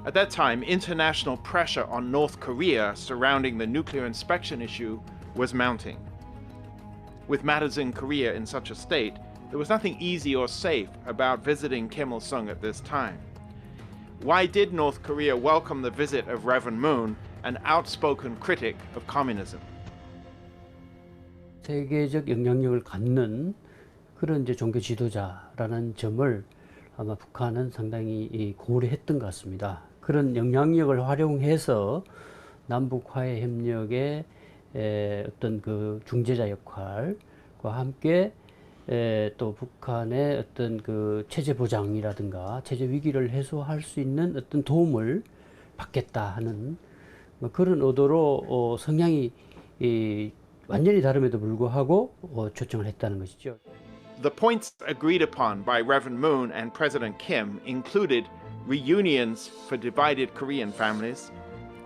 At that time, international pressure on North Korea surrounding the nuclear inspection issue was mounting. With matters in Korea in such a state, there was nothing easy or safe about visiting Kim Il-sung at this time. Why did North Korea welcome the visit of Reverend Moon, an outspoken critic of communism? 세계적 영향력을 갖는 그런 이제 종교 지도자라는 점을 아마 북한은 상당히 고려했던 것 같습니다. 그런 영향력을 활용해서 남북 화해 협력의 어떤 그 중재자 역할과 함께 또 북한의 어떤 그 체제 보장이라든가 체제 위기를 해소할 수 있는 어떤 도움을 받겠다 하는 그런 의도로 성향이 완전히 다름에도 불구하고 초청을 했다는 것이죠. The points agreed upon by Reverend Moon and President Kim included reunions for divided Korean families,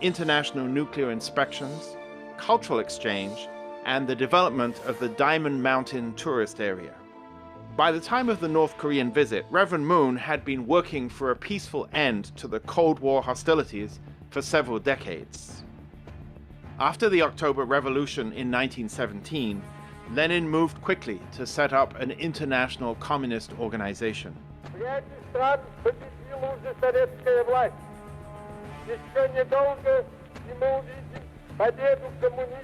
international nuclear inspections, cultural exchange, and the development of the Diamond Mountain tourist area. By the time of the North Korean visit, Reverend Moon had been working for a peaceful end to the Cold War hostilities for several decades. After the October Revolution in 1917, Lenin moved quickly to set up an international communist organization.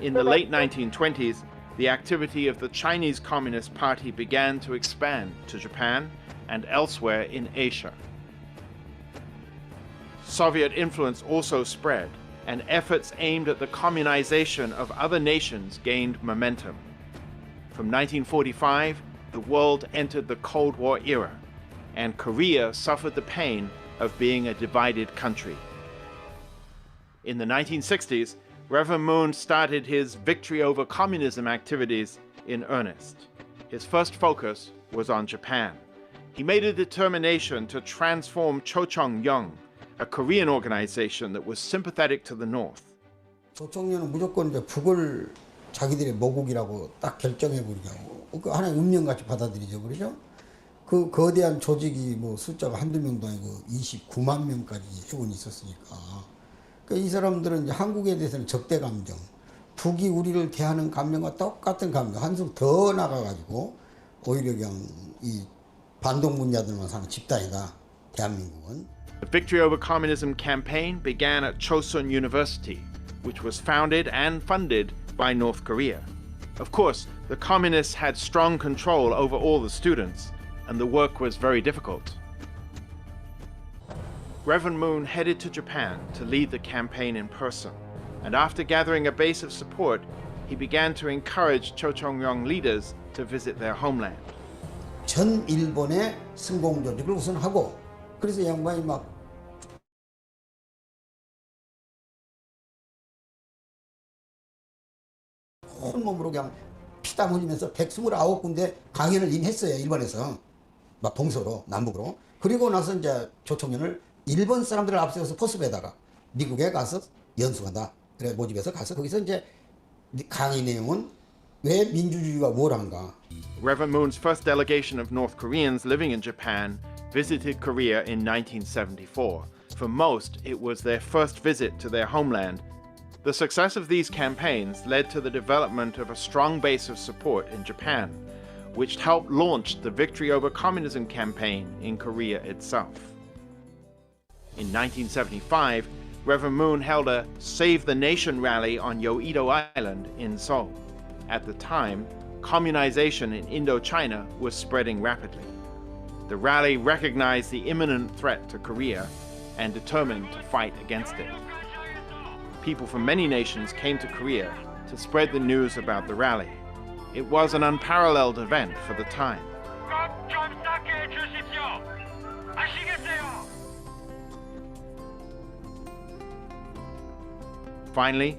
In the late 1920s, the activity of the Chinese Communist Party began to expand to Japan and elsewhere in Asia. Soviet influence also spread, and efforts aimed at the communization of other nations gained momentum. From 1945, the world entered the Cold War era, and Korea suffered the pain of being a divided country. In the 1960s, Reverend Moon started his victory over communism activities in earnest. His first focus was on Japan. He made a determination to transform Chocheong-young, a Korean organization that was sympathetic to the North. 초청년은 무조건 이제 북을 자기들의 모국이라고 딱 결정해버리고 그 하나의 운명같이 받아들이죠, 그러죠? 그 거대한 조직이 뭐 숫자가 한두 명도 아니고 29만 명까지 회원이 있었으니까 이 사람들은 이제 한국에 대해서는 적대 감정, 북이 우리를 대하는 감정과 똑같은 감정, 한숨 더 나가가지고 오히려 그냥 이 반동 분자들만 사는 집단이다, 대한민국은. The Victory Over Communism campaign began at Chosun University, which was founded and funded by North Korea. Of course, the communists had strong control over all the students, and the work was very difficult. Reverend Moon headed to Japan to lead the campaign in person, and after gathering a base of support, he began to encourage Chocheong-young leaders to visit their homeland. 전 일본의 승공 조직을 우선 하고, 그래서 양반이 막 온몸으로 그냥 피땀 흘리면서 129군데 강연을 이미 했어요, 일본에서. 막 동서로, 남북으로. 그리고 나서 이제 조총련을 일본 사람들을 앞세워서 포스에다가 미국에 가서 연수한다. 그래 모집해서 가서 거기서 이제 강의 내용은 왜 민주주의가 뭐란가. Reverend Moon's first delegation of North Koreans living in Japan visited Korea in 1974. For most, it was their first visit to their homeland. The success of these campaigns led to the development of a strong base of support in Japan, which helped launch the Victory Over Communism campaign in Korea itself. In 1975, Reverend Moon held a Save the Nation rally on Yeouido Island in Seoul. At the time, communization in Indochina was spreading rapidly. The rally recognized the imminent threat to Korea and determined to fight against it. People from many nations came to Korea to spread the news about the rally. It was an unparalleled event for the time. Finally,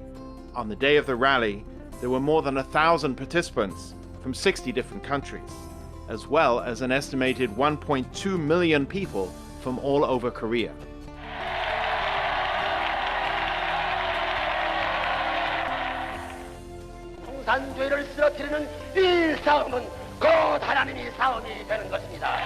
on the day of the rally, there were more than 1,000 participants from 60 different countries, as well as an estimated 1.2 million people from all over Korea. 공산주의를 쓰러뜨리는 이 싸움은 곧 하나님의 싸움이 되는 것입니다.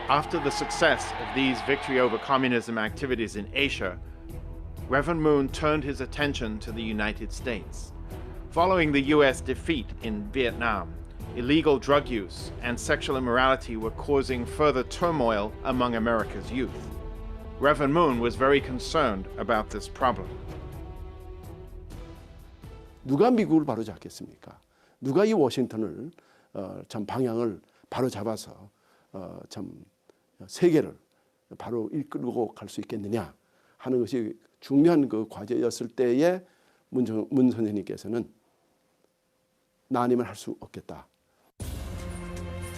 After the success of these victory over communism activities in Asia, Reverend Moon turned his attention to the United States. Following the US defeat in Vietnam, illegal drug use and sexual immorality were causing further turmoil among America's youth. Reverend Moon was very concerned about this problem. 누가 미국을 바로 잡겠습니까? 누가 이 워싱턴을 참 방향을 바로 잡아서 참 세계를 바로 이끌고 갈 수 있겠느냐 하는 것이 중요한 그 과제였을 때에 문 선생님께서는 나 아니면 할 수 없겠다.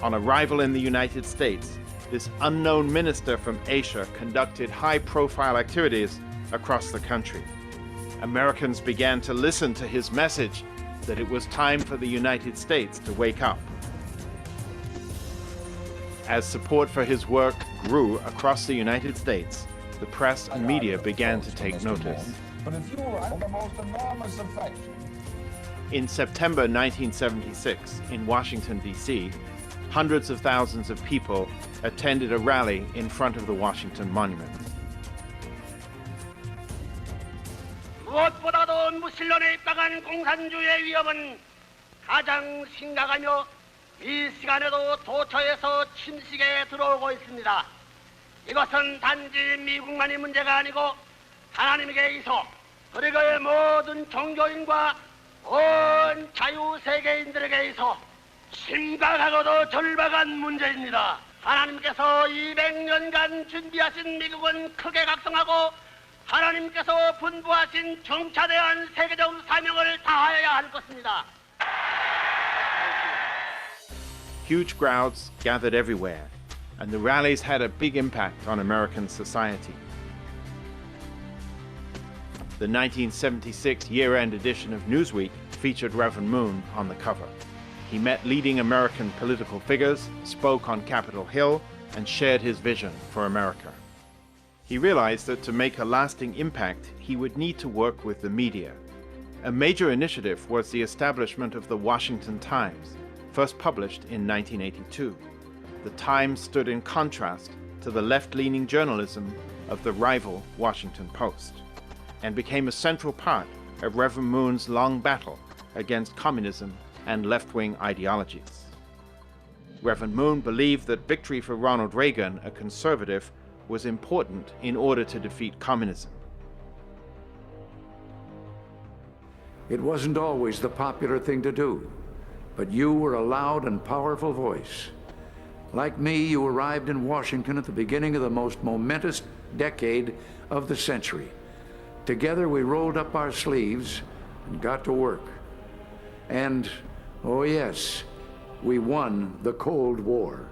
On arrival in the United States, this unknown minister from Asia conducted high-profile activities across the country. Americans began to listen to his message that it was time for the United States to wake up. As support for his work grew across the United States, the press and media began to take notice. In September 1976, in Washington, D.C., hundreds of thousands of people attended a rally in front of the Washington Monument. 무엇보다도 무신론에 입각한 공산주의의 위협은 가장 심각하며 이 시간에도 도처에서 침식에 들어오고 있습니다. 이것은 단지 미국만의 문제가 아니고 하나님께 있어 그리고의 모든 종교인과 온 자유세계인들에게 있어 심각하고도 절박한 문제입니다. 하나님께서 200년간 준비하신 미국은 크게 각성하고 하나님께서 분부하신 중차대한 세계적 사명을 다하여야 할 것입니다. Huge crowds gathered everywhere, and the rallies had a big impact on American society. The 1976 year-end edition of Newsweek featured Reverend Moon on the cover. He met leading American political figures, spoke on Capitol Hill, and shared his vision for America. He realized that to make a lasting impact, he would need to work with the media. A major initiative was the establishment of the Washington Times, first published in 1982. The Times stood in contrast to the left-leaning journalism of the rival Washington Post, and became a central part of Reverend Moon's long battle against communism and left-wing ideologies. Reverend Moon believed that victory for Ronald Reagan, a conservative, was important in order to defeat communism. It wasn't always the popular thing to do, but you were a loud and powerful voice. Like me, you arrived in Washington at the beginning of the most momentous decade of the century. Together we rolled up our sleeves and got to work. And, oh yes, we won the Cold War.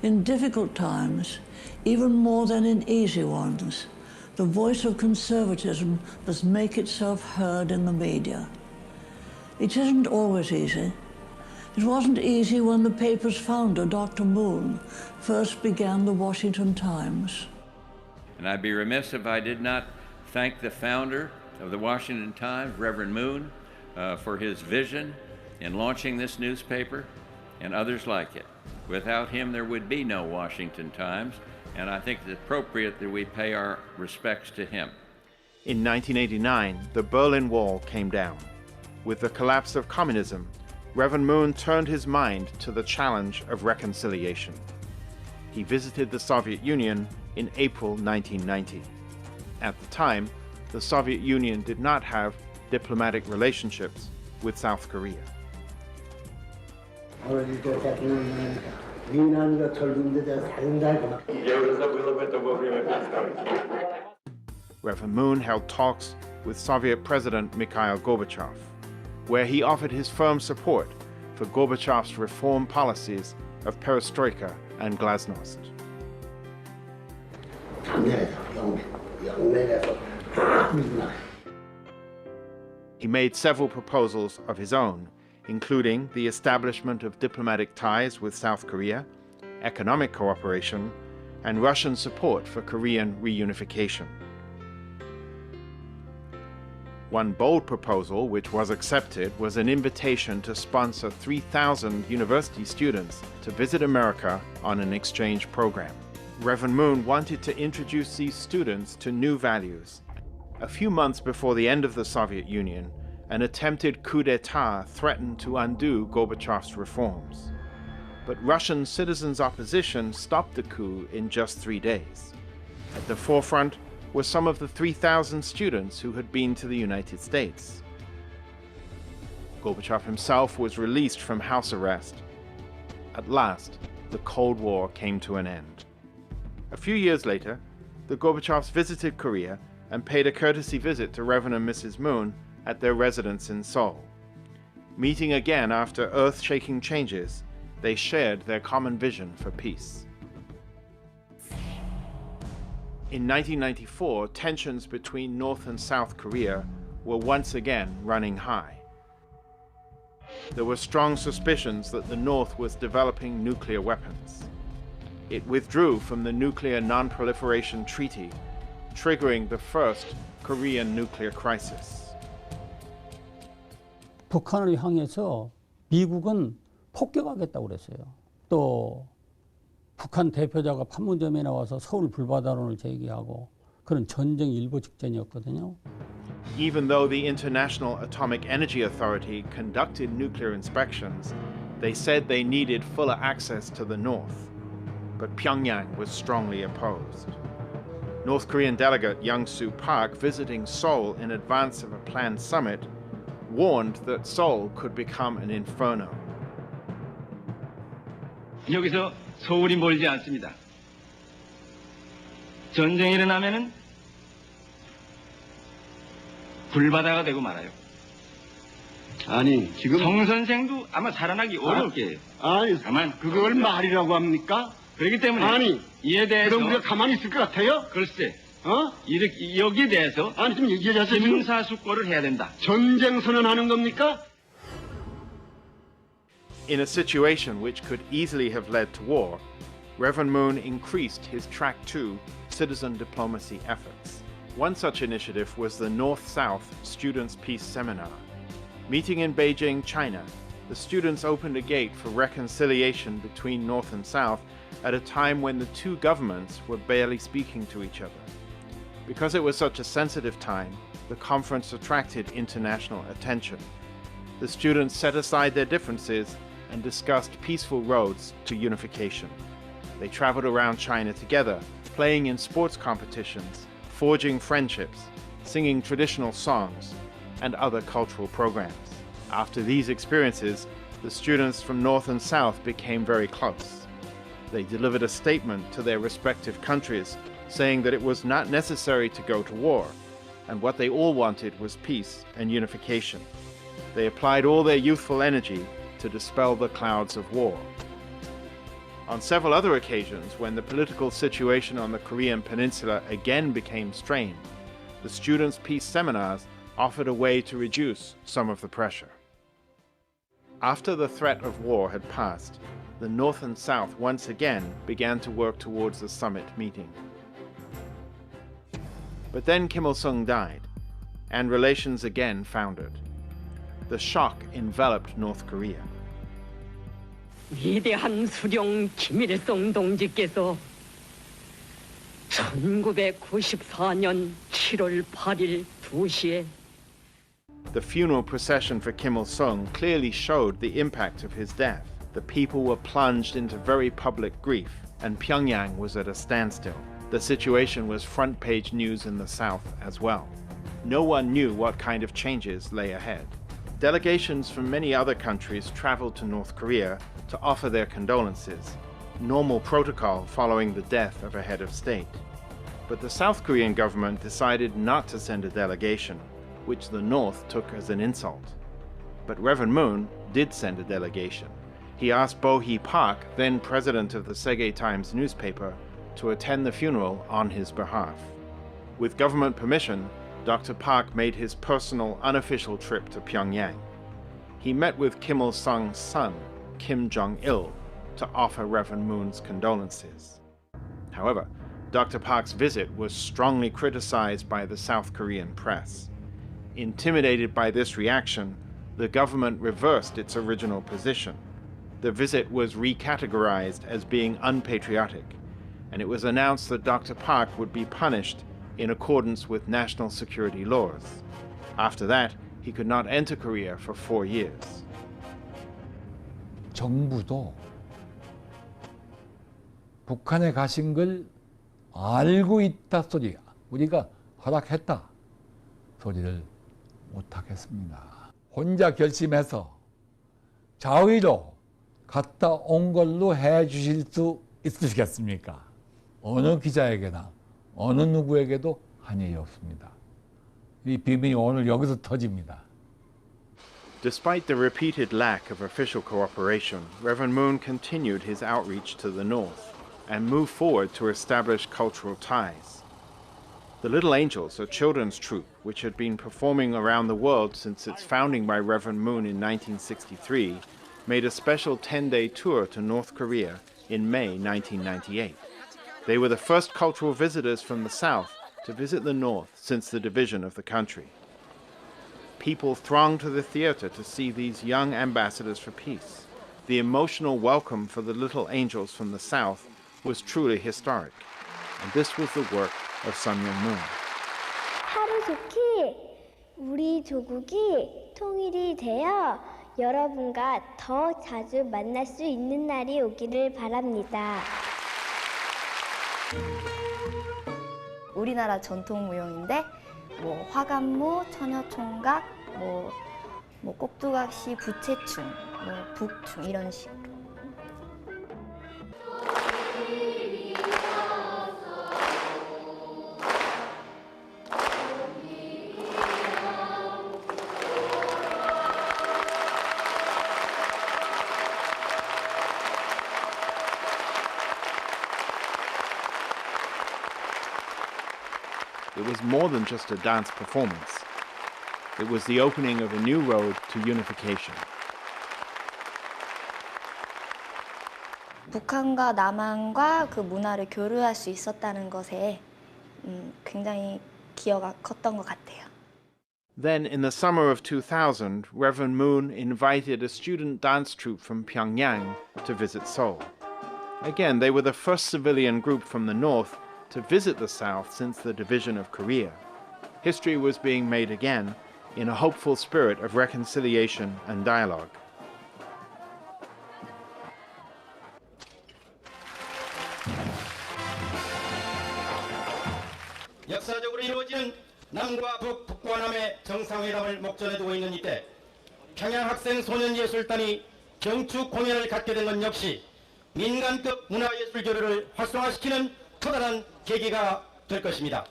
In difficult times, even more than in easy ones, the voice of conservatism must make itself heard in the media. It isn't always easy. It wasn't easy when the paper's founder, Dr. Moon, first began the Washington Times. And I'd be remiss if I did not thank the founder of the Washington Times, Reverend Moon, for his vision in launching this newspaper and others like it. Without him, there would be no Washington Times, and I think it's appropriate that we pay our respects to him. In 1989, the Berlin Wall came down. With the collapse of communism, Reverend Moon turned his mind to the challenge of reconciliation. He visited the Soviet Union in April 1990. At the time, the Soviet Union did not have diplomatic relationships with South Korea. Reverend Moon held talks with Soviet President Mikhail Gorbachev, where he offered his firm support for Gorbachev's reform policies of perestroika and glasnost. He made several proposals of his own, including the establishment of diplomatic ties with South Korea, economic cooperation, and Russian support for Korean reunification. One bold proposal, which was accepted, was an invitation to sponsor 3,000 university students to visit America on an exchange program. Reverend Moon wanted to introduce these students to new values. A few months before the end of the Soviet Union, an attempted coup d'etat threatened to undo Gorbachev's reforms. But Russian citizens' opposition stopped the coup in just 3 days. At the forefront were some of the 3,000 students who had been to the United States. Gorbachev himself was released from house arrest. At last, the Cold War came to an end. A few years later, the Gorbachevs visited Korea and paid a courtesy visit to Reverend and Mrs. Moon at their residence in Seoul. Meeting again after earth-shaking changes, they shared their common vision for peace. In 1994, tensions between North and South Korea were once again running high. There were strong suspicions that the North was developing nuclear weapons. It withdrew from the Nuclear Non-Proliferation Treaty, triggering the first Korean nuclear crisis. 북한을 향해서 미국은 폭격하겠다고 그랬어요. 또 북한 대표자가 판문점에 나와서 서울 불바다론을 제기하고 그런 전쟁 일보 직전이었거든요. Even though the International Atomic Energy Authority conducted nuclear inspections, they said they needed fuller access to the North. But Pyongyang was strongly opposed. North Korean delegate Young-Soo Park, visiting Seoul in advance of a planned summit, warned that Seoul could become an inferno. 여기서 서울이 멀지 않습니다. 전쟁이 일어나면은 불바다가 되고 말아요. 아니 지금 성 선생도 아마 살아나기 어려울 게요. 아니 다만 그걸 말이라고 합니까? 그렇기 때문에 아니 이에 대해서 그럼 우리가 가만히 있을 것 같아요? 글쎄 어? 이렇게 여기에 대해서 아니 좀 얘기하세요. 심사숙고를 해야 된다. 전쟁 선언하는 겁니까? In a situation which could easily have led to war, Reverend Moon increased his Track 2 citizen diplomacy efforts. One such initiative was the North-South Students' Peace Seminar. Meeting in Beijing, China, the students opened a gate for reconciliation between North and South at a time when the two governments were barely speaking to each other. Because it was such a sensitive time, the conference attracted international attention. The students set aside their differences and discussed peaceful roads to unification. They traveled around China together, playing in sports competitions, forging friendships, singing traditional songs, and other cultural programs. After these experiences, the students from North and South became very close. They delivered a statement to their respective countries, saying that it was not necessary to go to war, and what they all wanted was peace and unification. They applied all their youthful energy to dispel the clouds of war. On several other occasions, when the political situation on the Korean peninsula again became strained, the students' peace seminars offered a way to reduce some of the pressure. After the threat of war had passed, the North and South once again began to work towards the summit meeting. But then Kim Il-sung died, and relations again foundered. The shock enveloped North Korea. 위대한 수령 김일성 동지께서 1994년 7월 8일 2시에 The funeral procession for Kim Il-sung clearly showed the impact of his death. The people were plunged into very public grief, and Pyongyang was at a standstill. The situation was front-page news in the South as well. No one knew what kind of changes lay ahead. Delegations from many other countries traveled to North Korea to offer their condolences, normal protocol following the death of a head of state. But the South Korean government decided not to send a delegation, which the North took as an insult. But Reverend Moon did send a delegation. He asked Bo-hee Park, then president of the Segye Times newspaper, to attend the funeral on his behalf. With government permission, Dr. Park made his personal, unofficial trip to Pyongyang. He met with Kim Il-sung's son, Kim Jong-il, to offer Reverend Moon's condolences. However, Dr. Park's visit was strongly criticized by the South Korean press. Intimidated by this reaction, the government reversed its original position. The visit was recategorized as being unpatriotic, and it was announced that Dr. Park would be punished in accordance with national security laws. After that, he could not enter Korea for 4 years. 정부도 북한에 가신 걸 알고 있다 소리, 우리가 허락했다 소리를 못하겠습니다. 혼자 결심해서 자의로 갔다 온 걸로 해 주실 수 있으시겠습니까? 어느 기자에게나 어느 누구에게도 한 일이 없습니다. 이 비밀이 오늘 여기서 터집니다. Despite the repeated lack of official cooperation, Reverend Moon continued his outreach to the north and moved forward to establish cultural ties. The Little Angels, a children's troupe which had been performing around the world since its founding by Reverend Moon in 1963, made a special 10-day tour to North Korea in May 1998. They were the first cultural visitors from the south to visit the north since the division of the country. People thronged to the theater to see these young ambassadors for peace. The emotional welcome for the Little Angels from the south was truly historic, and this was the work of Sun Myung-moon. 하루속히 우리 조국이 통일이 되어 여러분과 더 자주 만날 수 있는 날이 오기를 바랍니다. 우리나라 전통 무용인데 뭐 화관무, 처녀총각, 뭐 꼭두각시, 부채춤, 북춤 이런 식으로. It was more than just a dance performance. It was the opening of a new road to unification. 북한과 남한과 그 문화를 교류할 수 있었다는 것에 굉장히 기여가 컸던 것 같아요. Then, in the summer of 2000, Reverend Moon invited a student dance troupe from Pyongyang to visit Seoul. Again, they were the first civilian group from the north to visit the south since the division of Korea. History was being made again in a hopeful spirit of reconciliation and dialogue. 역사적으로 이루어지는 남과 북, 북과 남의 정상회담을 목전에 두고 있는 이때 평양학생소년예술단이 경축 공연을 갖게 된 건 역시 민간급 문화예술 교류를 활성화시키는 커다란 계기가 될 것입니다.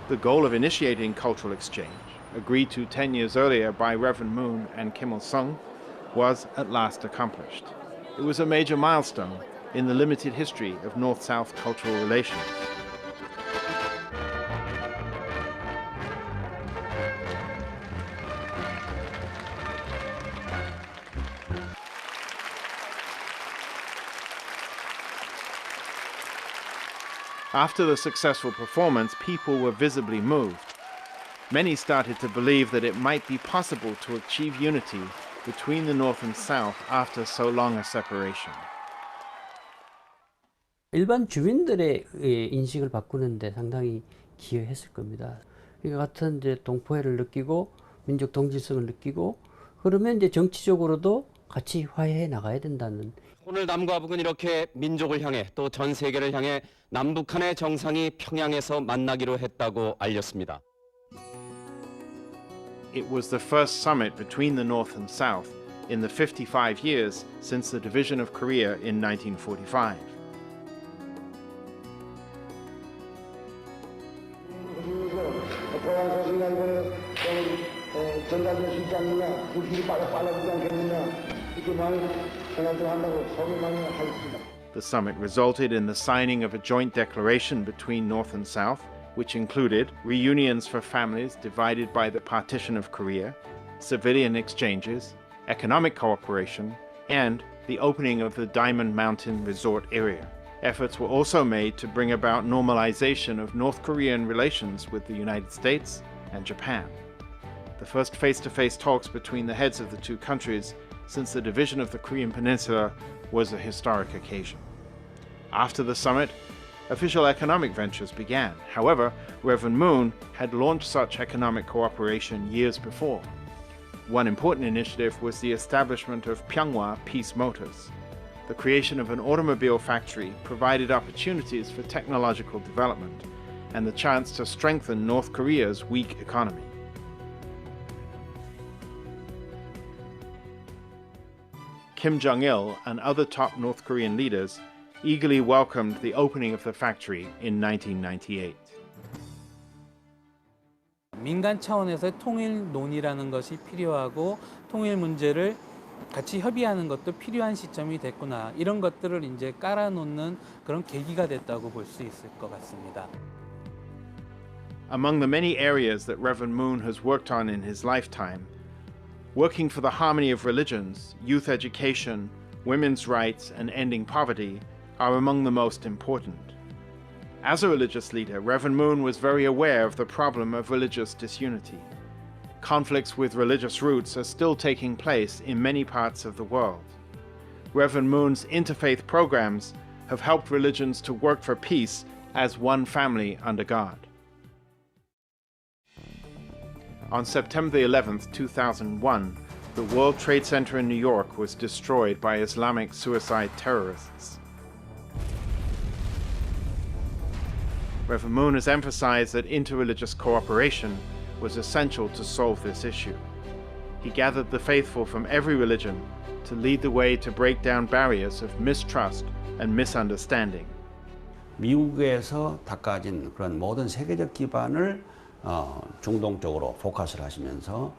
The goal of initiating cultural exchange, agreed to 10 years earlier by Reverend Moon and Kim Il-sung, was at last accomplished. It was a major milestone in the limited history of North-South cultural relations. After the successful performance, people were visibly moved. Many started to believe that it might be possible to achieve unity between the North and South after so long a separation. 일반 주민들의 인식을 바꾸는데 상당히 기여했을 겁니다. 이 같은 이제 동포애를 느끼고 민족 동질성을 느끼고 그러면 이제 정치적으로도 같이 화해해 나가야 된다는. 오늘 남과 북은 이렇게 민족을 향해 또 전 세계를 향해 남북한의 정상이 평양에서 만나기로 했다고 알렸습니다. It was the first summit between the North and South in the 55 years since the division of Korea in 1945. The summit resulted in the signing of a joint declaration between North and South, which included reunions for families divided by the partition of Korea, civilian exchanges, economic cooperation, and the opening of the Diamond Mountain Resort area. Efforts were also made to bring about normalization of North Korean relations with the United States and Japan. The first face-to-face talks between the heads of the two countries since the division of the Korean Peninsula was a historic occasion. After the summit, official economic ventures began. However, Reverend Moon had launched such economic cooperation years before. One important initiative was the establishment of Pyeonghwa Peace Motors. The creation of an automobile factory provided opportunities for technological development and the chance to strengthen North Korea's weak economy. Kim Jong-il and other top North Korean leaders eagerly welcomed the opening of the factory in 1998. 민간 차원에서의 통일 논의라는 것이 필요하고 통일 문제를 같이 협의하는 것도 필요한 시점이 됐구나. 이런 것들을 이제 깔아놓는 그런 계기가 됐다고 볼 수 있을 것 같습니다. Among the many areas that Reverend Moon has worked on in his lifetime, working for the harmony of religions, youth education, women's rights, and ending poverty are among the most important. As a religious leader, Reverend Moon was very aware of the problem of religious disunity. Conflicts with religious roots are still taking place in many parts of the world. Reverend Moon's interfaith programs have helped religions to work for peace as one family under God. On September 11, 2001, the World Trade Center in New York was destroyed by Islamic suicide terrorists. Reverend Moon has emphasized that interreligious cooperation was essential to solve this issue. He gathered the faithful from every religion to lead the way to break down barriers of mistrust and misunderstanding. 미국에서 닦아진 그런 모든 세계적 기반을 중동 쪽으로 포커스를 하시면서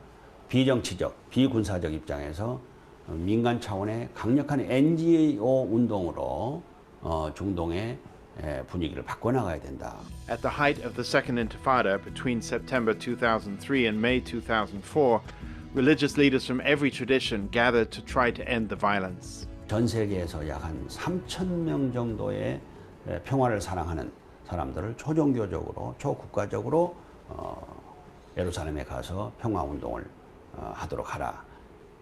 비정치적, 비군사적 입장에서 민간 차원의 강력한 NGO 운동으로 중동의 분위기를 바꿔나가야 된다. At the height of the Second Intifada between September 2003 and May 2004, religious leaders from every tradition gathered to try to end the violence. 전 세계에서 약 한 3,000명 정도의 평화를 사랑하는 사람들을 초종교적으로, 초국가적으로 예루살렘에 가서 평화 운동을 하도록 하라.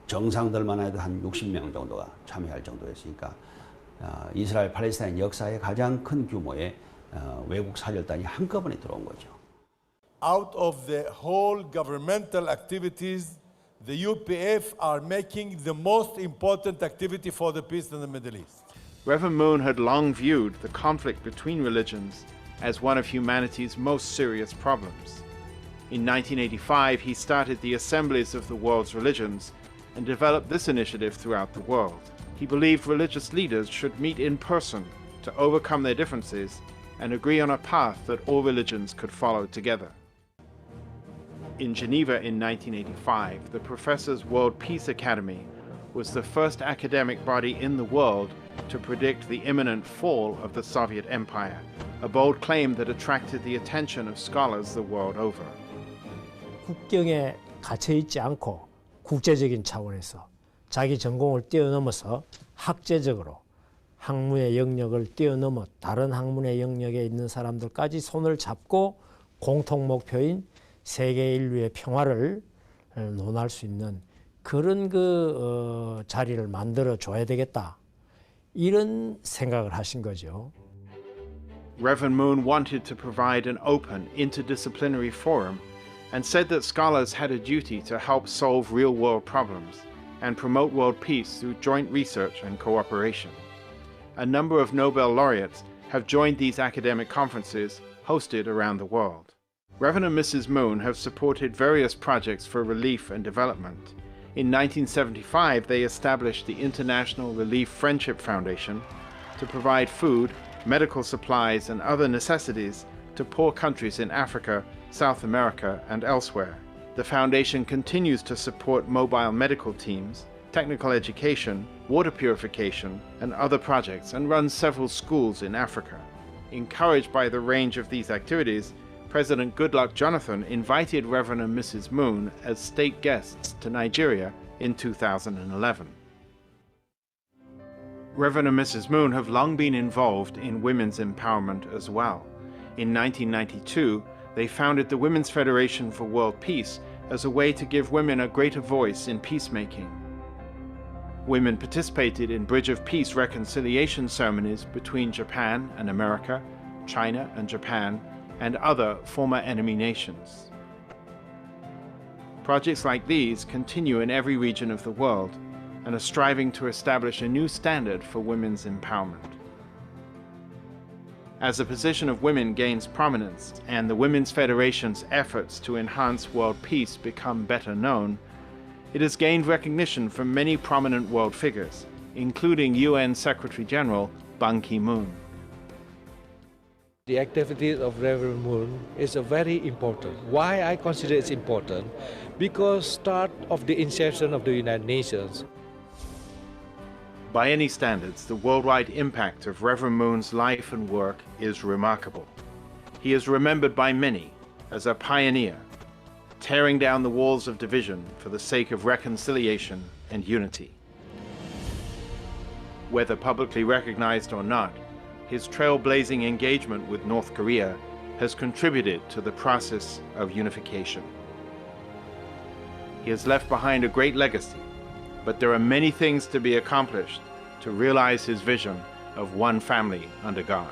정상들만 해도 한 60명 정도가 참여할 정도였으니까 이스라엘 팔레스타인 역사의 가장 큰 규모의 외국 사절단이 한꺼번에 들어온 거죠. Out of the whole governmental activities, the UPF are making the most important activity for the peace in the Middle East. Reverend Moon had long viewed the conflict between religions as one of humanity's most serious problems. In 1985, he started the Assemblies of the World's Religions and developed this initiative throughout the world. He believed religious leaders should meet in person to overcome their differences and agree on a path that all religions could follow together. In Geneva in 1985, the Professors' World Peace Academy was the first academic body in the world to predict the imminent fall of the Soviet Empire, a bold claim that attracted the attention of scholars the world over. 국경에 갇혀 있지 않고 국제적인 차원에서 자기 전공을 뛰어넘어서 학제적으로 학문의 영역을 뛰어넘어 다른 학문의 영역에 있는 사람들까지 손을 잡고 공통 목표인 세계 인류의 평화를 논할 수 있는 그런 자리를 만들어 줘야 되겠다. 이런 생각을 하신 거죠. Reverend Moon wanted to provide an open, interdisciplinary forum and said that scholars had a duty to help solve real-world problems and promote world peace through joint research and cooperation. A number of Nobel laureates have joined these academic conferences hosted around the world. Reverend and Mrs. Moon have supported various projects for relief and development. In 1975, they established the International Relief Friendship Foundation to provide food, medical supplies, and other necessities to poor countries in Africa, South America, and elsewhere. The foundation continues to support mobile medical teams, technical education, water purification, and other projects, and runs several schools in Africa. Encouraged by the range of these activities, President Goodluck Jonathan invited Reverend and Mrs. Moon as state guests to Nigeria in 2011. Reverend and Mrs. Moon have long been involved in women's empowerment as well. In 1992, They founded the Women's Federation for World Peace as a way to give women a greater voice in peacemaking. Women participated in Bridge of Peace reconciliation ceremonies between Japan and America, China and Japan, and other former enemy nations. Projects like these continue in every region of the world and are striving to establish a new standard for women's empowerment. As the position of women gains prominence and the Women's Federation's efforts to enhance world peace become better known, it has gained recognition from many prominent world figures, including UN Secretary General Ban Ki-moon. The activities of Reverend Moon is very important. Why I consider it's important? Because start of the inception of the United Nations. By any standards, the worldwide impact of Reverend Moon's life and work is remarkable. He is remembered by many as a pioneer, tearing down the walls of division for the sake of reconciliation and unity. Whether publicly recognized or not, his trailblazing engagement with North Korea has contributed to the process of unification. He has left behind a great legacy, but there are many things to be accomplished to realize his vision of one family under God.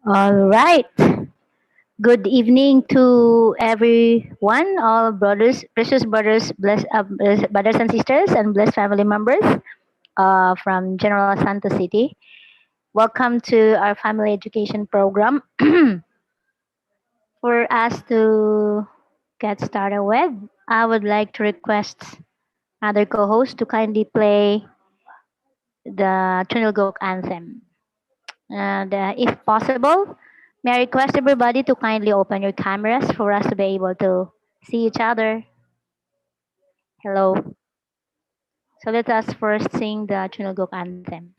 All right. Good evening to everyone, all brothers, precious brothers, blessed brothers and sisters, and blessed family members from General Santos City. Welcome to our family education program. For us to get started with, I would like to request other co-hosts to kindly play the Chunilgok anthem. And if possible, may I request everybody to kindly open your cameras for us to be able to see each other. Hello. So let us first sing the Chunilgok anthem.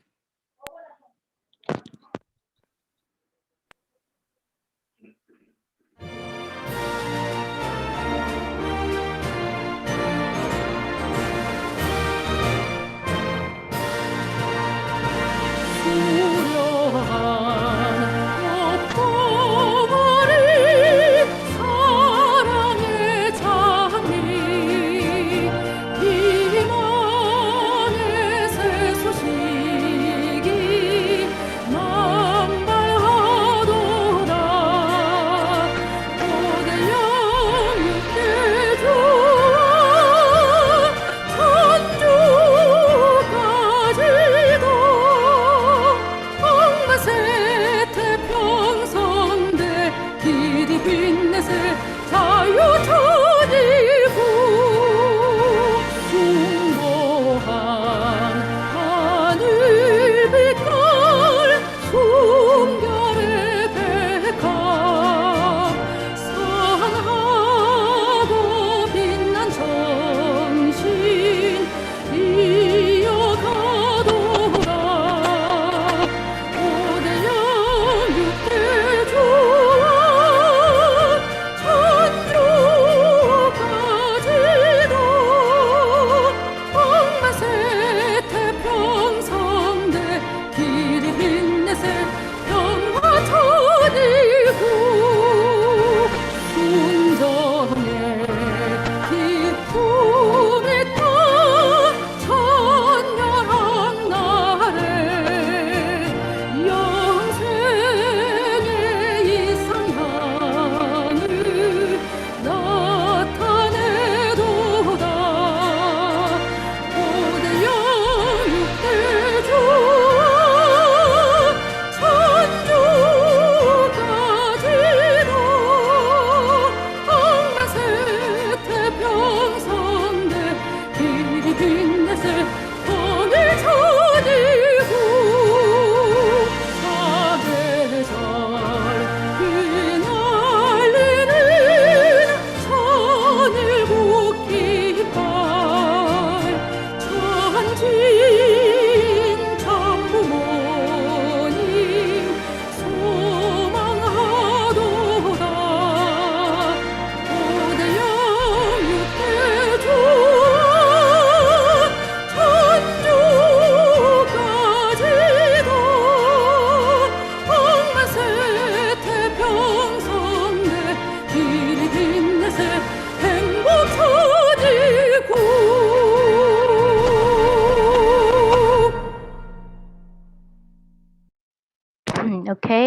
희망의 새 소식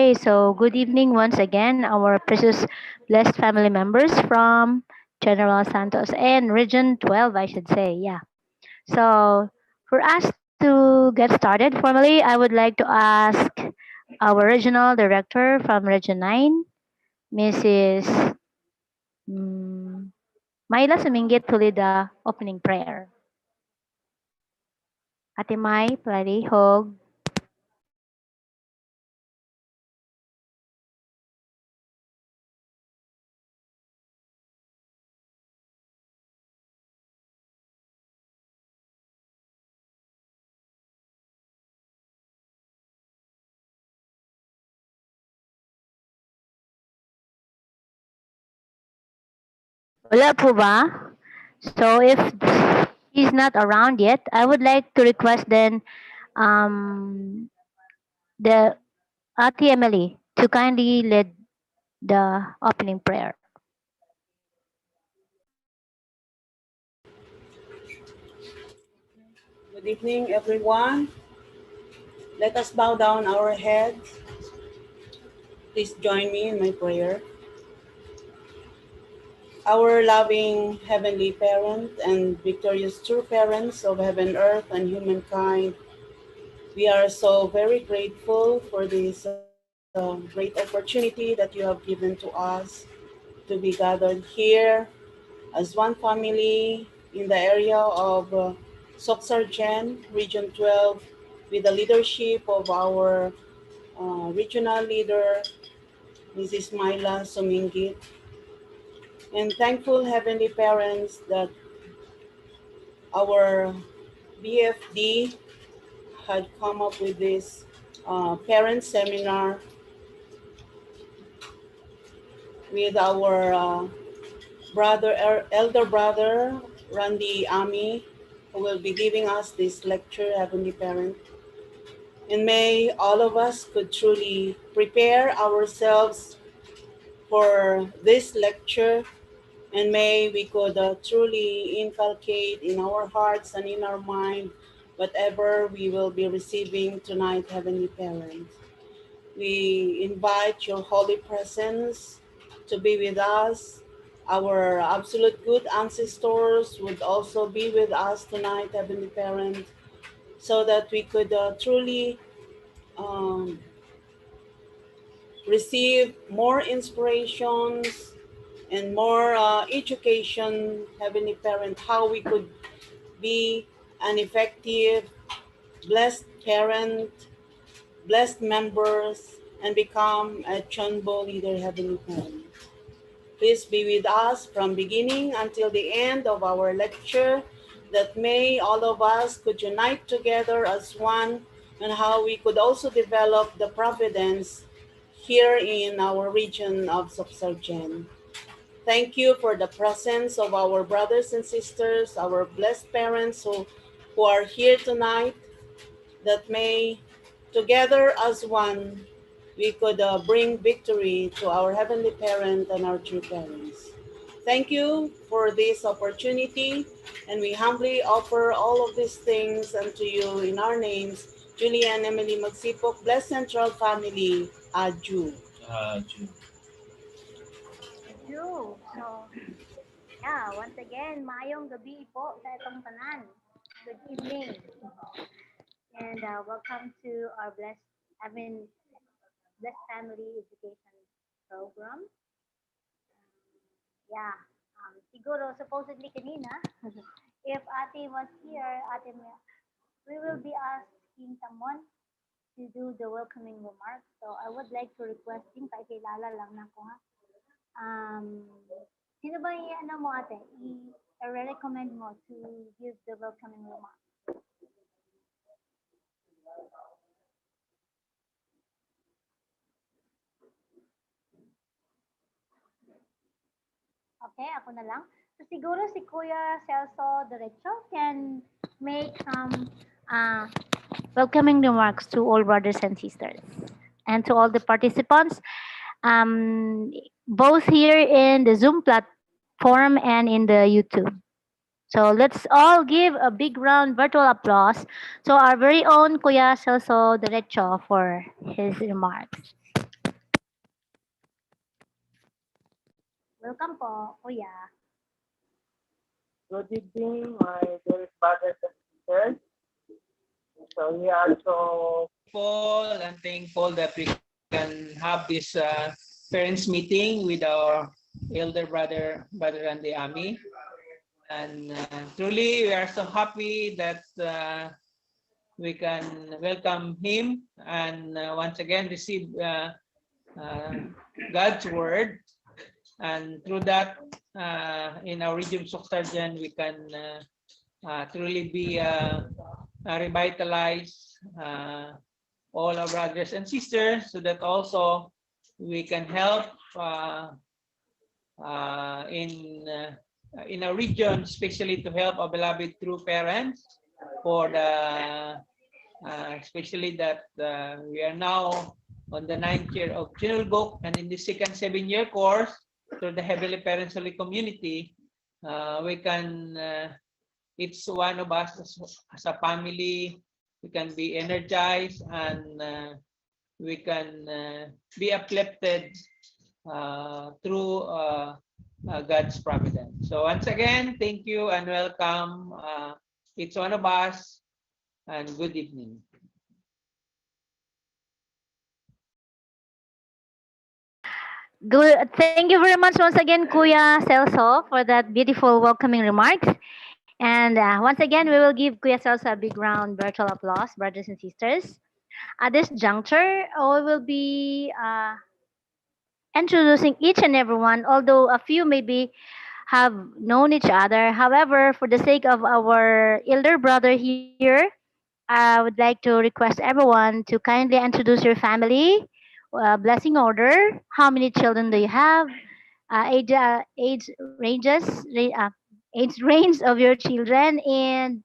Okay, so good evening once again, our precious blessed family members from General Santos and Region 12, I should say. Yeah. So, for us to get started formally, I would like to ask our regional director from Region 9, Mrs. mm, Myla Sumingit, to lead the opening prayer. Ate May, palihog. Wala po ba? So if he's not around yet, I would like to request then the Ate Emily to kindly lead the opening prayer. Good evening, everyone. Let us bow down our heads. Please join me in my prayer. Our loving Heavenly Parent and victorious true parents of heaven, earth, and humankind, we are so very grateful for this great opportunity that you have given to us to be gathered here as one family in the area of Soxargen, Region 12, with the leadership of our regional leader, Mrs. Myla Sumingit, and thankful Heavenly Parents that our BFD had come up with this parent seminar with our elder brother, Randy Ami, who will be giving us this lecture, Heavenly Parent. And may all of us could truly prepare ourselves for this lecture, and may we could truly inculcate in our hearts and in our mind whatever we will be receiving tonight, Heavenly Parent. We invite your holy presence to be with us. Our absolute good ancestors would also be with us tonight, Heavenly Parent, so that we could truly um, receive more inspirations and more education, Heavenly Parent, how we could be an effective, blessed parent, blessed members, and become a Chonbo leader, Heavenly Parent. Please be with us from beginning until the end of our lecture, that may all of us could unite together as one, and how we could also develop the providence here in our region of Subsargen. Thank you for the presence of our brothers and sisters, our blessed parents who are here tonight, that may together as one we could bring victory to our Heavenly Parent and our true parents. Thank you for this opportunity, and we humbly offer all of these things unto you in our names, Julia and Emily Magsipok, Blessed Central Family, Aju. Aju. So, yeah, once again, maayong gabi po sa itong tanan. Good evening. And welcome to our Blessed Family Education Program. Yeah, siguro supposedly kanina, if Ate was here, Ate Mia, we will be asking someone to do the welcoming remarks. So I would like to request din, pakilala lang na ko ha. Sino ba ano mo ate? I-recommend mo to give the welcoming remarks? Okay, ako na lang. So siguro si Kuya Celso Derecho can make some welcoming remarks to all brothers and sisters and to all the participants, both here in the Zoom platform and in the YouTube. So let's all give a big round virtual applause to our very own Kuya Celso Derecho for his remarks. Welcome po, Kuya. Good evening, my dearest brothers and sisters. So we are so grateful and thankful that we can have this parents meeting with our elder brother Randy Ami. And truly, we are so happy that we can welcome him and once again receive God's word. And through that, in our region Suksarjan, we can truly be revitalize all our brothers and sisters so that also we can help in our region, especially to help our beloved true parents for the especially that we are now on the 9th year of Chinulgok, and in the second 7-year course through the Heavenly Parents Holy Community, we can each one of us as a family, we can be energized and we can be uplifted through God's providence. So once again, thank you and welcome each one of us, and good evening. Good. Thank you very much once again, Kuya Celso, for that beautiful welcoming remarks. And once again, we will give Kuya Celso a big round virtual applause, brothers and sisters. At this juncture, we will be introducing each and everyone, although a few maybe have known each other. However, for the sake of our elder brother here, I would like to request everyone to kindly introduce your family, blessing order, how many children do you have, age ranges, age range of your children, and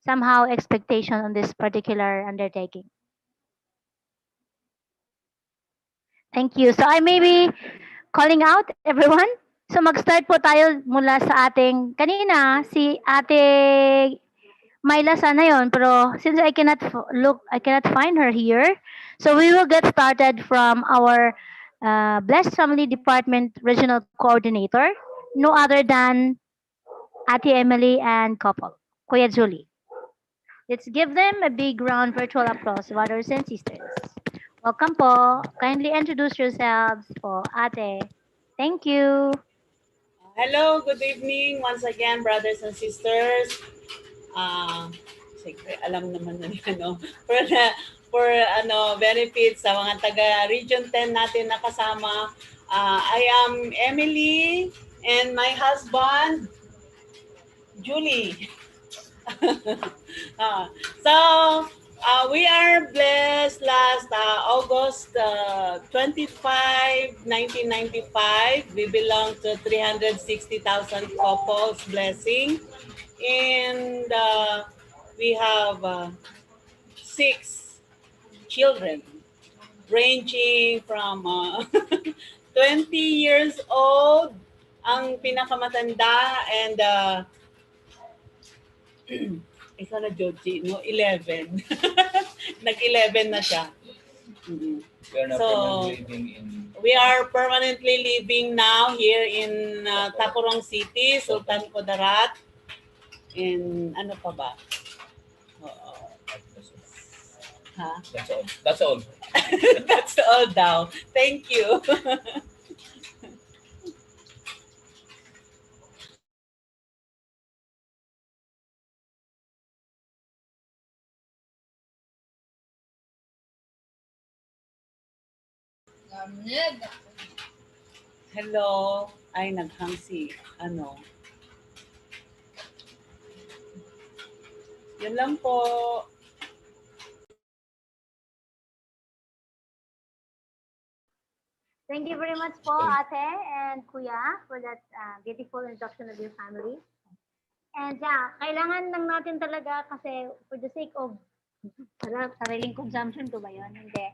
somehow expectation on this particular undertaking. Thank you. So I may be calling out everyone. So mag-start po tayo mula sa ating kanina, si Ate Myla sana yon, pero since I cannot find her here. So we will get started from our Blessed Family Department Regional Coordinator, no other than Ate Emily and couple, Kuya Julie. Let's give them a big round virtual applause, brothers and sisters. Welcome po. Kindly introduce yourselves po, Ate. Thank you. Hello, good evening once again, brothers and sisters. Siyempre, alam naman na nila, no? For benefits sa mga taga Region 10 natin na kasama, I am Emily and my husband, Julie. So, we are blessed last August 25, 1995. We belong to 360,000 couples blessing. And we have 6 children ranging from 20 years old ang pinakamatanda, and ikaw na Joji, no? 11. Nag-11 na siya. So, we are permanently living now here in Tacurong City, Sultan Kudarat. And ano pa ba? Huh? That's all. That's all. That's all daw. Thank you. Hello. Ay, naghang si, Yun lang po. Thank you very much po, Ate and Kuya, for that beautiful introduction of your family. And yeah, kailangan lang natin talaga kasi for the sake of sariling consumption ko ba yun? Hindi.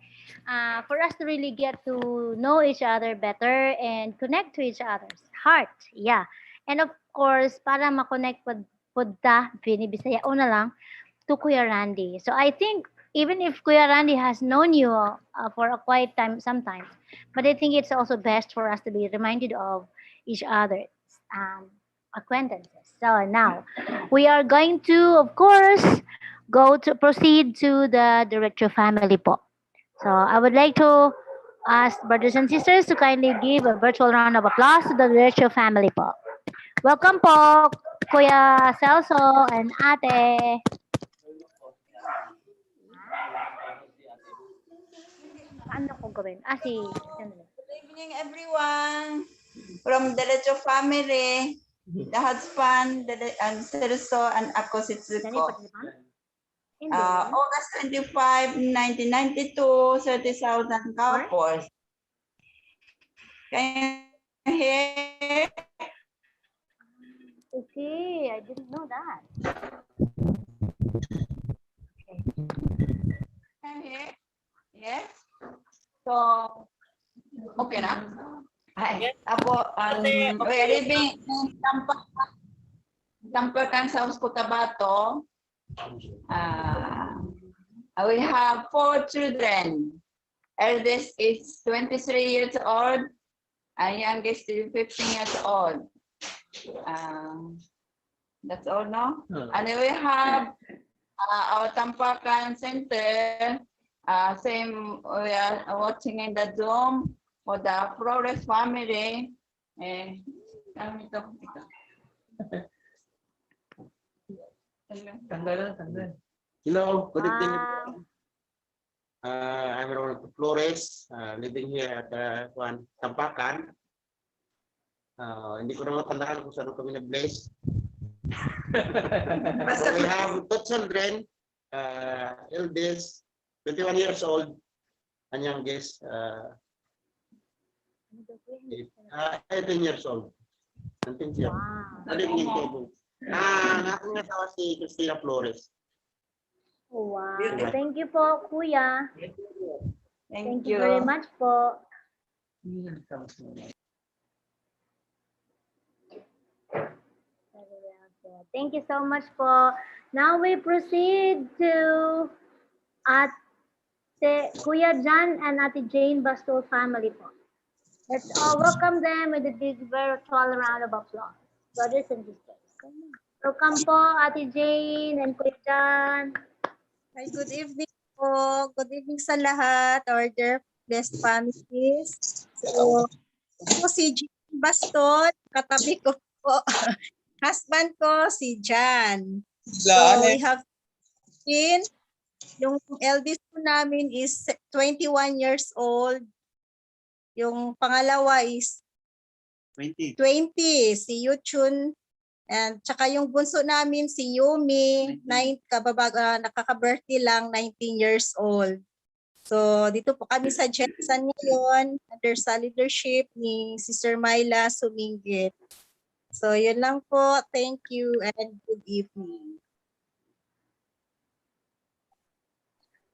For us to really get to know each other better and connect to each other's heart. Yeah. And of course, para ma-connect pod ta, Bisaya, una lang, to Kuya Randy. So I think even if Kuya Randy has known you for a quiet time sometimes, but I think it's also best for us to be reminded of each other's um, acquaintances. So now we are going to, of course, go to proceed to the director family po. So I would like to ask brothers and sisters to kindly give a virtual round of applause to the director family po. Welcome po, Kuya Celso and Ate. Paano ko gawin? Si... Good evening, everyone. From Derecho family, the husband, and Celso, and ako si Tsuko. August 25, 1992, 30,000 couples. Can you hear? Okay, I didn't know that. Can you hear? Yes? So, okay na? Ay, apo, we are living in Tampakan, South Cotabato. We have 4 children. Eldest is 23 years old, and youngest is 15 years old. That's all, no? And we have our Tampakan Center. Same, we are watching in the Zoom for the Flores family. Hello, good evening. I'm Ronald Flores, living here at Tampakan. Hindi ko na matandaan kung saan kami nag-bless. So we have 2 children, eldest 21 years old, and youngest 18 years old. 19 years. Ako nga tawa si Cristina Flores. Wow. Thank you po, Kuya. Thank you very much po. Thank you so much po. Now we proceed to Ate Kuya Jan and Ate Jane Bastol family po. Let's all welcome them with a big virtual round of applause. Brothers and sisters. Welcome po, Ate Jane and Kuya Jan. Hi, good evening po. Good evening sa lahat, our dear blessed families. So, ako si Jean Baston, katabi ko po. Husband ko si Jan. So, we have Jean. Yung eldest po namin is 21 years old. Yung pangalawa is 20, si Yuchun. And tsaka yung bunso namin si Yumi, nakaka-birthday lang, 19 years old. So dito po kami sa GenSan ngayon, under sa leadership ni Sister Myla Sumingit. So yun lang po. Thank you and good evening.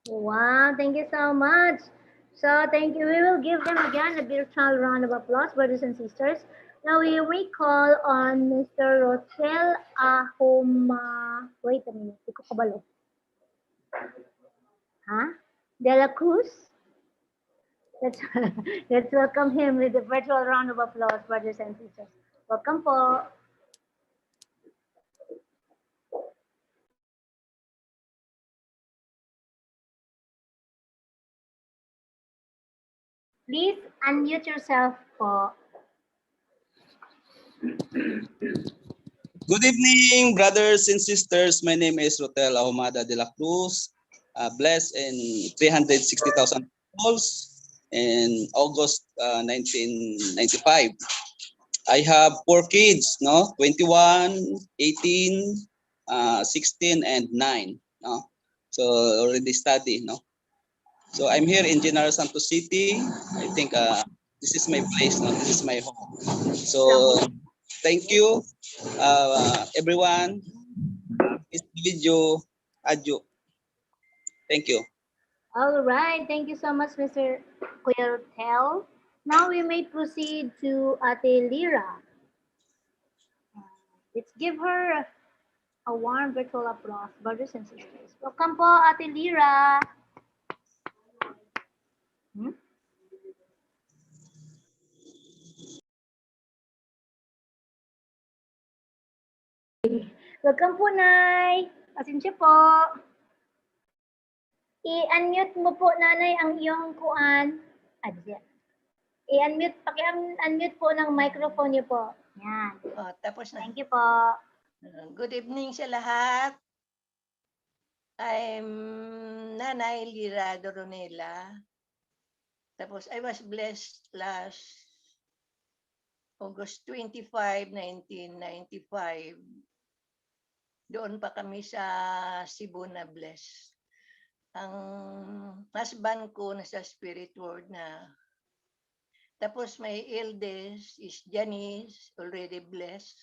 Wow, thank you so much. So thank you. We will give them again a virtual round of applause, brothers and sisters. Now we may call on Mr. Rochelle Ahoma. Wait a minute. Iko kabalo. Huh? De la Cruz? Let's welcome him with a virtual round of applause, brothers and sisters. Welcome po. Please unmute yourself po. Good evening, brothers and sisters. My name is Rotel Ahumada de la Cruz, blessed in 360,000 souls in August 1995. I have 4 kids, no? 21, 18, 16, and 9. No? So already study, no? So I'm here in General Santos City. I think this is my place, no? This is my home. So thank you, everyone. This video, adyo. Thank you. All right. Thank you so much, Mr. Kuya Rotel. Now we may proceed to Ate Lira. Let's give her a warm virtual applause, brothers and sisters. Welcome po, Ate Lira. Hmm? Welcome po, Nay. Pasensya po. I-unmute mo po, Nanay, ang iyong kuan. Diyan. I-unmute, paki-unmute po ng microphone niyo po. Yan. Tapos na. Thank you po. Good evening sa lahat. I'm Nanay Lira Doronela. Tapos I was blessed last August 25, 1995. Doon pa kami sa Cebu na blessed. Ang husband ko nasa spirit world na. Tapos my eldest is Janice, already blessed.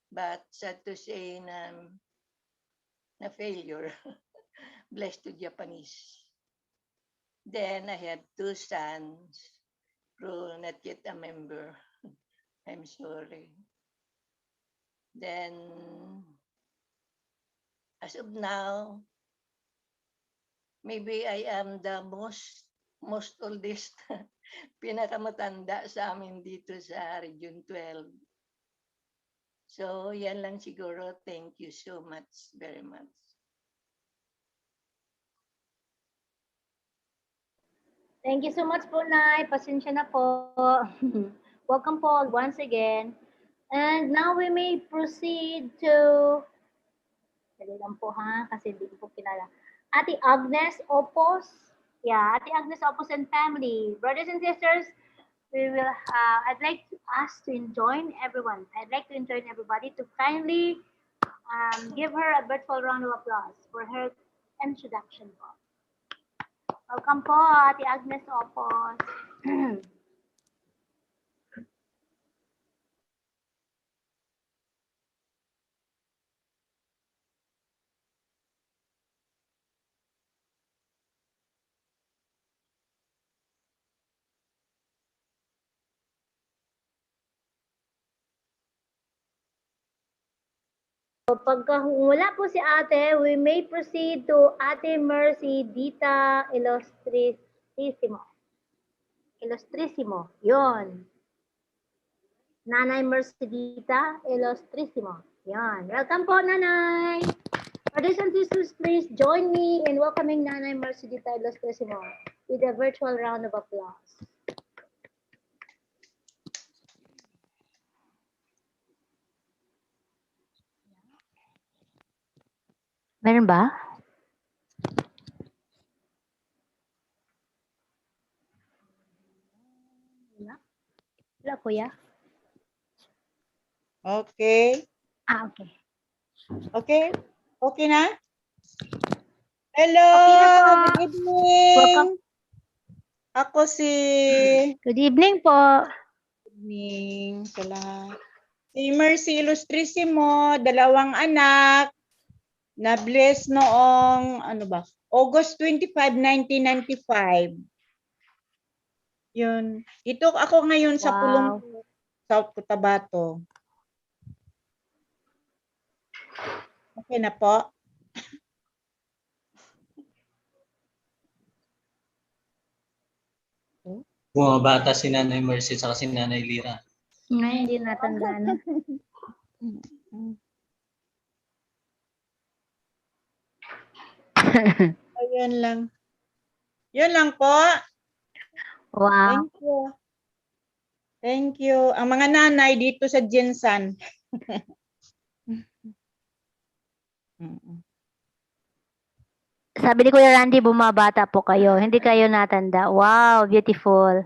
But sad to say na failure. Blessed to Japanese. Then I have two sons, who not yet a member. I'm sorry. Then, as of now, maybe I am the most oldest, pinakamatanda sa amin dito sa Region 12. So, yan lang siguro. Thank you so much, very much. Thank you so much po, Nay. Pasensya na po. Welcome po once again. And now we may proceed to... Dali lang po ha, kasi hindi ko po kilala. Ate Agnes Opos. Yeah, Ate Agnes Opos and family. Brothers and sisters, we will, I'd like us to join everyone. I'd like to join everybody to kindly give her a virtual round of applause for her introduction po. Welcome po, Ate Agnes Opos. Pagka wala po si ate, we may proceed to Ate Mercy Dita Illustrissimo. Illustrissimo, yon. Nanay Mercy Dita Illustrissimo. Yan. Welcome po, Nanay. Brothers and sisters, please join me in welcoming Nanay Mercy Dita Illustrissimo with a virtual round of applause. Meron ba? Wala, kuya. Okay. Okay. Okay? Okay na? Hello! Okay na po. Good evening! Welcome. Ako si... Good evening po. Good evening sa lahat. Si Mercy Illustrissimo, 2 anak, na-bless noong, August 25, 1995. Yun. Dito ako ngayon sa Pulong, South Cotabato. Okay na po? Bumabata si Nanay Mercy at si Nanay Lira. Ngayon, hindi natandaan. Ayun lang. Yun lang po. Wow. Thank you. Thank you. Ang mga nanay dito sa GenSan. Sabi ni Kuya Randy, bumabata po kayo. Hindi kayo natanda. Wow, beautiful.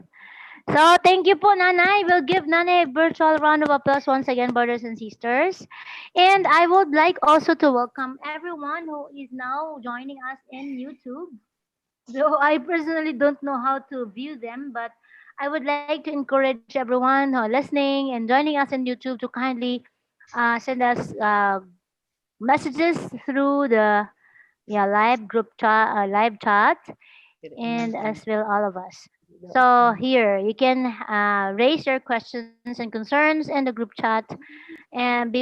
So, thank you po, Nanay. We'll give Nanay a virtual round of applause once again, brothers and sisters. And I would like also to welcome everyone who is now joining us in YouTube. Though I personally don't know how to view them, but I would like to encourage everyone who are listening and joining us in YouTube to kindly send us messages through the live group chat, live chat, and as well all of us. So here you can raise your questions and concerns in the group chat, and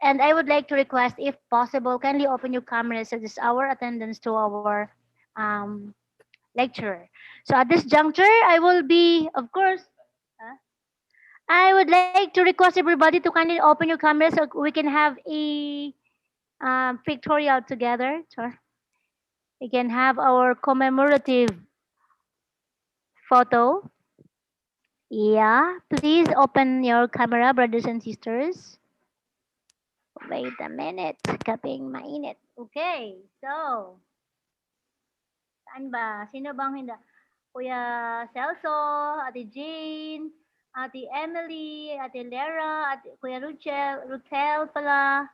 And I would like to request, if possible, kindly open your cameras. So this is our attendance to our um, lecturer. So at this juncture, I will be, of course, I would like to request everybody to kindly open your cameras so we can have a pictorial together. So we can have our commemorative photo. Yeah, please open your camera, brothers and sisters. Wait a minute, kaping mainit. Okay, so, saan ba? Sino bang hindi? Kuya Celso, Ate Jane, Ate Emily, Ate Lera, Kuya Ruchel pala,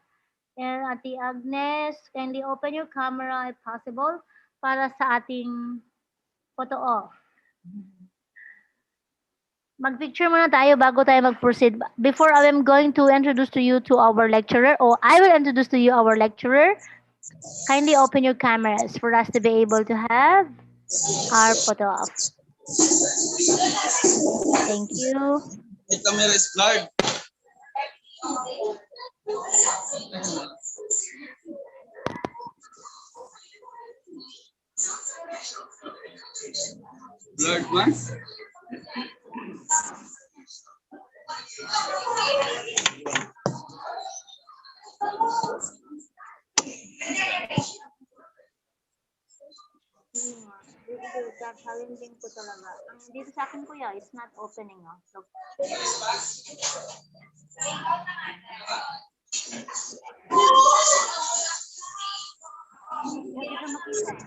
and Ate Agnes. Kindly open your camera if possible para sa ating photo off. Mag-picture muna tayo bago tayo mag-proceed. Before I am going to introduce to you to our lecturer, or I will introduce to you our lecturer, kindly open your cameras for us to be able to have our photo off. Thank you. The camera is blurred. Blurred man. Challenging po talaga. Ang dito sa akin kuya, it's not opening. So, hindi ko makita eh.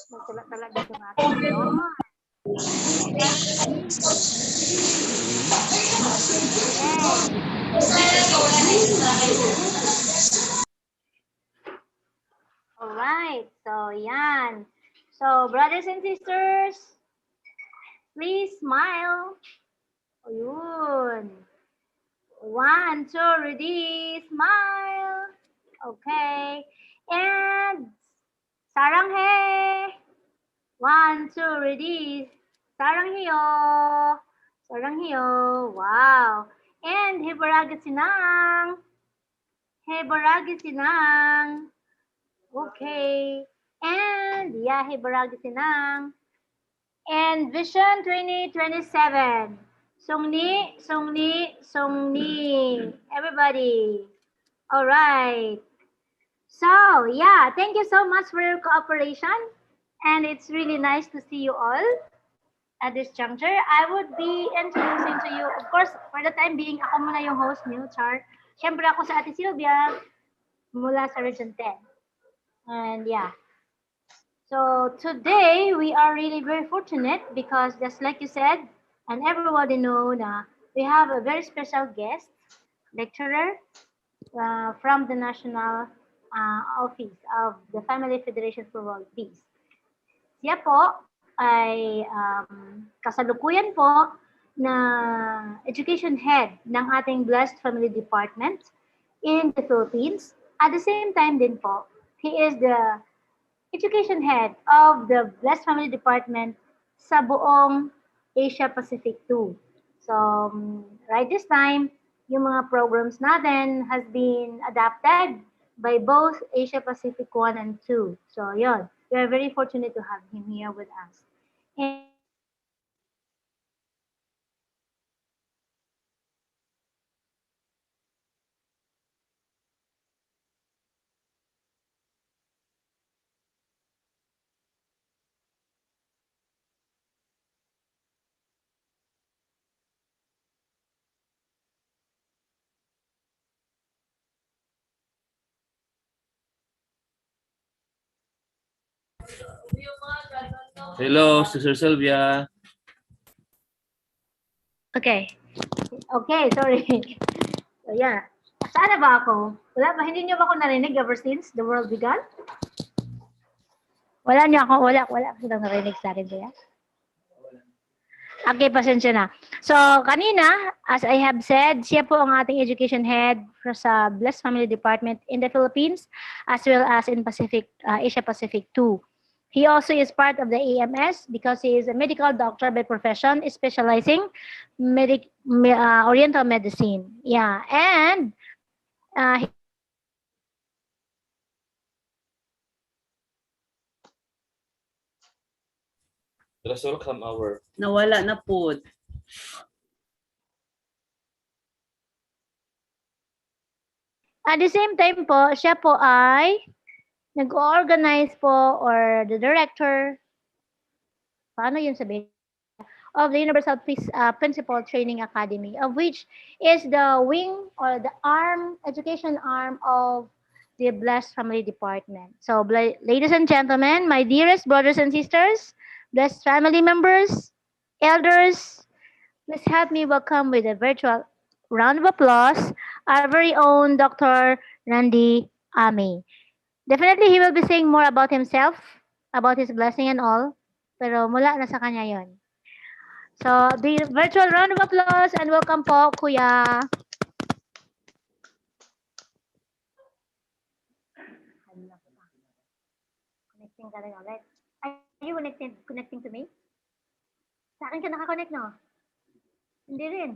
Magtala dito nga akin. Alright, so yan. So, brothers and sisters, please smile. Ayun. 1, 2, ready, smile. Okay. And saranghe. 1, 2, ready. Saranghiyo. Saranghiyo. Wow. And hibaragasinang. Hibaragasinang. Okay. And yeah, hibaragasinang. And Vision 2027. Songni, Songni, Songni. Everybody. All right. So, yeah, thank you so much for your cooperation. And it's really nice to see you all at this juncture. I would be introducing to you, of course, for the time being, ako muna yung host niyo, Char. Siyempre ako sa Ate Sylvia mula sa Region 10. And yeah. So today we are really very fortunate because just like you said, and everybody know na we have a very special guest, lecturer from the National Office of the Family Federation for World Peace. Siya po ay kasalukuyan po na education head ng ating Blessed Family Department in the Philippines. At the same time din po, he is the education head of the Blessed Family Department sa buong Asia Pacific 2. So, right this time, yung mga programs natin has been adapted by both Asia Pacific 1 and 2. So, yun. We are very fortunate to have him here with us. And Hello, Sister Sylvia. okay. Okay, sorry. So, yeah. Saan na ba ako? Wala ba? Hindi niyo ba ako narinig ever since the world began? Wala niyo ako, wala silang narinig sa akin kaya. Okay, pasensya na. So, kanina, as I have said, siya po ang ating education head sa Blessed Family Department in the Philippines as well as in Asia Pacific 2. He also is part of the AMS because he is a medical doctor by profession, specializing Oriental medicine. Yeah, and Uh, Let's welcome our... Nawala na po. At the same time po, siya po ay nag-organize po or the director, paano yun sabihin? Of the Universal Peace Principal Training Academy, of which is the wing or the education arm of the Blessed Family Department. So, ladies and gentlemen, my dearest brothers and sisters, Blessed family members, elders, please help me welcome with a virtual round of applause our very own Dr. Randy Ami. Definitely, he will be saying more about himself, about his blessing and all, pero mula na sa kanya yon. So, the virtual round of applause and welcome po, Kuya. Connecting ka rin ulit. Are you connecting to me? Sa akin ka nakakonect, no? Hindi rin.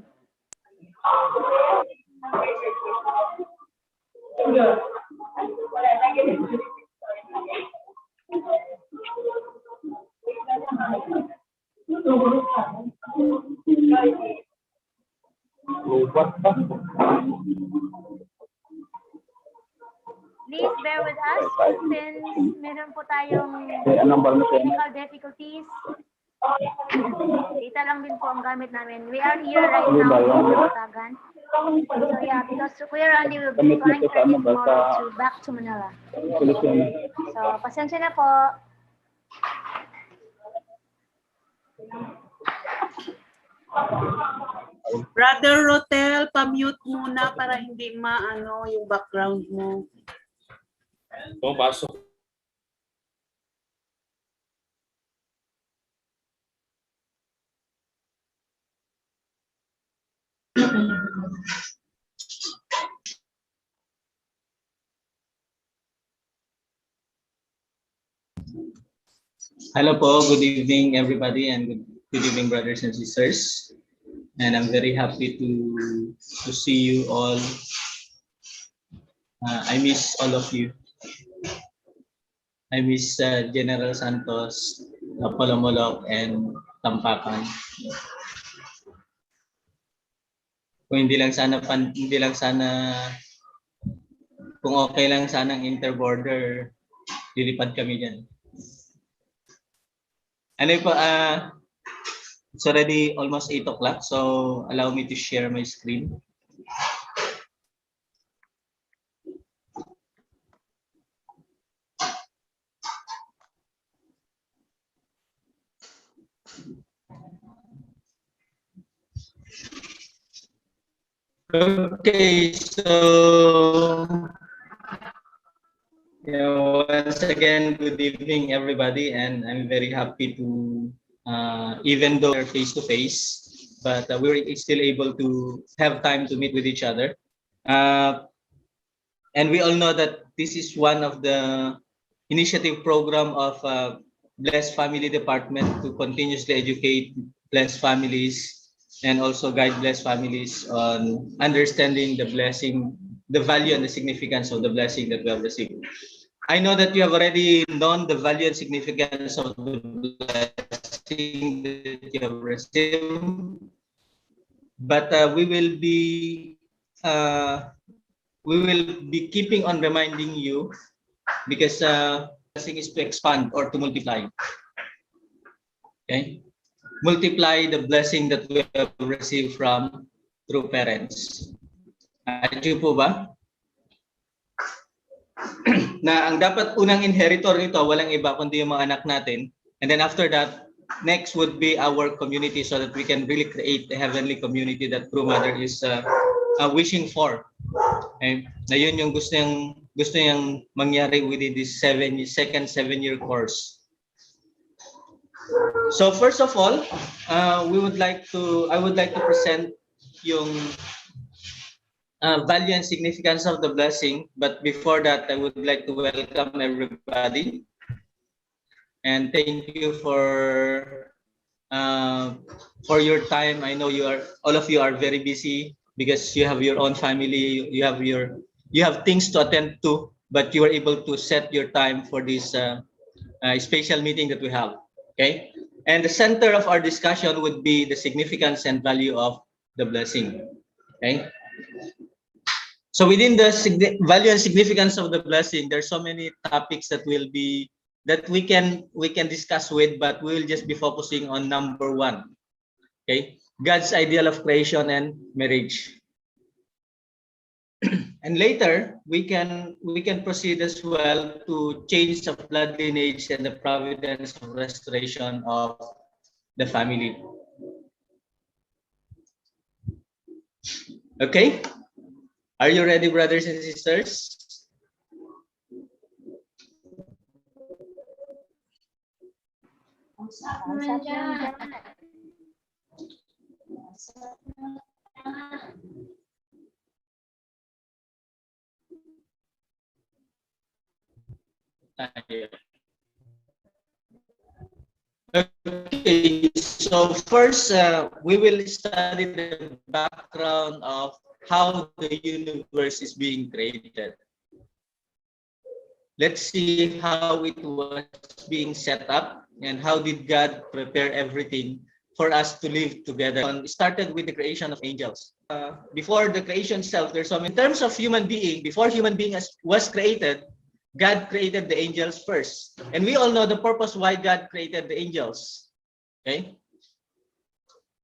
Please bear with us since meron po tayong technical difficulties. Data lang din po ang gamit namin. We are here right now in Batagan. So yeah, because Kuya Randy will be flying early tomorrow back to Manila. So, pasensya na po. Brother Rotel, pa-mute muna para hindi maano yung background mo. Pumasok. Hello po, good evening everybody and good evening brothers and sisters. And I'm very happy to see you all. I miss all of you. I miss General Santos, Apolomolok, and Tampakan. Kung hindi lang sana kung okay lang sanang interborder, lilipad kami diyan. Ano po, it's already almost 8 o'clock, so allow me to share my screen. Okay, so once again, good evening, everybody, and I'm very happy to, even though we're face to face, but we're still able to have time to meet with each other. And we all know that this is one of the initiative program of Blessed Family Department to continuously educate blessed families and also guide blessed families on understanding the blessing, the value and the significance of the blessing that we have received. I know that you have already known the value and significance of the blessing that you have received, but we will be keeping on reminding you because blessing is to expand or to multiply. Okay, multiply the blessing that we have received from through parents. Ayun po ba? Na ang dapat unang inheritor nito walang iba kundi yung mga anak natin, and then after that next would be our community so that we can really create a heavenly community that True Mother is wishing for. Okay? Na yun yung gusto niyang mangyari within this second 7-year course. So first of all, I would like to present yung value and significance of the blessing. But before that, I would like to welcome everybody and thank you for your time. I know all of you are very busy because you have your own family, you have your you have things to attend to, but you are able to set your time for this special meeting that we have. Okay, and the center of our discussion would be the significance and value of the blessing. Okay, so within the value and significance of the blessing, there's so many topics that will be that we can discuss with, but we will just be focusing on number one. Okay, God's ideal of creation and marriage. And later we can proceed as well to change the blood lineage and the providence of restoration of the family. Okay, are you ready, brothers and sisters? Okay, so first we will study the background of how the universe is being created. Let's see how it was being set up and how did God prepare everything for us to live together. It started with the creation of angels. Before the creation itself, there's some in terms of human being. Before human being was created, God created the angels first. And we all know the purpose why God created the angels. Okay?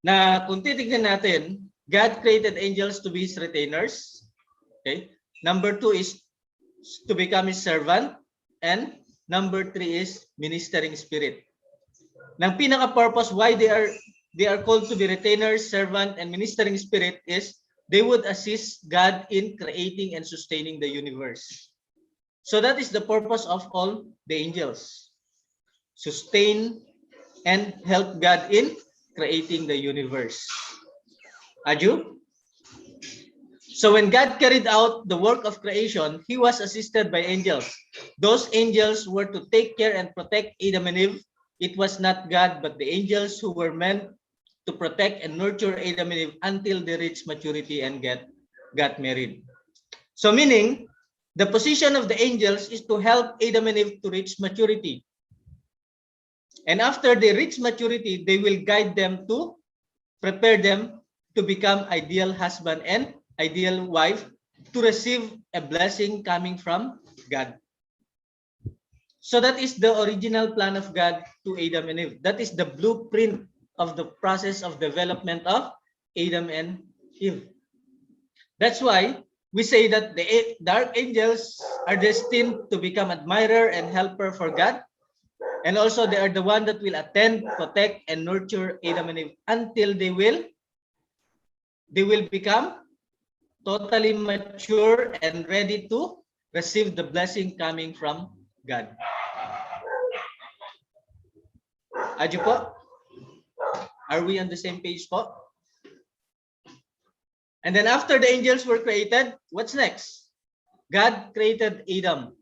Na kung titignan natin, God created angels to be his retainers. Okay? Number 2 is to become his servant. And number 3 is ministering spirit. Nang pinaka-purpose why they are called to be retainers, servant, and ministering spirit is they would assist God in creating and sustaining the universe. So that is the purpose of all the angels. Sustain and help God in creating the universe. Aju? So when God carried out the work of creation, he was assisted by angels. Those angels were to take care and protect Adam and Eve. It was not God, but the angels who were meant to protect and nurture Adam and Eve until they reached maturity and got married. So meaning, the position of the angels is to help Adam and Eve to reach maturity. And after they reach maturity, they will guide them to prepare them to become ideal husband and ideal wife to receive a blessing coming from God. So that is the original plan of God to Adam and Eve. That is the blueprint of the process of development of Adam and Eve. That's why we say that the dark angels are destined to become admirer and helper for God. And also they are the one that will attend, protect, and nurture Adam and Eve until they will become totally mature and ready to receive the blessing coming from God. Aju po? Are we on the same page po? And then after the angels were created, what's next? God created Adam.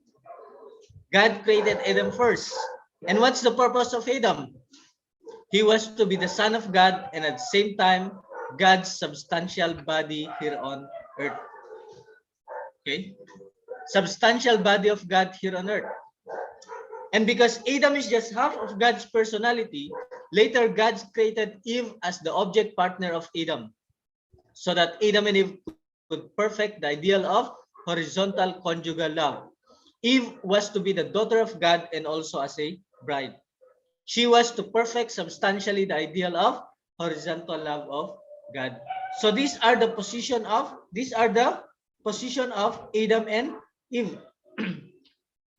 God created Adam first. And what's the purpose of Adam? He was to be the son of God and at the same time, God's substantial body here on earth. Okay? Substantial body of God here on earth. And because Adam is just half of God's personality, later God created Eve as the object partner of Adam, so that Adam and Eve could perfect the ideal of horizontal conjugal love. Eve was to be the daughter of God and also as a bride. She was to perfect substantially the ideal of horizontal love of God. So these are the position of Adam and Eve.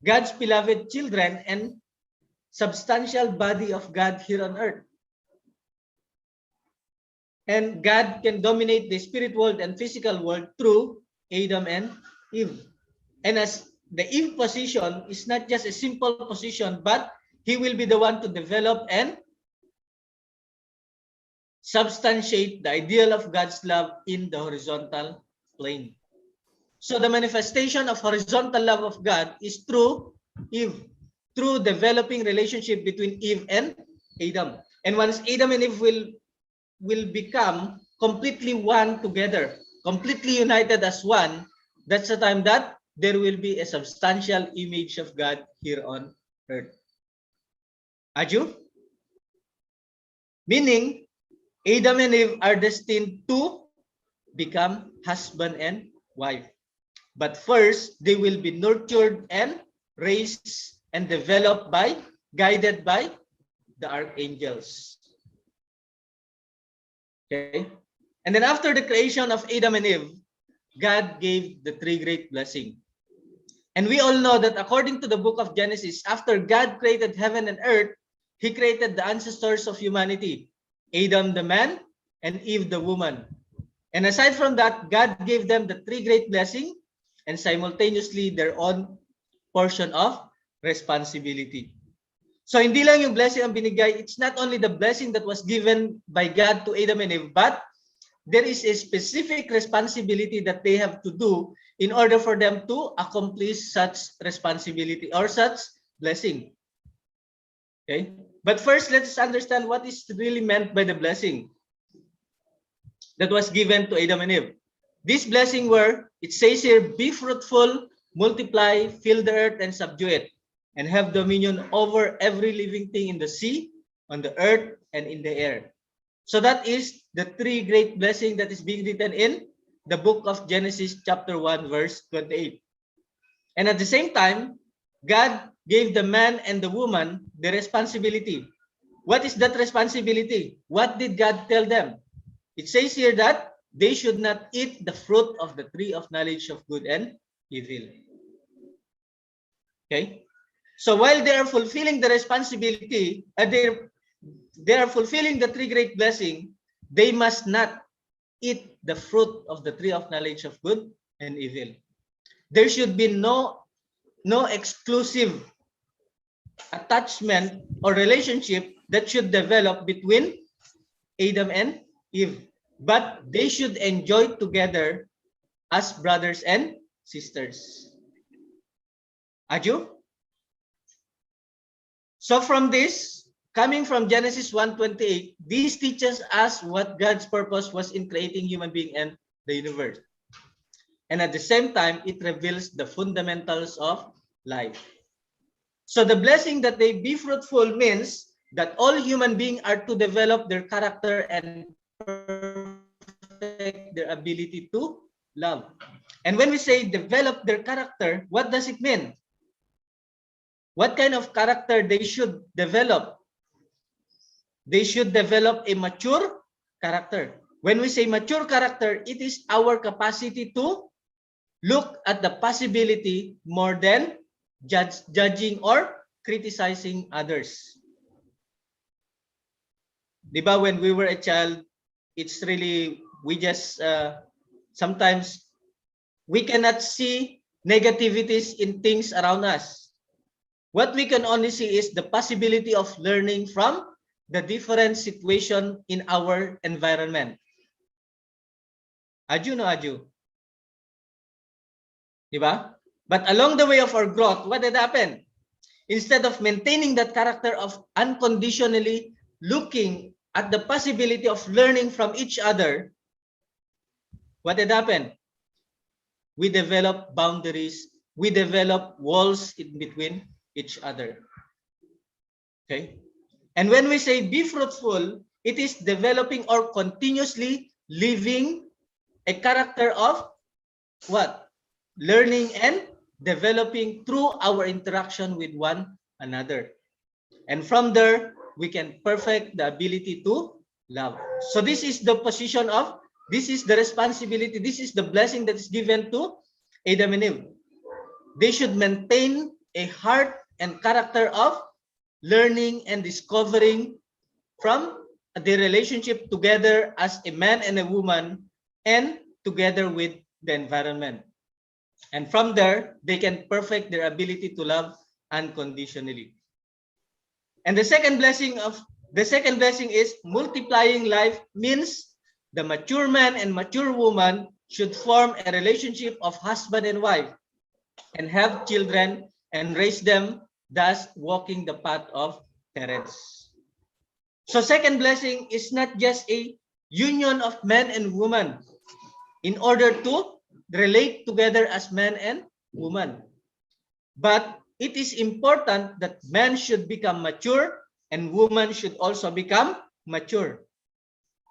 God's beloved children and substantial body of God here on earth. And God can dominate the spirit world and physical world through Adam and Eve. And as the Eve position is not just a simple position, but he will be the one to develop and substantiate the ideal of God's love in the horizontal plane. So the manifestation of horizontal love of God is through Eve, through developing relationship between Eve and Adam. And once Adam and Eve will become completely one together, completely united as one, that's the time that there will be a substantial image of God here on earth. Aju? Meaning, Adam and Eve are destined to become husband and wife. But first, they will be nurtured and raised and developed by, guided by the archangels. Okay? And then after the creation of Adam and Eve, God gave the three great blessings. And we all know that according to the book of Genesis, after God created heaven and earth, he created the ancestors of humanity, Adam the man and Eve the woman. And aside from that, God gave them the three great blessings and simultaneously their own portion of responsibility. So hindi lang yung blessing ang binigay, it's not only the blessing that was given by God to Adam and Eve, but there is a specific responsibility that they have to do in order for them to accomplish such responsibility or such blessing. Okay? But first, let's understand what is really meant by the blessing that was given to Adam and Eve. This blessing were, it says here, be fruitful, multiply, fill the earth and subdue it, and have dominion over every living thing in the sea, on the earth, and in the air. So that is the three great blessings that is being written in the book of Genesis chapter 1 verse 28. And at the same time, God gave the man and the woman the responsibility. What is that responsibility? What did God tell them? It says here that they should not eat the fruit of the tree of knowledge of good and evil. Okay? So while they are fulfilling the responsibility, they are fulfilling the three great blessings, they must not eat the fruit of the tree of knowledge of good and evil. There should be no exclusive attachment or relationship that should develop between Adam and Eve, but they should enjoy together as brothers and sisters. Aju? So from this, coming from Genesis 1:28, this teaches us what God's purpose was in creating human being and the universe. And at the same time, it reveals the fundamentals of life. So the blessing that they be fruitful means that all human beings are to develop their character and perfect their ability to love. And when we say develop their character, what does it mean? What kind of character they should develop? They should develop a mature character. When we say mature character, it is our capacity to look at the possibility more than judging or criticizing others. Diba, when we were a child, it's really, we just, sometimes we cannot see negativities in things around us. What we can only see is the possibility of learning from the different situation in our environment. Aju no aju? Diba? But along the way of our growth, what had happened? Instead of maintaining that character of unconditionally looking at the possibility of learning from each other, what had happened? We develop boundaries, we develop walls in between each other. Okay? And when we say be fruitful, it is developing or continuously living a character of what? Learning and developing through our interaction with one another. And from there, we can perfect the ability to love. So this is the position of, this is the responsibility, this is the blessing that is given to Adam and Eve. They should maintain a heart and character of learning and discovering from the relationship together as a man and a woman and together with the environment. And from there, they can perfect their ability to love unconditionally. And the second blessing is multiplying life means the mature man and mature woman should form a relationship of husband and wife and have children and raise them, thus walking the path of parents. So second blessing is not just a union of man and woman in order to relate together as man and woman. But it is important that man should become mature and woman should also become mature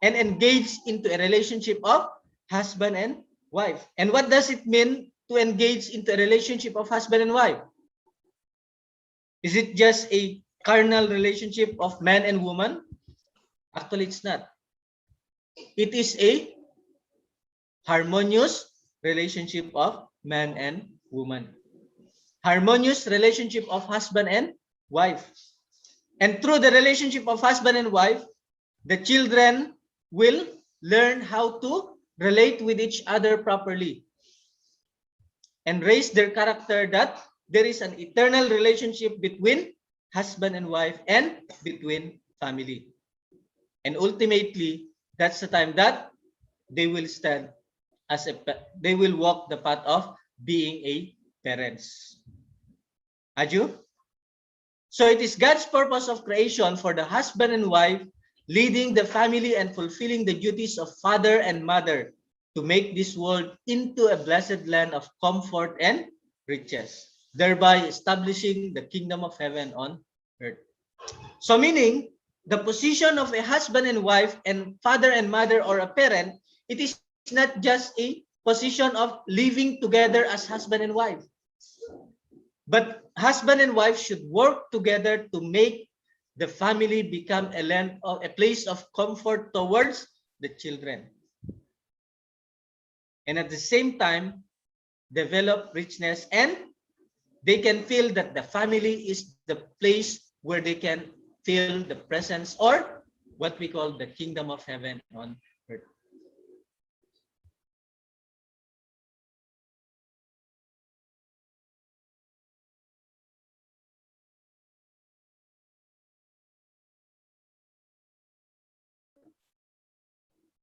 and engage into a relationship of husband and wife. And what does it mean to engage into a relationship of husband and wife? Is it just a carnal relationship of man and woman? Actually, it's not. It is a harmonious relationship of man and woman. Harmonious relationship of husband and wife. And through the relationship of husband and wife, the children will learn how to relate with each other properly and raise their character that there is an eternal relationship between husband and wife and between family. And ultimately, that's the time that they will stand as they will walk the path of being a parents. Aju? So it is God's purpose of creation for the husband and wife leading the family and fulfilling the duties of father and mother to make this world into a blessed land of comfort and riches, thereby establishing the kingdom of heaven on earth. So meaning, the position of a husband and wife and father and mother or a parent, it is not just a position of living together as husband and wife. But husband and wife should work together to make the family become a land of a place of comfort towards the children. And at the same time, develop richness, and they can feel that the family is the place where they can feel the presence or what we call the kingdom of heaven on earth.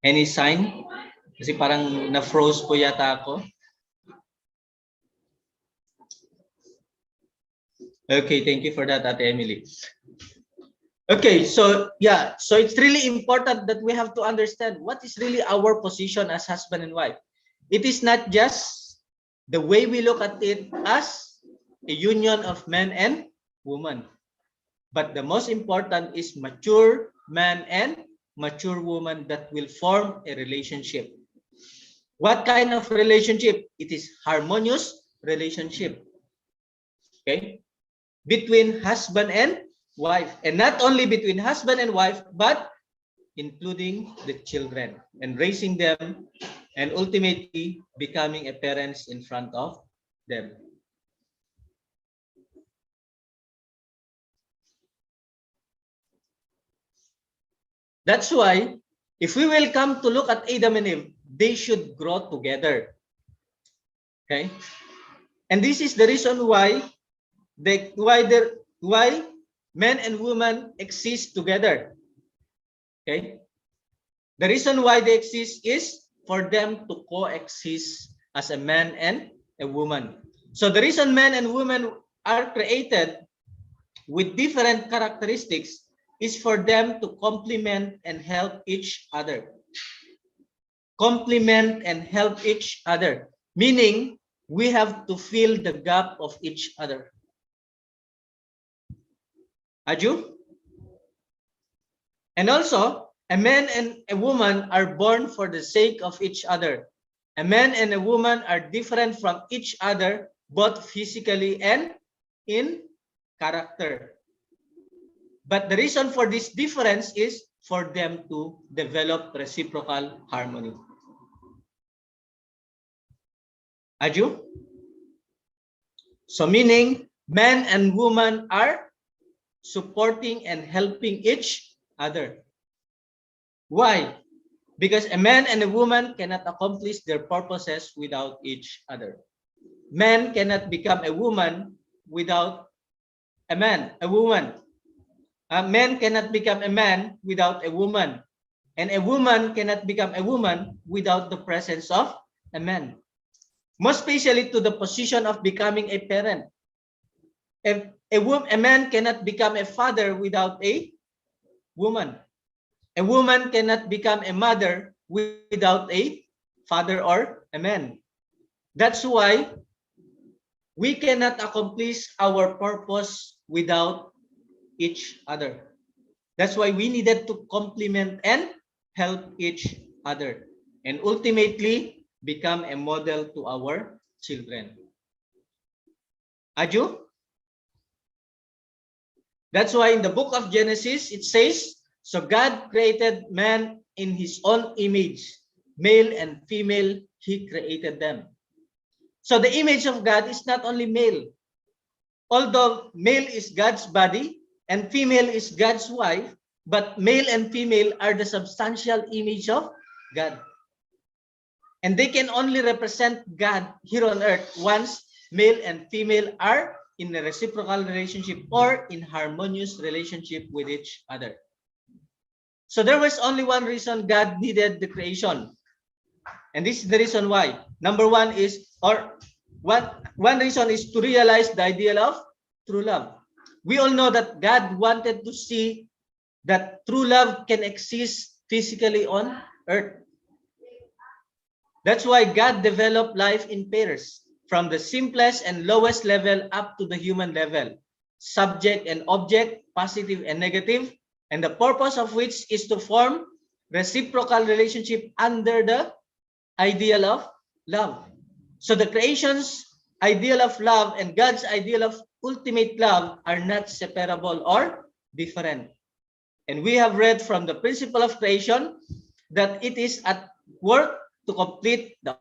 Any sign? Kasi parang na-froze po yata ako. Okay, thank you for that, Ate Emily. Okay, so yeah, so it's really important that we have to understand what is really our position as husband and wife. It is not just the way we look at it as a union of man and woman, but the most important is mature man and mature woman that will form a relationship. What kind of relationship? It is harmonious relationship. Okay? Between husband and wife, and not only between husband and wife, but including the children and raising them and ultimately becoming a parents in front of them. That's why if we will come to look at Adam and Eve, they should grow together. Okay? And this is the reason why why men and women exist together. Okay? The reason why they exist is for them to coexist as a man and a woman. So the reason men and women are created with different characteristics is for them to complement and help each other. Complement and help each other, meaning we have to fill the gap of each other. Aju? And also, a man and a woman are born for the sake of each other. A man and a woman are different from each other, both physically and in character. But the reason for this difference is for them to develop reciprocal harmony. Aju? So meaning, man and woman are supporting and helping each other. Why? Because a man and a woman cannot accomplish their purposes without each other. Man cannot become a woman without a man, a woman. A man cannot become a man without a woman. And a woman cannot become a woman without the presence of a man. Most especially to the position of becoming a parent. A man cannot become a father without a woman. A woman cannot become a mother without a father or a man. That's why we cannot accomplish our purpose without each other. That's why we needed to complement and help each other, and ultimately become a model to our children. Aju? That's why in the book of Genesis, it says, so God created man in his own image, male and female, he created them. So the image of God is not only male. Although male is God's body and female is God's wife, but male and female are the substantial image of God. And they can only represent God here on earth once male and female are in a reciprocal relationship or in harmonious relationship with each other. So there was only one reason God needed the creation. And this is the reason why. Number one is, or one reason is to realize the ideal of true love. We all know that God wanted to see that true love can exist physically on earth. That's why God developed life in pairs, from the simplest and lowest level up to the human level, subject and object, positive and negative, and the purpose of which is to form reciprocal relationship under the ideal of love. So the creation's ideal of love and God's ideal of ultimate love are not separable or different. And we have read from the principle of creation that it is at work to complete the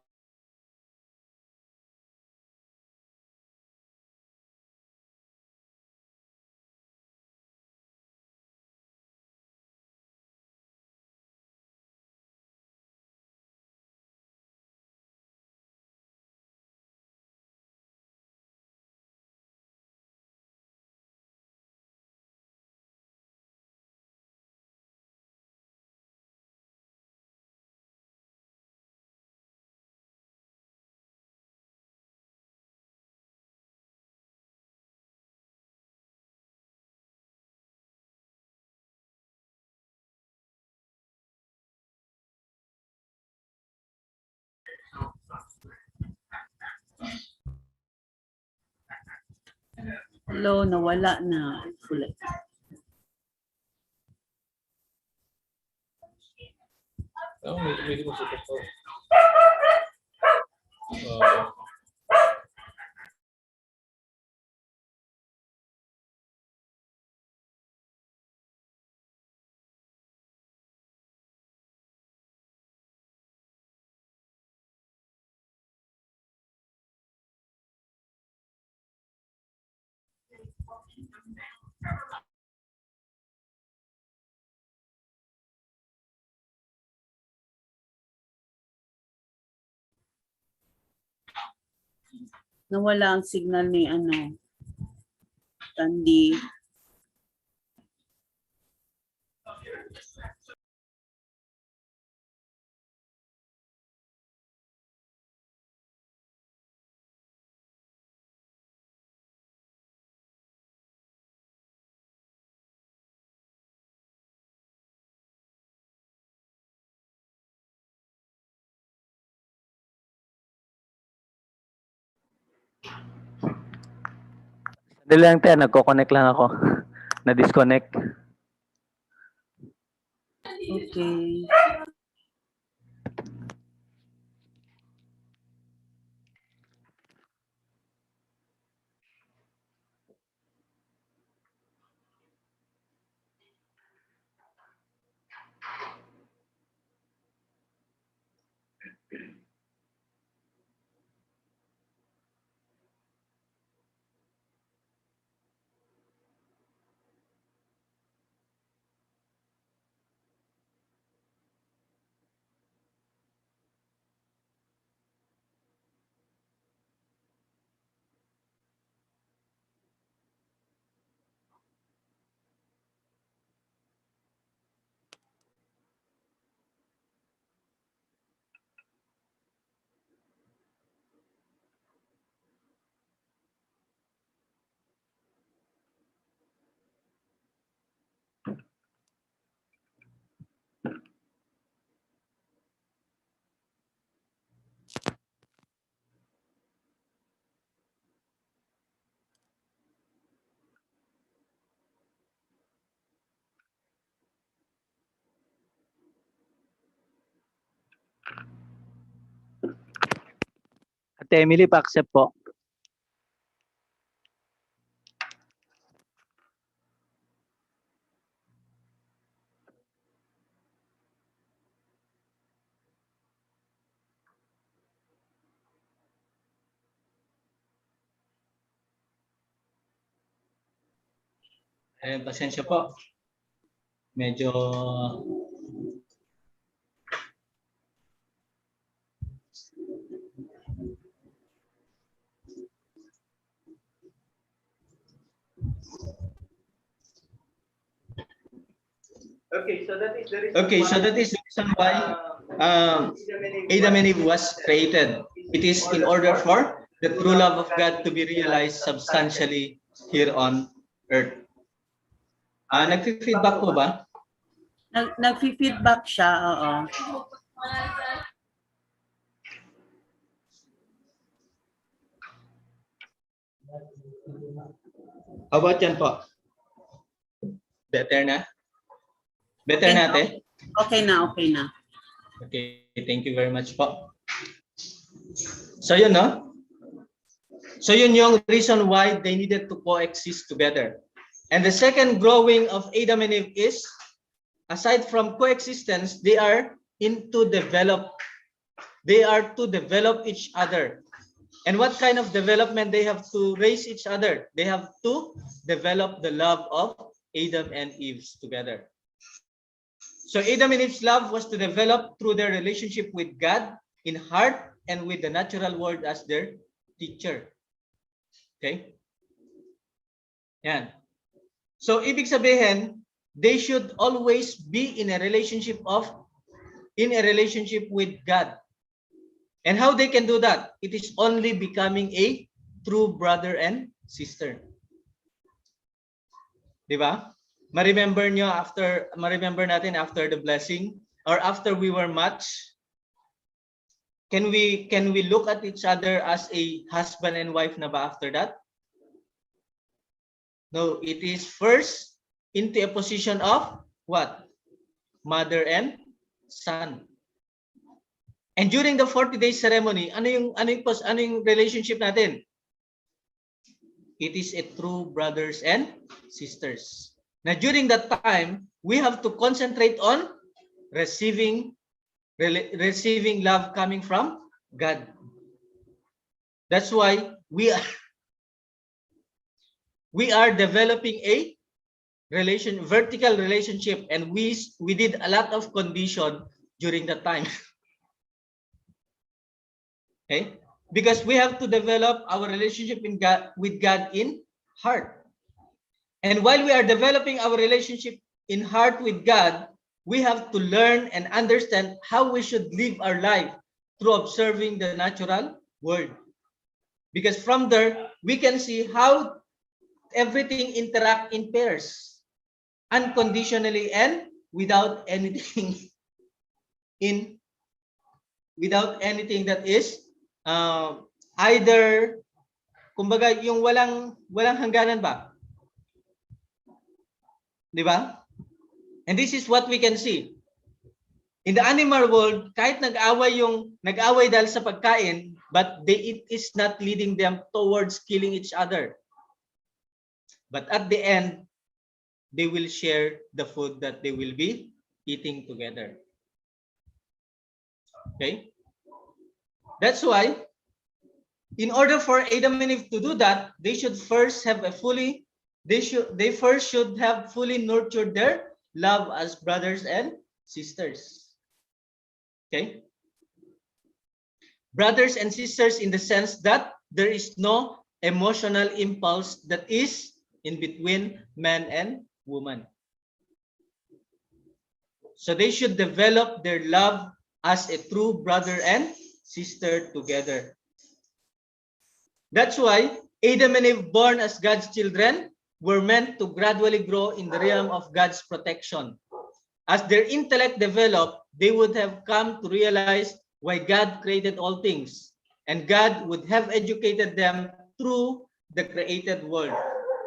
Hello, nawala na. Ulit. Medyo masukot to. Nawala ang signal ni Tandy. Sandali lang tayo, nagko-connect lang ako. Na-disconnect. Okay. Ate Emily, pa-accept po. Pasensya po. Medyo Okay, so that is the reason why Adam and Eve was created. It is in order for the true love of God to be realized substantially here on earth. Nag-feedback po ba? Nag-feedback siya, oo. How about yan po? Better na? Better na, ate? Okay na, okay na. Okay, thank you very much po. So yun, no? So yun yung reason why they needed to coexist together. And the second growing of Adam and Eve is, aside from coexistence, they are to develop each other. And what kind of development they have to raise each other? They have to develop the love of Adam and Eve together. So Adam and Eve's love was to develop through their relationship with God in heart and with the natural world as their teacher. Okay? Yan. So ibig sabihin, they should always be in a relationship with God. And how they can do that? It is only becoming a true brother and sister. Di ba? Ma-remember natin after the blessing or after we were matched, can we look at each other as a husband and wife na ba after that? No, it is first into a position of what? Mother and son. And during the 40-day ceremony, ano yung relationship natin? It is a true brothers and sisters. Now during that time, we have to concentrate on receiving love coming from God. That's why we are developing a vertical relationship, and we did a lot of condition during that time. Okay? Because we have to develop our relationship with God in heart. And while we are developing our relationship in heart with God, we have to learn and understand how we should live our life through observing the natural world. Because from there, we can see how everything interact in pairs, unconditionally and without anything that is either, kumbaga, yung walang hangganan ba? Di ba? And this is what we can see. In the animal world, kahit nag-away dahil sa pagkain, but it is not leading them towards killing each other. But at the end, they will share the food that they will be eating together. Okay? That's why, in order for Adam and Eve to do that, they first should have fully nurtured their love as brothers and sisters. Okay? Brothers and sisters in the sense that there is no emotional impulse that is in between man and woman. So they should develop their love as a true brother and sister together. That's why Adam and Eve, born as God's children, were meant to gradually grow in the realm of God's protection. As their intellect developed, they would have come to realize why God created all things, and God would have educated them through the created world.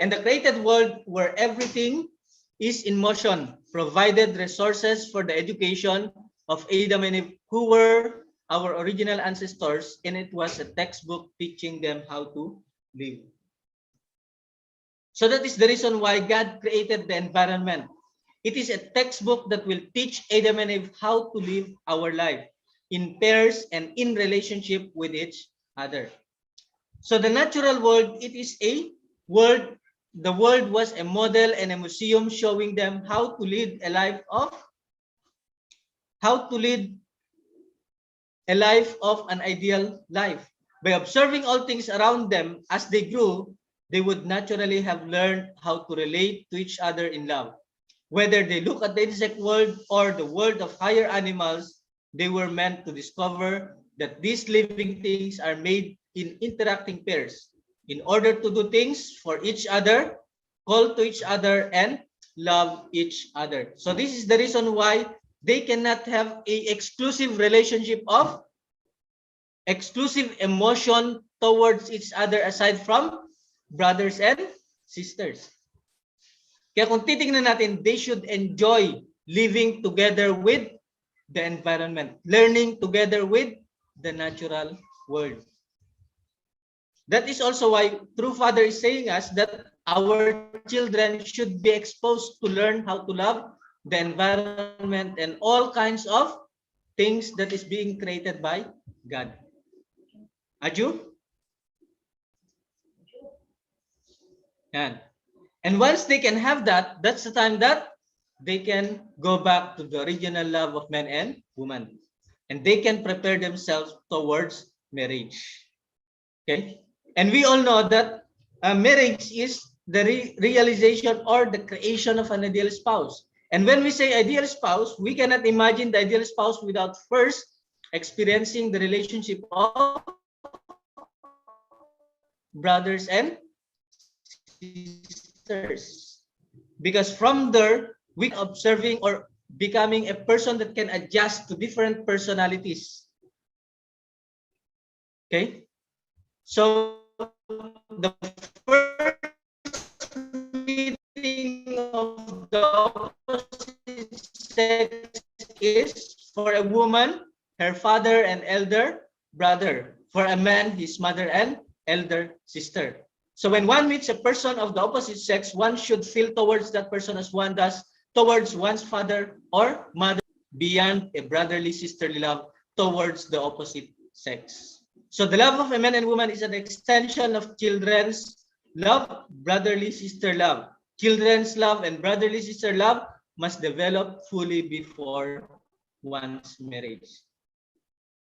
And the created world, where everything is in motion, provided resources for the education of Adam and Eve, who were our original ancestors, and it was a textbook teaching them how to live. So that is the reason why God created the environment. It is a textbook that will teach Adam and Eve how to live our life in pairs and in relationship with each other. So the natural world, it is a world. The world was a model and a museum showing them how to lead a life of an ideal life. By observing all things around them as they grew, they would naturally have learned how to relate to each other in love. Whether they look at the insect world or the world of higher animals, they were meant to discover that these living things are made in interacting pairs in order to do things for each other, call to each other, and love each other. So this is the reason why they cannot have a exclusive relationship of exclusive emotion towards each other aside from brothers and sisters. Kaya kung titingnan natin, they should enjoy living together with the environment, learning together with the natural world. That is also why True Father is saying us that our children should be exposed to learn how to love the environment and all kinds of things that is being created by God. Aju? Yan. And once they can have that, that's the time that they can go back to the original love of man and woman. And they can prepare themselves towards marriage. Okay? And we all know that marriage is the realization or the creation of an ideal spouse. And when we say ideal spouse, we cannot imagine the ideal spouse without first experiencing the relationship of brothers and sisters. Because from there, we are observing or becoming a person that can adjust to different personalities. Okay? So the first meeting of the opposite sex is for a woman, her father and elder brother. For a man, his mother and elder sister. So when one meets a person of the opposite sex, one should feel towards that person as one does towards one's father or mother, beyond a brotherly sisterly love towards the opposite sex. So the love of a man and woman is an extension of children's love, brotherly sister love. Children's love and brotherly sister love must develop fully before one's marriage.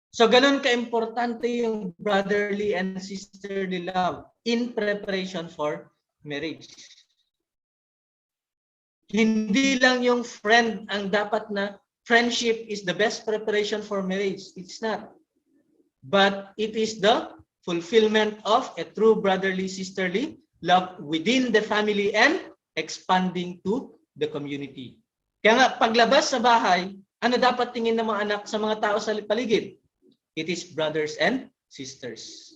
So ganun ka-importante yung brotherly and sisterly love in preparation for marriage. Hindi lang yung friend ang dapat na friendship is the best preparation for marriage. It's not. But it is the fulfillment of a true brotherly sisterly love within the family and expanding to the community. Kaya nga paglabas sa bahay, ano dapat tingin ng mga anak sa mga tao sa paligid? It is brothers and sisters.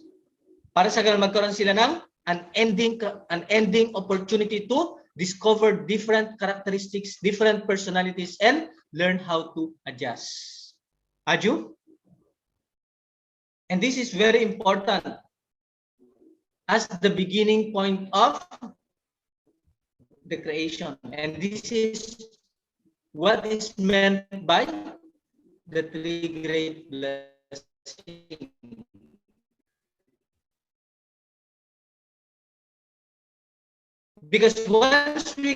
Para sa ganun magkaroon sila ng an ending opportunity to discover different characteristics, different personalities, and learn how to adjust. Aju? And this is very important as the beginning point of the creation. And this is what is meant by the three great blessings. Because once we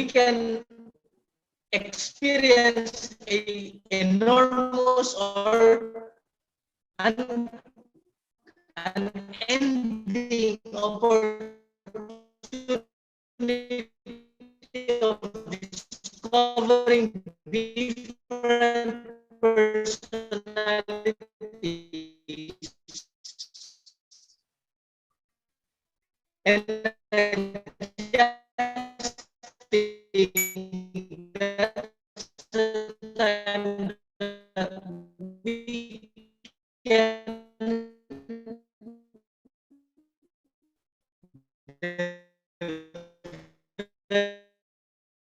can experience a enormous or an ending opportunity of discovering different personalities and that's the time that we can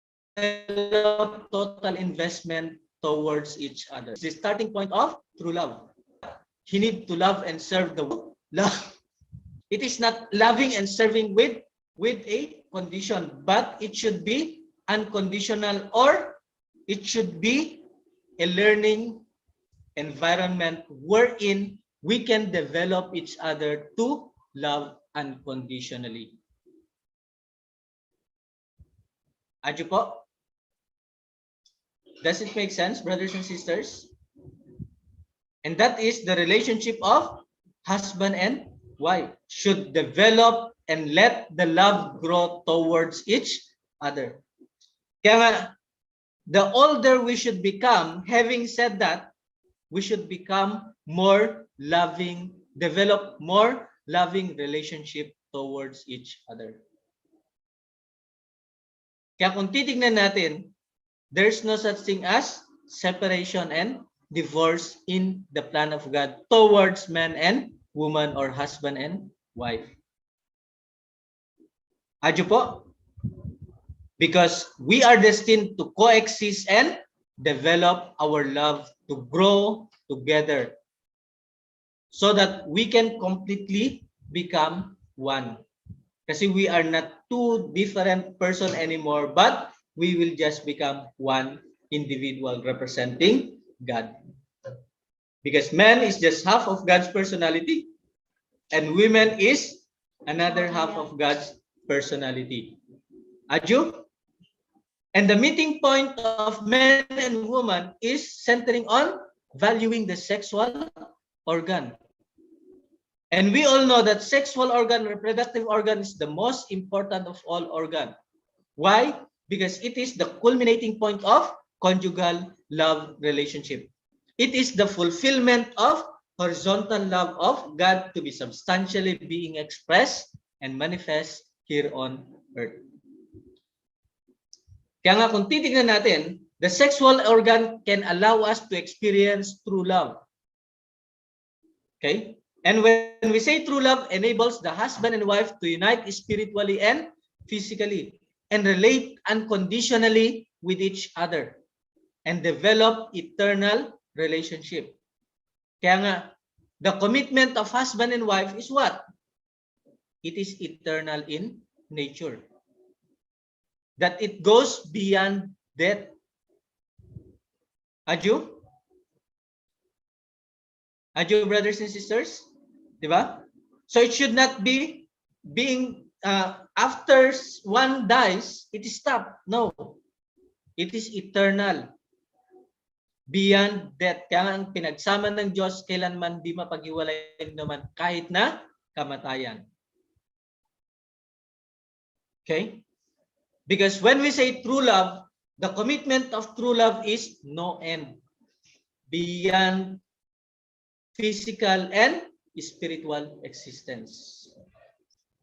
develop total attachment towards each other. The starting point of true love. He need to love and serve the love. It is not loving and serving with a condition, but it should be unconditional, or it should be a learning environment wherein we can develop each other to love unconditionally. Adyo po? Does it make sense, brothers and sisters? And that is the relationship of husband and wife. Should develop and let the love grow towards each other. Kaya nga, the older we should become, having said that, we should become more loving, develop more loving relationship towards each other. Kaya kung titignan natin, there's no such thing as separation and divorce in the plan of God towards man and woman, or husband and wife. Adyo po? Because we are destined to coexist and develop our love to grow together so that we can completely become one. Kasi we are not two different person anymore, but we will just become one individual representing God. Because man is just half of God's personality, and women is another half of God's personality. Adyo? And the meeting point of man and woman is centering on valuing the sexual organ. And we all know that sexual organ, reproductive organ, is the most important of all organ. Why? Because it is the culminating point of conjugal love relationship. It is the fulfillment of horizontal love of God to be substantially being expressed and manifest here on earth. Kaya nga kung titignan natin, the sexual organ can allow us to experience true love. Okay? And when we say true love enables the husband and wife to unite spiritually and physically and relate unconditionally with each other and develop eternal relationship. Kaya nga, the commitment of husband and wife is what? It is eternal in nature. That it goes beyond death. Adyo? Adyo, brothers and sisters? Diba? So it should not be being, after one dies, it is stopped. No. It is eternal. Beyond death. Kaya ang pinagsama ng Diyos, kailanman di mapaghiwalay naman kahit na kamatayan. Okay? Because when we say true love, the commitment of true love is no end. Beyond physical and spiritual existence.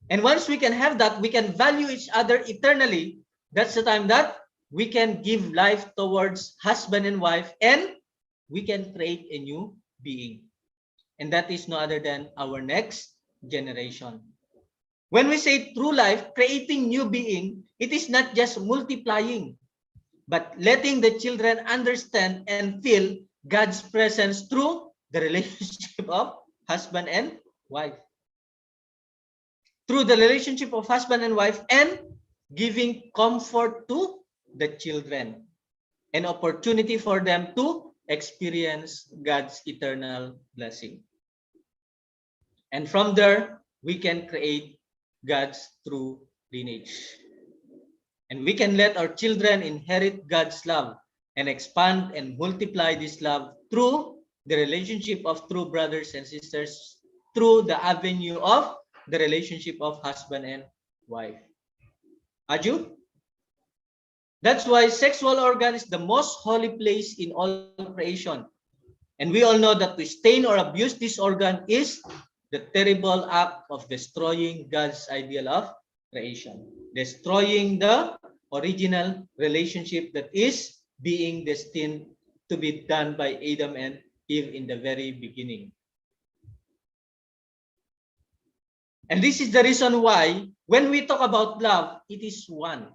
And once we can have that, we can value each other eternally. That's the time that we can give life towards husband and wife, and we can create a new being. And that is no other than our next generation. When we say true life, creating new being, it is not just multiplying, but letting the children understand and feel God's presence through the relationship of husband and wife. Through the relationship of husband and wife, and giving comfort to the children, an opportunity for them to experience God's eternal blessing. And from there, we can create God's true lineage. And we can let our children inherit God's love and expand and multiply this love through the relationship of true brothers and sisters, through the avenue of the relationship of husband and wife. Adyo? That's why sexual organ is the most holy place in all creation. And we all know that to stain or abuse this organ is the terrible act of destroying God's ideal of creation. Destroying the original relationship that is being destined to be done by Adam and Eve in the very beginning. And this is the reason why when we talk about love, it is one.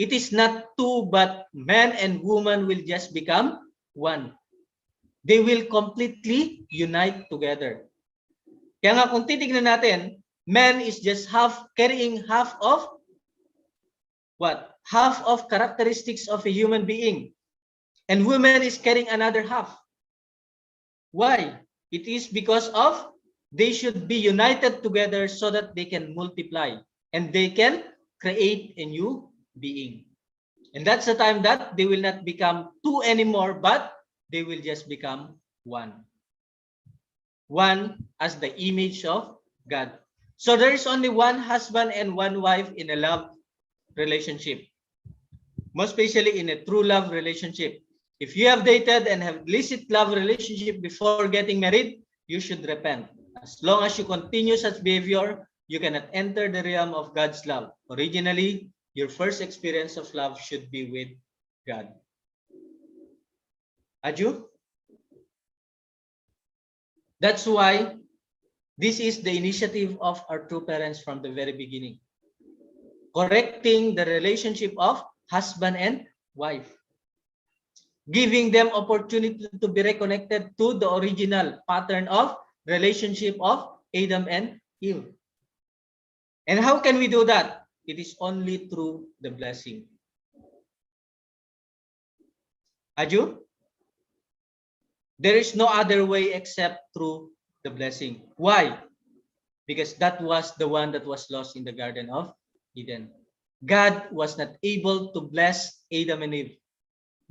It is not two, but man and woman will just become one. They will completely unite together. Kaya nga kung titignan natin, man is just carrying half of what? Half of characteristics of a human being. And woman is carrying another half. Why? It is because of they should be united together so that they can multiply and they can create a new being. And that's the time that they will not become two anymore, but they will just become one. One as the image of God. So there is only one husband and one wife in a love relationship. Most especially in a true love relationship. If you have dated and have illicit love relationship before getting married, you should repent. As long as you continue such behavior, you cannot enter the realm of God's love. Originally, your first experience of love should be with God. Aju? That's why this is the initiative of our true parents from the very beginning. Correcting the relationship of husband and wife. Giving them opportunity to be reconnected to the original pattern of relationship of Adam and Eve. And how can we do that? It is only through the blessing. Aju? There is no other way except through the blessing. Why? Because that was the one that was lost in the Garden of Eden. God was not able to bless Adam and Eve.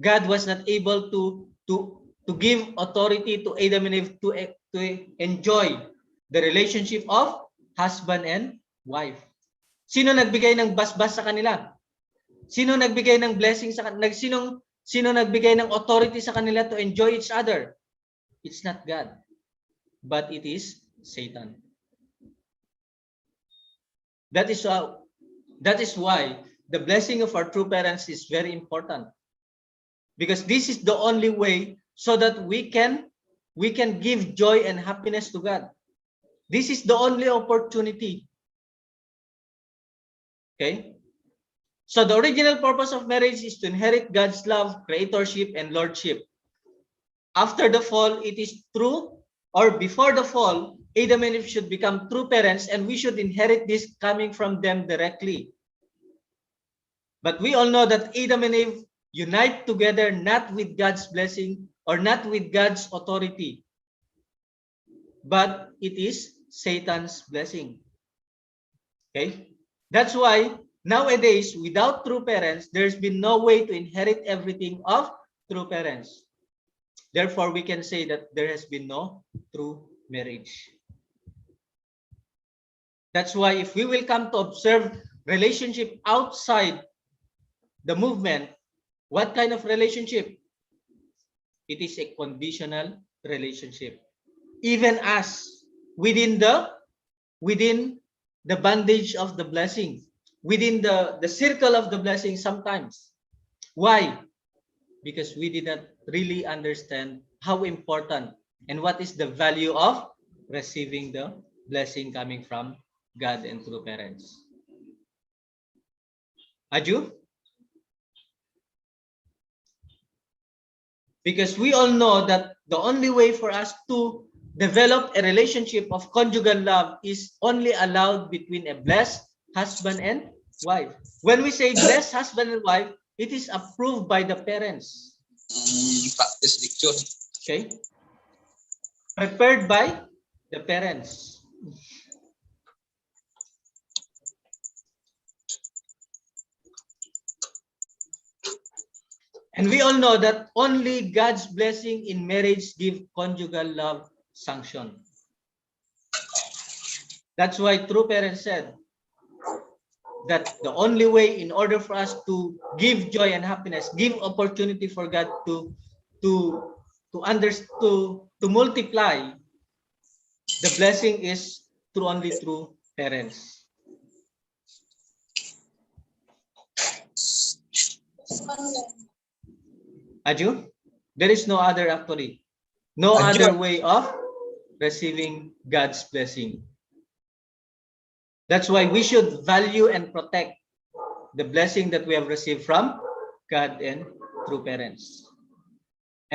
God was not able to give authority to Adam and Eve to enjoy the relationship of husband and wife. Sino nagbigay ng basbas sa kanila? Sino nagbigay ng blessing sa kanila? Sino nagbigay ng authority sa kanila to enjoy each other? It's not God, but it is Satan. That is why the blessing of our true parents is very important. Because this is the only way so that we can give joy and happiness to God. This is the only opportunity. Okay? So the original purpose of marriage is to inherit God's love, creatorship, and lordship. After the fall, it is true, or before the fall, Adam and Eve should become true parents, and we should inherit this coming from them directly. But we all know that Adam and Eve unite together not with God's blessing or not with God's authority, but it is Satan's blessing. Okay? That's why nowadays, without true parents, there's been no way to inherit everything of true parents. Therefore, we can say that there has been no true marriage. That's why if we will come to observe relationship outside the movement, what kind of relationship? It is a conditional relationship. Even as within the bondage of the blessing, within the circle of the blessing sometimes. Why? Because we did not really understand how important and what is the value of receiving the blessing coming from God and true parents. Aju? Because we all know that the only way for us to develop a relationship of conjugal love is only allowed between a blessed husband and wife. When we say blessed husband and wife, it is approved by the parents. Practice lecture. Okay? Prepared by the parents. And we all know that only God's blessing in marriage give conjugal love sanction. That's why true parents said that the only way in order for us to give joy and happiness, give opportunity for God to multiply, the blessing is only through parents. Aju? There is no other actually. No other way of receiving God's blessing. That's why we should value and protect the blessing that we have received from God and through parents.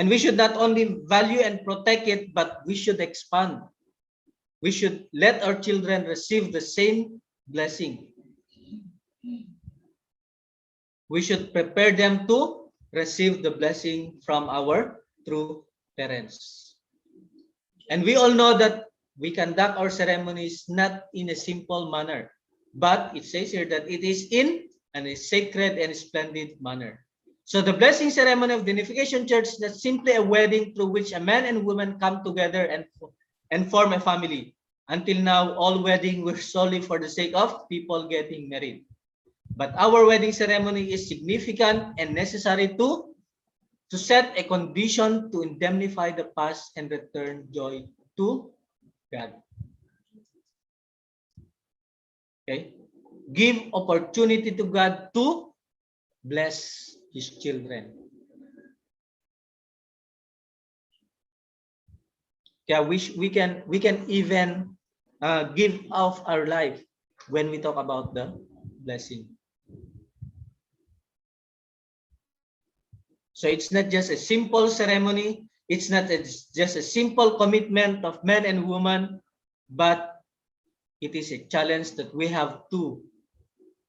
And we should not only value and protect it, but we should expand. We should let our children receive the same blessing. We should prepare them to receive the blessing from our true parents. And we all know that we conduct our ceremonies not in a simple manner, but it says here that it is in a sacred and splendid manner. So the blessing ceremony of the Unification Church is not simply a wedding through which a man and woman come together and form a family. Until now, all weddings were solely for the sake of people getting married. But our wedding ceremony is significant and necessary to set a condition to indemnify the past and return joy to God. Okay? Give opportunity to God to bless His children. Yeah, we can even give of our life when we talk about the blessing. So it's not just a simple ceremony. It's not just a simple commitment of men and women, but it is a challenge that we have to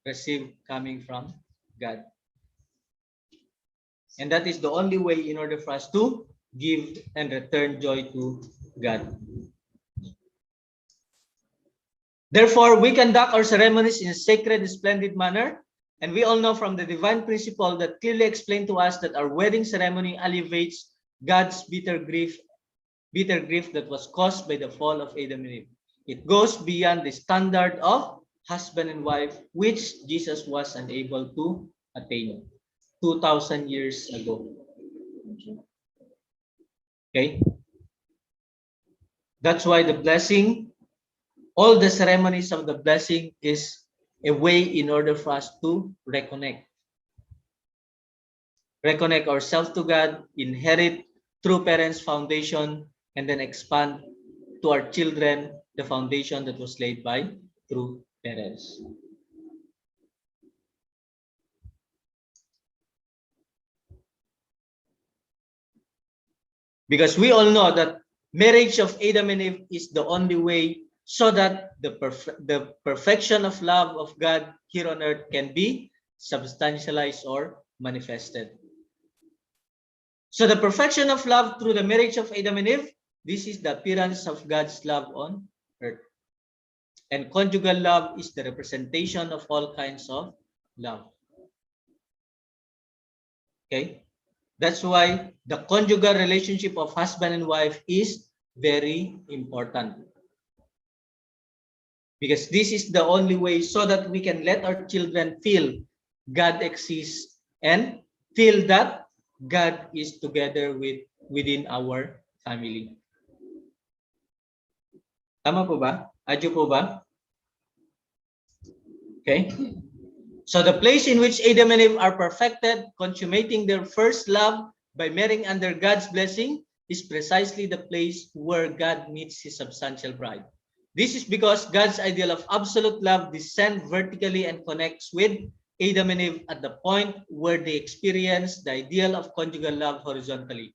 receive coming from God. And that is the only way in order for us to give and return joy to God. Therefore, we conduct our ceremonies in a sacred and splendid manner. And we all know from the divine principle that clearly explained to us that our wedding ceremony alleviates God's bitter grief that was caused by the fall of Adam and Eve. It goes beyond the standard of husband and wife, which Jesus was unable to attain 2,000 years ago. Okay? That's why the blessing, all the ceremonies of the blessing is a way in order for us to reconnect ourselves to God, inherit through parents' foundation, and then expand to our children the foundation that was laid by true parents. Because we all know that marriage of Adam and Eve is the only way so that the perfection of love of God here on earth can be substantialized or manifested. So the perfection of love through the marriage of Adam and Eve, this is the appearance of God's love on earth. And conjugal love is the representation of all kinds of love. Okay? That's why the conjugal relationship of husband and wife is very important. Because this is the only way so that we can let our children feel God exists and feel that God is together within our family. Tama po ba? Adyo po ba? Okay. So the place in which Adam and Eve are perfected, consummating their first love by marrying under God's blessing, is precisely the place where God meets His substantial bride. This is because God's ideal of absolute love descends vertically and connects with Adam and Eve at the point where they experience the ideal of conjugal love horizontally.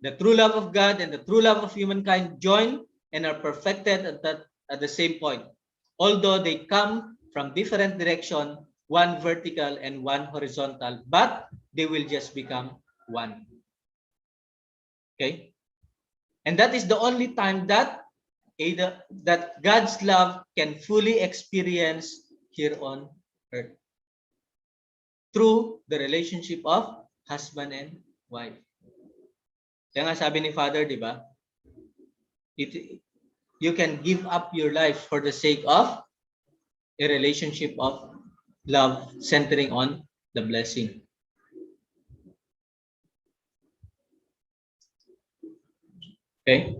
The true love of God and the true love of humankind join and are perfected at the same point, although they come from different directions, one vertical and one horizontal, but they will just become one. Okay? And that is the only time that God's love can fully experience here on earth through the relationship of husband and wife. Kaya nga sabi ni Father, di ba? You can give up your life for the sake of a relationship of love centering on the blessing. Okay?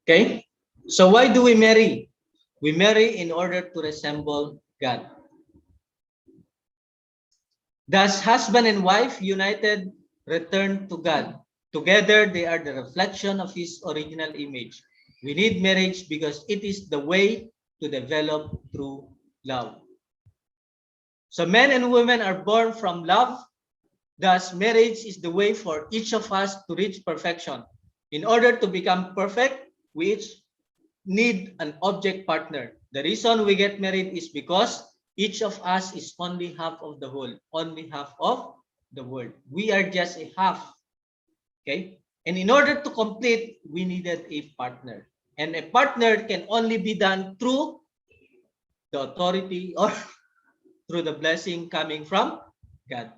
Okay? So why do we marry? We marry in order to resemble God. Thus, husband and wife united return to God. Together, they are the reflection of His original image. We need marriage because it is the way to develop true love. So men and women are born from love. Thus, marriage is the way for each of us to reach perfection. In order to become perfect, we each need an object partner. The reason we get married is because each of us is only half of the whole, only half of the world. We are just a half. Okay? And in order to complete, we needed a partner. And a partner can only be done through the authority or through the blessing coming from God.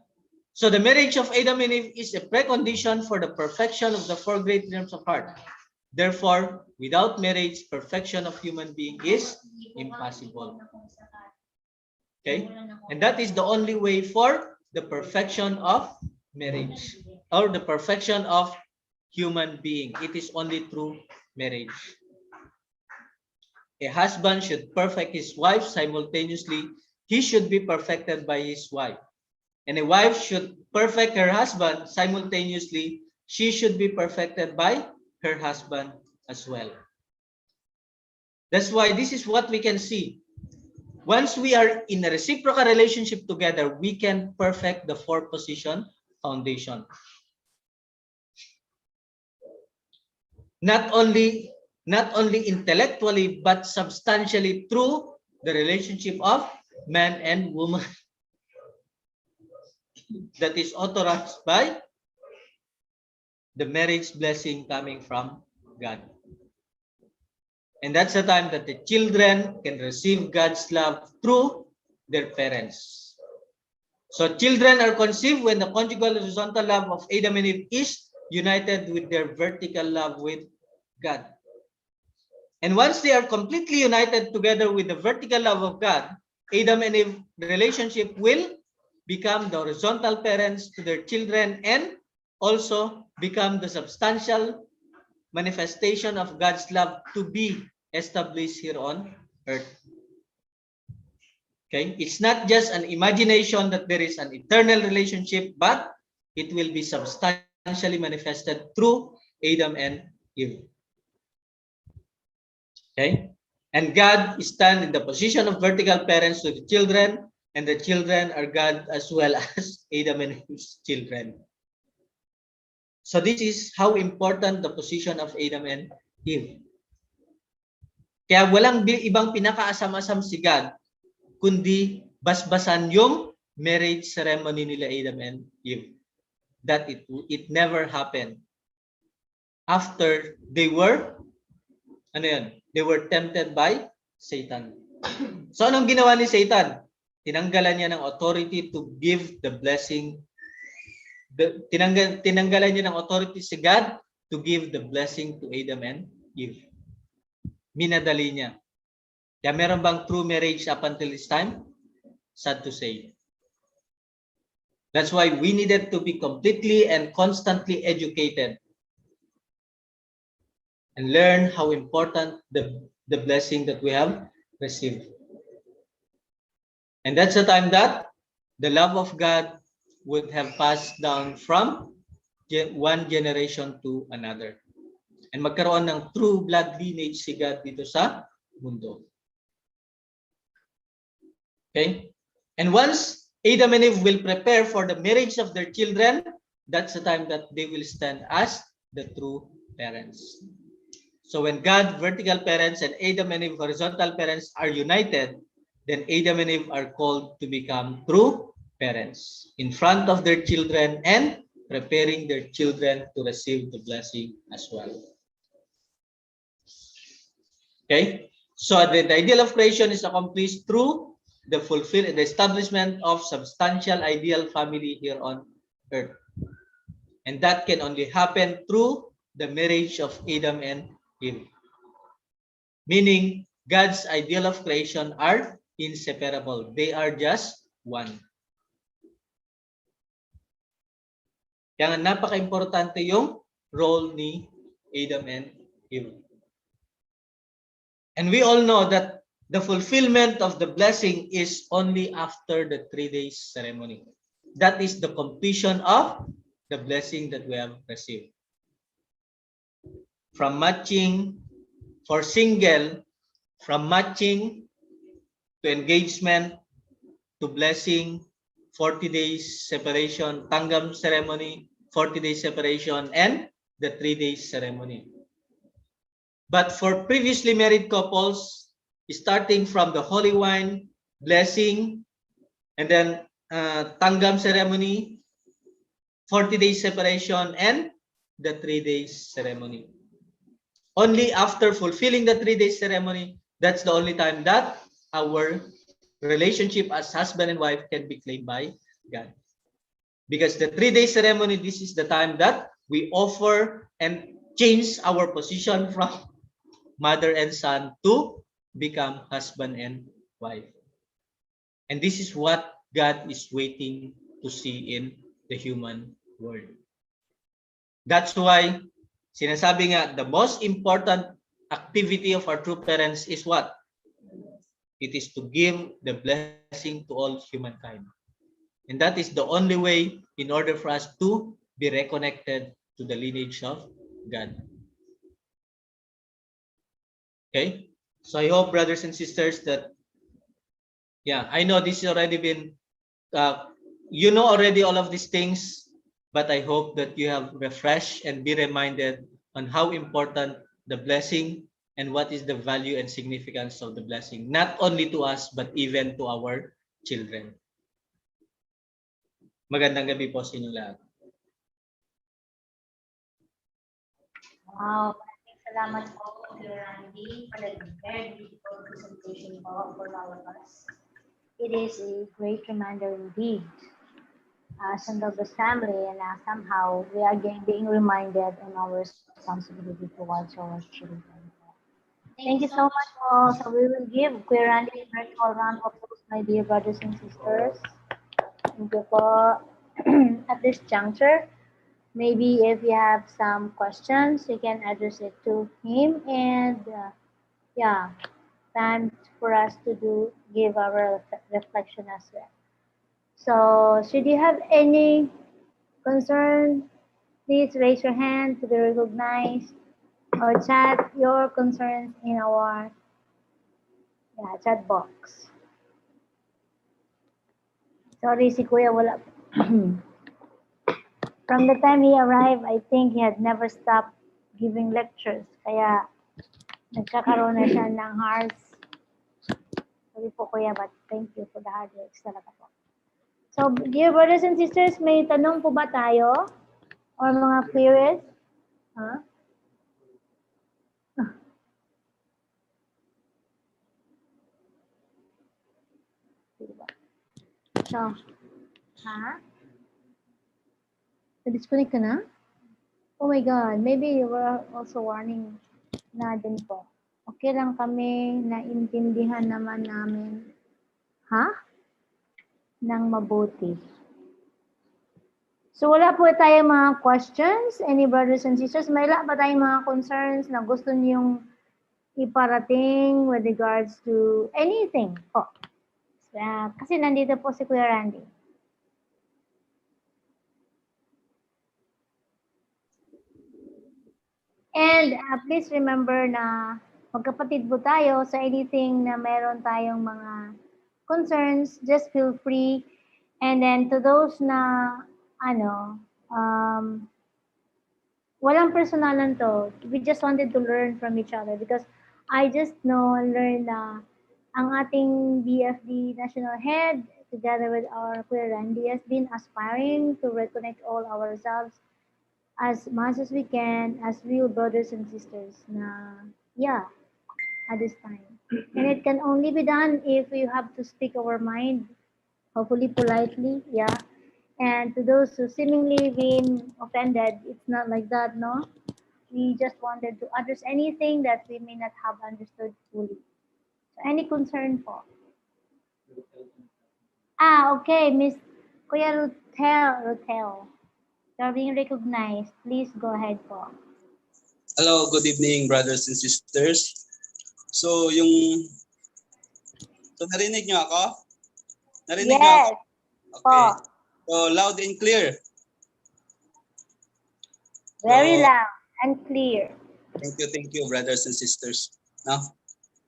So the marriage of Adam and Eve is a precondition for the perfection of the four great realms of heart. Therefore, without marriage, perfection of human being is impossible. Okay? And that is the only way for the perfection of marriage or the perfection of human being. It is only through marriage. A husband should perfect his wife simultaneously. He should be perfected by his wife. And a wife should perfect her husband simultaneously. She should be perfected by her husband as well. That's why this is what we can see. Once we are in a reciprocal relationship together, we can perfect the four position foundation. Not only intellectually, but substantially through the relationship of man and woman that is authorized by the marriage blessing coming from God. And that's the time that the children can receive God's love through their parents. So children are conceived when the conjugal horizontal love of Adam and Eve is united with their vertical love with God. And once they are completely united together with the vertical love of God, Adam and Eve relationship will become the horizontal parents to their children and also become the substantial manifestation of God's love to be established here on earth. Okay, it's not just an imagination that there is an eternal relationship, but it will be substantially manifested through Adam and Eve. Okay, and God stands in the position of vertical parents to the children, and the children are God as well as Adam and Eve's children. So this is how important the position of Adam and Eve. Kaya walang ibang pinakaasam-asam si God, kundi basbasan yung marriage ceremony nila Adam and Eve. That it never happened after they were they were tempted by Satan. So anong ginawa ni Satan? Tinanggalan niya ng authority to give the blessing. Tinanggalan niya ng authority si God to give the blessing to Adam and Eve. Minadali niya. Kaya meron bang true marriage up until this time? Sad to say. That's why we needed to be completely and constantly educated and learn how important the blessing that we have received. And that's the time that the love of God would have passed down from one generation to another. And magkaroon ng true blood lineage si God dito sa mundo. Okay? And once Adam and Eve will prepare for the marriage of their children, that's the time that they will stand as the true parents. So when God, vertical parents, and Adam and Eve, horizontal parents, are united, then Adam and Eve are called to become true parents in front of their children and preparing their children to receive the blessing as well. Okay? So the ideal of creation is accomplished through the establishment of substantial ideal family here on earth. And that can only happen through the marriage of Adam and Eve. Meaning, God's ideal of creation are inseparable. They are just one. Kaya napaka-importante yung role ni Adam and Eve. And we all know that the fulfillment of the blessing is only after the 3 days ceremony. That is the completion of the blessing that we have received. From matching For single, from matching to engagement to blessing, 40 days separation, tanggam ceremony, 40 days separation, and the 3 days ceremony. But for previously married couples, starting from the holy wine, blessing, and then tanggam ceremony, 40 days separation, and the 3 days ceremony. Only after fulfilling the 3 days ceremony, that's the only time that our relationship as husband and wife can be claimed by God. Because the 3 day ceremony, this is the time that we offer and change our position from mother and son to become husband and wife. And this is what God is waiting to see in the human world. That's why sinasabi nga, the most important activity of our true parents is what? It is to give the blessing to all humankind. And that is the only way in order for us to be reconnected to the lineage of God. Okay? So I hope, brothers and sisters, that, yeah, I know this has already been, you know already all of these things, but I hope that you have refreshed and be reminded on how important the blessing and what is the value and significance of the blessing, not only to us, but even to our children. Magandang gabi po sa inyo lahat. Wow, maraming salamat po, Kuya Randy, for the very beautiful presentation po for all of us. It is a great reminder indeed. As an Douglas family, and somehow we are being reminded on our responsibility towards our children. Thank you so much po. So we will give Kuya Randy a virtual round of applause, my dear brothers and sisters. Thank you po. At this juncture, maybe if you have some questions, you can address it to him, and yeah, time for us to give our reflection as well. So, should you have any concern, please raise your hand to be recognized or chat your concerns in our chat box. Sorry, si Kuya wala. From the time he arrived, I think he had never stopped giving lectures. Kaya nagkakaroon na siya ng hearts. Sorry po Kuya, but thank you for the hard works talaga po. So, dear brothers and sisters, may tanong po ba tayo? Or mga queries? Huh? So, ha? Na-disconnect ka na? Oh my God, maybe you were also warning na din po. Okay lang kami, naintindihan naman namin. Ha? Nang mabuti. So wala po tayong mga questions, any brothers and sisters? May wala ba tayong mga concerns na gusto niyong iparating with regards to anything po? Kasi nandito po si Kuya Randy. And please remember na magkapatid po tayo sa anything na meron tayong mga concerns, just feel free. And then to those na walang personalan to, we just wanted to learn from each other because I just learned na ang ating BFD National Head together with our Kuya Randy has been aspiring to reconnect all ourselves as much as we can as real brothers and sisters na at this time. And it can only be done if we have to speak our mind, hopefully politely, and to those who seemingly been offended, it's not like that, no? We just wanted to address anything that we may not have understood fully. So any concern po? Okay, Miss Kuya Rutel. You're being recognized. Please go ahead po. Hello, good evening, brothers and sisters. So, narinig niyo ako? Narinig niyo ako? Okay. So, loud and clear. Very loud and clear. Thank you, brothers and sisters. No?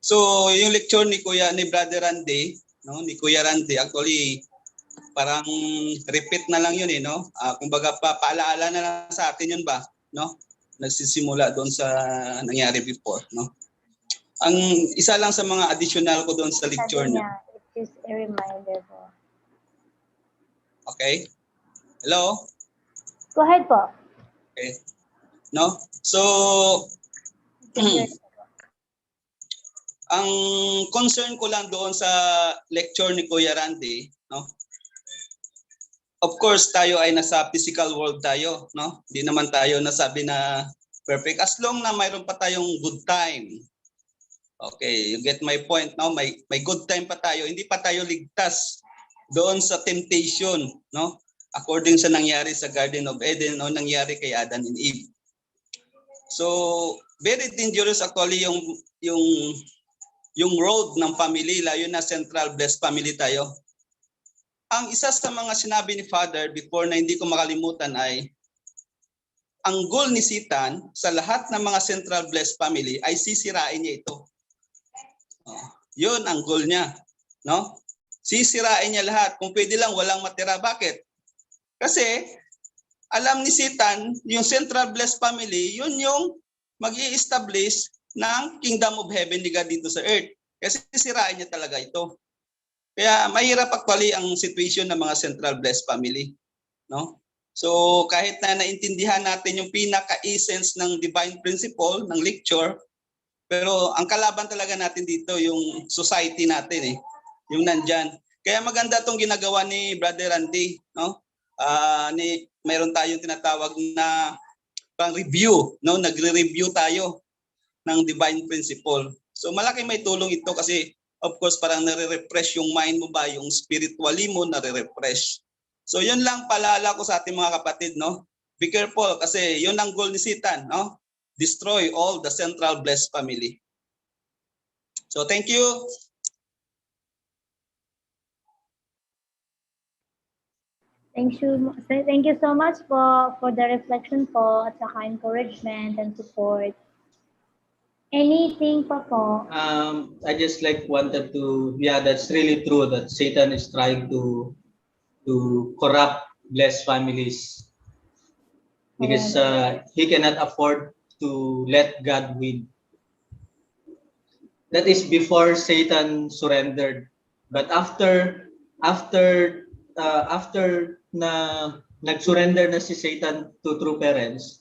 So, yung lecture ni Brother Randy, no, ni Kuya Randy, actually, parang repeat na lang yun no? Kumbaga paalaala na lang sa atin yun ba, no? Nagsisimula doon sa nangyari before, no? Ang isa lang sa mga additional ko doon sa lecture niya. It is a reminder po. Okay? Hello? Go ahead po. Okay. No? So, ang concern ko lang doon sa lecture ni Kuya Randy, no? Of course, tayo ay nasa physical world tayo, no? Hindi naman tayo nasabi na perfect. As long na mayroon pa tayong good time. Okay, you get my point, no? May good time pa tayo. Hindi pa tayo ligtas doon sa temptation, no? According sa nangyari sa Garden of Eden, no? Nangyari kay Adam and Eve. So, very dangerous actually yung road ng family, layo na central blessed family tayo. Ang isa sa mga sinabi ni Father before na hindi ko makalimutan ay ang goal ni Satan sa lahat ng mga central blessed family ay sisirain niya ito. Yun ang goal niya, no? Sisirain niya lahat. Kung pwede lang walang matira. Bakit? Kasi alam ni Satan, yung central blessed family, yun yung mag-i-establish ng kingdom of heaven ni God dito sa earth. Kasi sisirain niya talaga ito. Kaya mahirap actually ang situation ng mga central blessed family, no? So kahit na naintindihan natin yung pinaka-essence ng divine principle ng lecture, pero ang kalaban talaga natin dito yung society natin yung nandyan. Kaya maganda tong ginagawa ni Brother Randy, no? Mayroon tayong tinatawag na pang-review, no? Nagre-review tayo ng divine principle. So malaki may tulong ito kasi of course parang nare-refresh yung mind mo ba, yung spiritually mo nare-refresh. So yun lang paalala ko sa ating mga kapatid, no? Be careful kasi yun ang goal ni Satan, no? Destroy all the central blessed family. So thank you. Thank you so much for the reflection po at saka encouragement and support. Anything pa po? I just wanted to, that's really true that Satan is trying to corrupt blessed families because he cannot afford to let God win. That is before Satan surrendered. But after na nag-surrender na si Satan to true parents,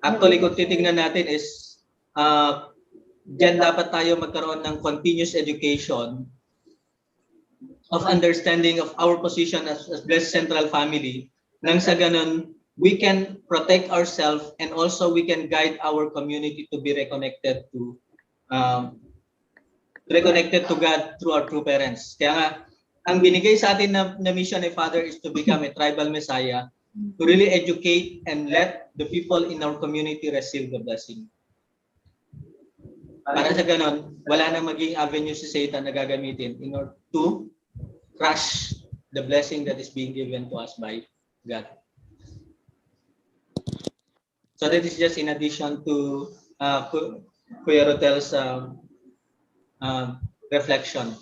actually kung titingnan natin is diyan dapat tayo magkaroon ng continuous education of understanding of our position as blessed central family. Nang sa ganun, we can protect ourselves and also we can guide our community to be reconnected to God through our true parents. Kaya nga, ang binigay sa atin na mission ni Father is to become a tribal Messiah, to really educate and let the people in our community receive the blessing. Para sa ganon, wala nang maging avenue si Satan na gagamitin in order to crush the blessing that is being given to us by God. So that is just in addition to Kuya Rotel's reflection.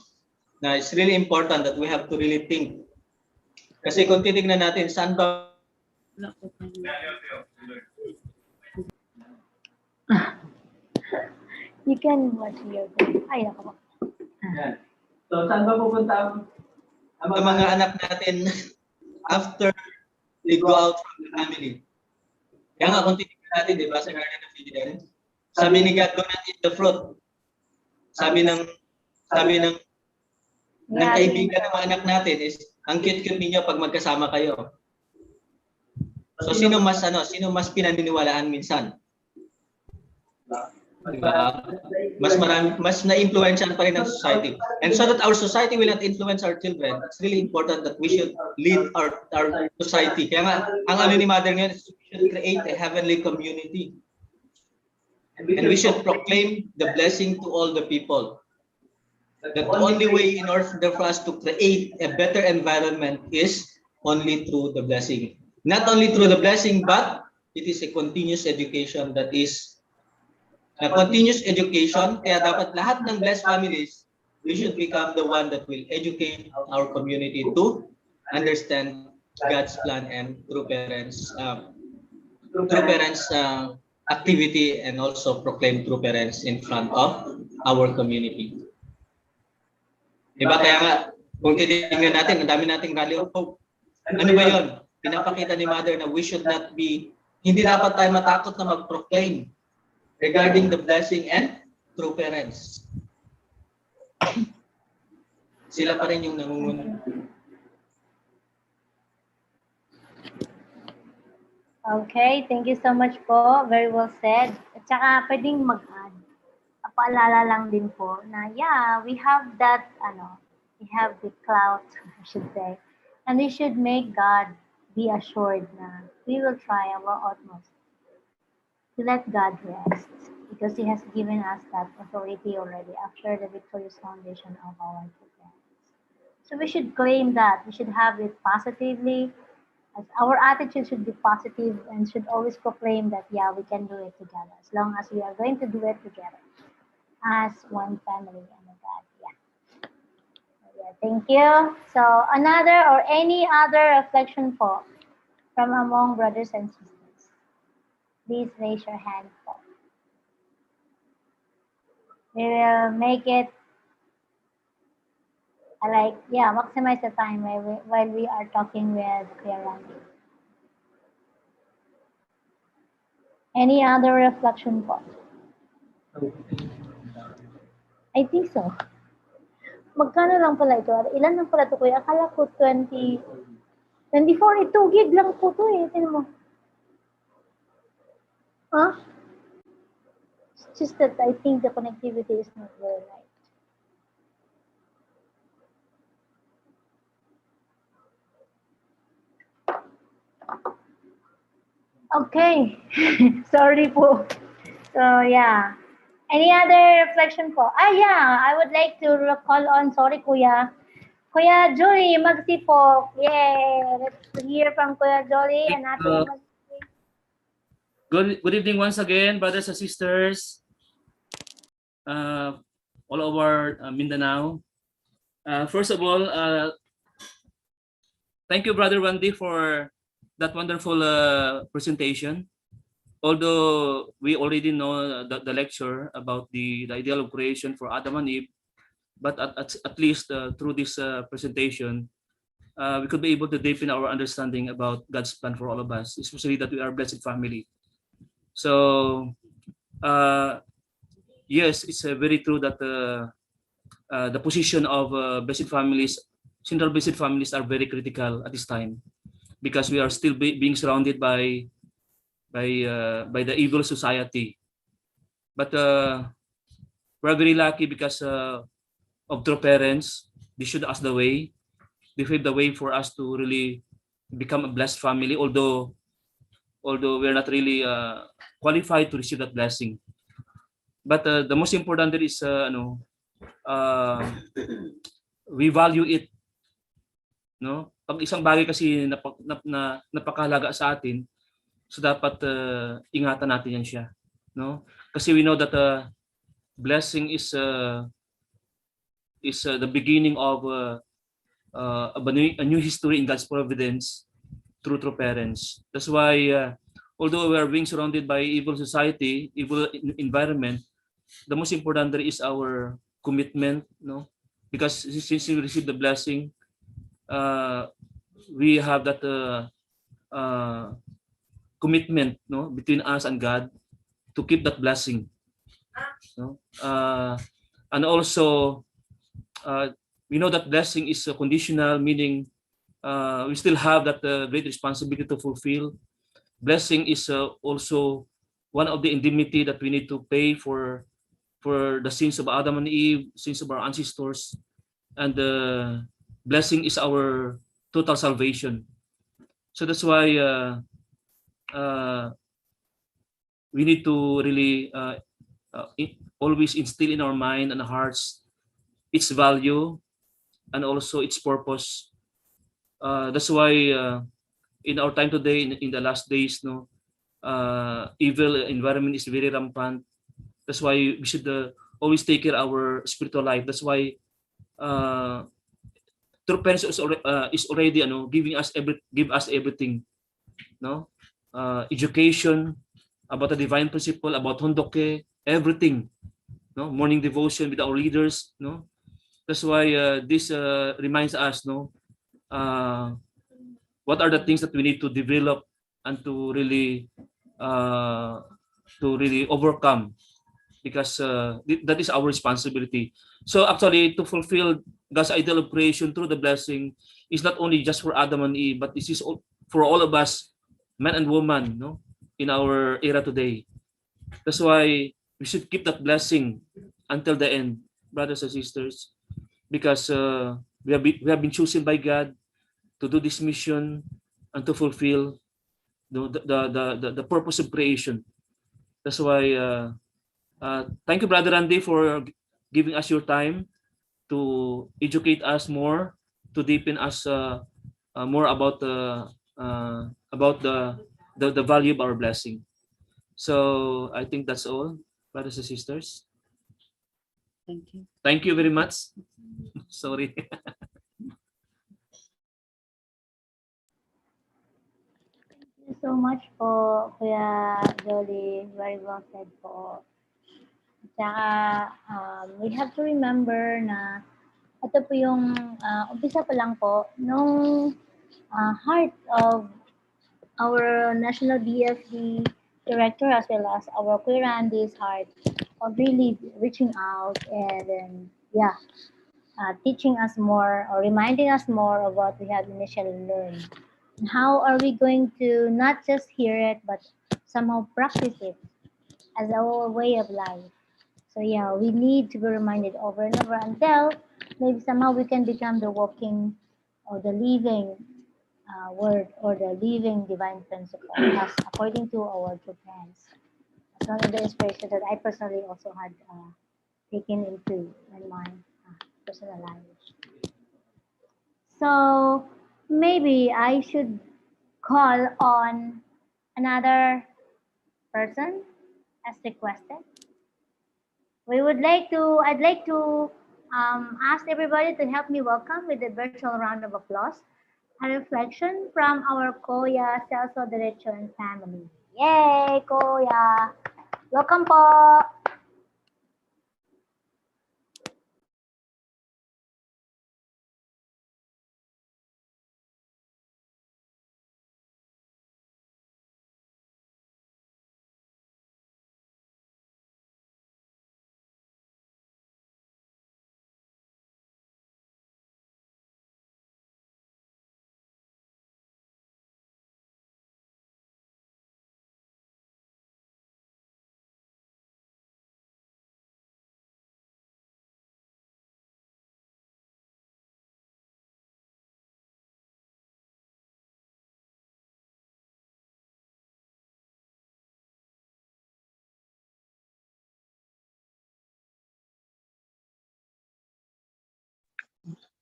Now, it's really important that we have to really think. Kasi kung titignan natin, saan ba You can watch your ay nako. So saan ba pupunta ang mga anak natin after they go out from the family? Kaya nga kung titignan natin, di ba, sa Garden of Eden, sabi ni God, do not eat the fruit. Sabi ng kaibigan ng mga anak natin is, ang cute-cute ninyo pag magkasama kayo. So sino mas pinaniniwalaan minsan? Mas na-influensyan pa rin ang society. And so that our society will not influence our children, it's really important that we should lead our society. Kaya nga, ang ano ni Mother ngayon is we should create a heavenly community. And we should proclaim the blessing to all the people. The only way in order for us to create a better environment is only through the blessing. Not only through the blessing, but it is a continuous education that is na continuous education. Kaya dapat lahat ng blessed families, we should become the one that will educate our community to understand God's plan and true parents activity, and also proclaim true parents in front of our community. Diba? Kaya nga, kung titingnan natin, ang dami nating rally of hope. Ano ba yun? Pinapakita ni Mother na we should not be, hindi dapat tayo matakot na mag-proclaim regarding the blessing and true parents. Sila pa rin yung nangunguna. Okay, thank you so much po. Very well said. At saka pwedeng mag-add. Paalala lang din po na yeah, we have that, we have the clout, I should say. And we should make God be assured na we will try our utmost to let God rest because He has given us that authority already after the victorious foundation of our parents. So we should claim that. We should have it positively. As our attitude should be positive and should always proclaim that, yeah, we can do it together as long as we are going to do it together as one family under God. Yeah, thank you. So another or any other reflection po from among brothers and sisters? Please raise your hand po. We will make it maximize the time while we are talking with Kuya Randy. Any other reflection po? I think so. Magkano lang pala ito? Ilan lang pala ito, Kuya? Akala ko 24. 2 gig lang po ito eh. Tignan mo. Huh? It's just that I think the connectivity is not very right. Okay. Sorry po. So, yeah. Any other reflection po? I would like to call on, sorry Kuya. Kuya Joey Magsi po. Yay! Let's hear from Kuya Joey and Ate Magsi. Good evening once again, brothers and sisters. All over Mindanao. First of all, thank you, Brother Randy, for that wonderful presentation. Although we already know the lecture about the ideal of creation for Adam and Eve, but at least through this presentation, we could be able to deepen our understanding about God's plan for all of us, especially that we are a blessed family. So, yes, it's very true that the position of blessed families, single blessed families, are very critical at this time, because we are still being surrounded by the evil society. But we're very lucky because of true parents. They showed us the way. They paved the way for us to really become a blessed family, although we're not really qualified to receive that blessing. But the most important there is we value it. No? Pag isang bagay kasi napakahalaga sa atin, so dapat ingatan natin yan siya, no? Kasi we know that blessing is the beginning of a new history in God's providence through parents. That's why although we are being surrounded by evil society, evil environment, the most important there is our commitment, no? Because since we receive the blessing, we have that commitment, no, between us and God to keep that blessing, no? And also we know that blessing is conditional, meaning we still have that great responsibility to fulfill. Blessing is also one of the indemnity that we need to pay for the sins of Adam and Eve, sins of our ancestors, and blessing is our total salvation. So that's why we need to really always instill in our mind and hearts its value and also its purpose. That's why in our time today, in the last days, no, evil environment is very rampant. That's why we should always take care of our spiritual life. That's why true parents is already give us everything, no? Education about the divine principle, about hondoke, everything, no? Morning devotion with our leaders, no? That's why this reminds us, no? What are the things that we need to develop and uh, to really overcome, because that is our responsibility. So actually, to fulfill God's ideal of creation through the blessing is not only just for Adam and Eve, but this is for all of us, men and women, no, in our era today. That's why we should keep that blessing until the end, brothers and sisters, because we have been chosen by God to do this mission and to fulfill the purpose of creation. That's why thank you, Brother Randy, for giving us your time to educate us more, to deepen us more about the value of our blessing. So I think that's all, brothers and sisters. Thank you. Thank you very much. Sorry. Thank you so much po, Kuya Jolly. Very well said po. Tsaka, we have to remember na ito po yung umpisa pa lang po nung heart of our National BFD Director as well as our Kuya Randy's heart of really reaching out and then, teaching us more or reminding us more of what we have initially learned. And how are we going to not just hear it but somehow practice it as our way of life? So yeah, we need to be reminded over and over until maybe somehow we can become the walking or the living word or the living divine principle as according to our true parents. That's one of the inspiration that I personally also had taken into my personal life. So maybe I should call on another person as requested. I'd like to ask everybody to help me welcome with a virtual round of applause, a reflection from our Koya Celso Derecho and family. Yay, Koya! Welcome po!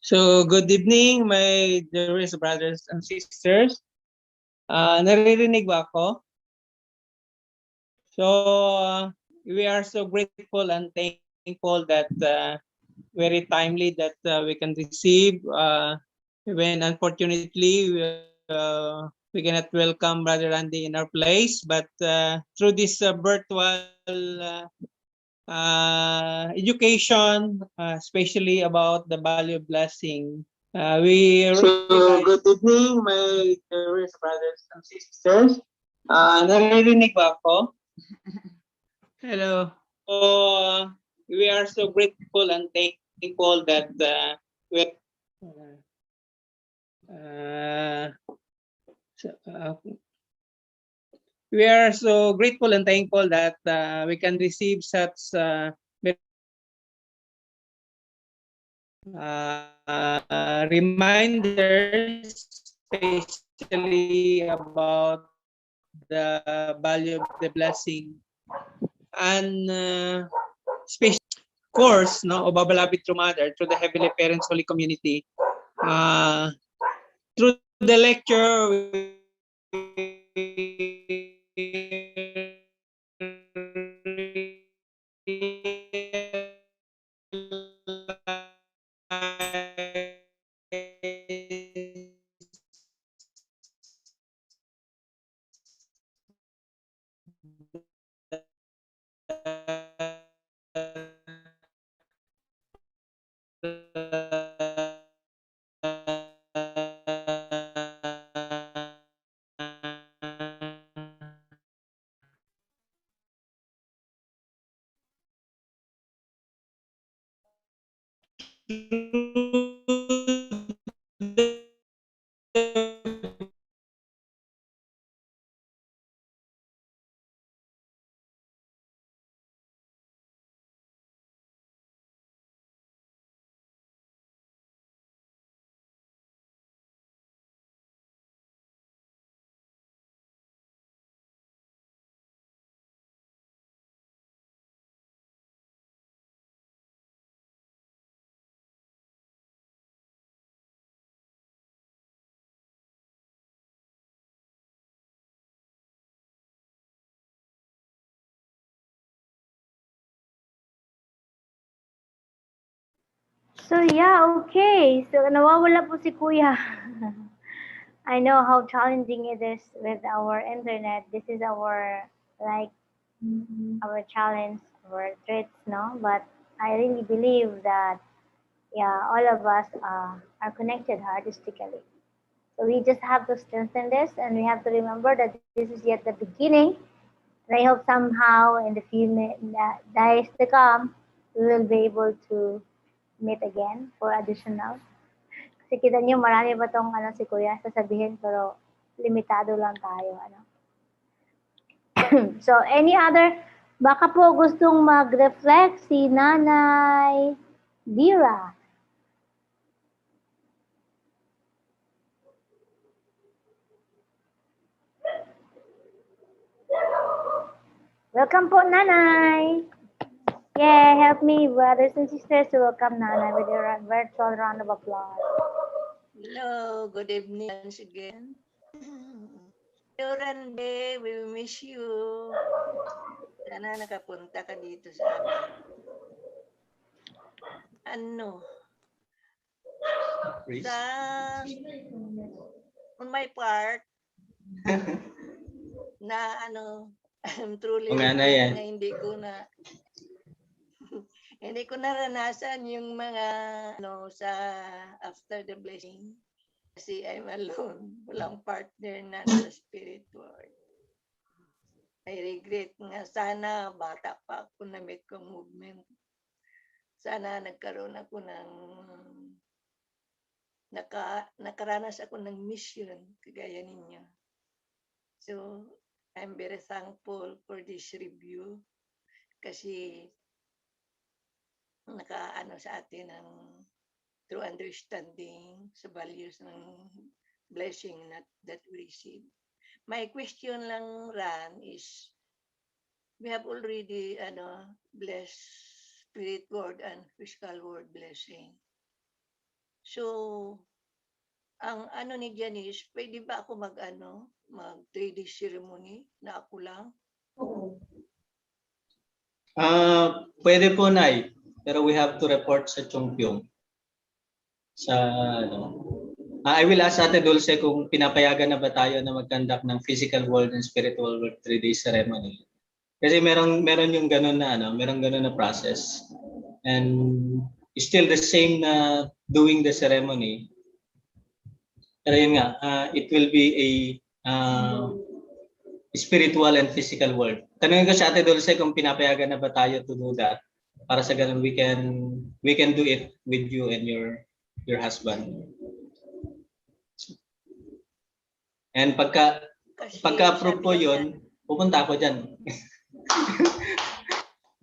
So, good evening, my dearest brothers and sisters. Naririnig ba ako? So, we are so grateful and thankful that very timely that we can receive when unfortunately we cannot welcome Brother Randy in our place, but through this virtual education, especially about the value of blessing. We so, good evening, my dearest brothers and sisters. Naririnig ba ako? Hello. So, we are so grateful and thankful that we are so grateful and thankful that we can receive such reminders, especially about the value of the blessing, and special course, no, o Babalapit through Mother, through the Heavenly Parents Holy Community. Through the lecture, we So yeah, okay. So nawawala po si Kuya. I know how challenging it is with our internet. This is our like our challenge, our threats, no? But I really believe that yeah, all of us are connected artistically. So we just have to strengthen this, and we have to remember that this is yet the beginning. And I hope somehow in the few days to come, we will be able to meet again for additional. Kasi kita niyo marami pa tong ano si Kuya sasabihin pero limitado lang tayo ano. So any other baka po gustong mag-reflect si Nanay Dira. Welcome po Nanay. Yeah, help me brothers and sisters to welcome Nanay with a virtual round of applause. Hello, good evening once again. Yorande, we miss you. Sana nakapunta ka dito sa amin. Ano? Sa, on my part, na ano, I'm truly regret na hindi ko naranasan yung mga ano sa after the blessing kasi I'm alone, walang partner na sa spirit world. I regret nga sana bata pa ako na meet kong movement. Sana nagkaroon ako ng nakaranas ako ng mission kagaya ninyo. So, I'm very thankful for this review kasi nakaano sa atin ng through understanding sa values ng blessing that we receive. My question lang, Ran, is we have already blessed spirit world and physical world blessing. So, ang ano ni Janice, pwede ba ako mag 3D ceremony na ako lang? Pwede po, Nay. Pero we have to report sa Chongpyong. I will ask Ate Dulce kung pinapayagan na ba tayo na mag-conduct ng physical world and spiritual world 3-day ceremony. Kasi meron yung ganun na meron ganun na process. And still the same na doing the ceremony. Pero yun nga, it will be a spiritual and physical world. Tanungin ko si Ate Dulce kung pinapayagan na ba tayo to do that. Para sa ganun we can do it with you and your husband. And pagka-approve po yun, pupunta ako dyan.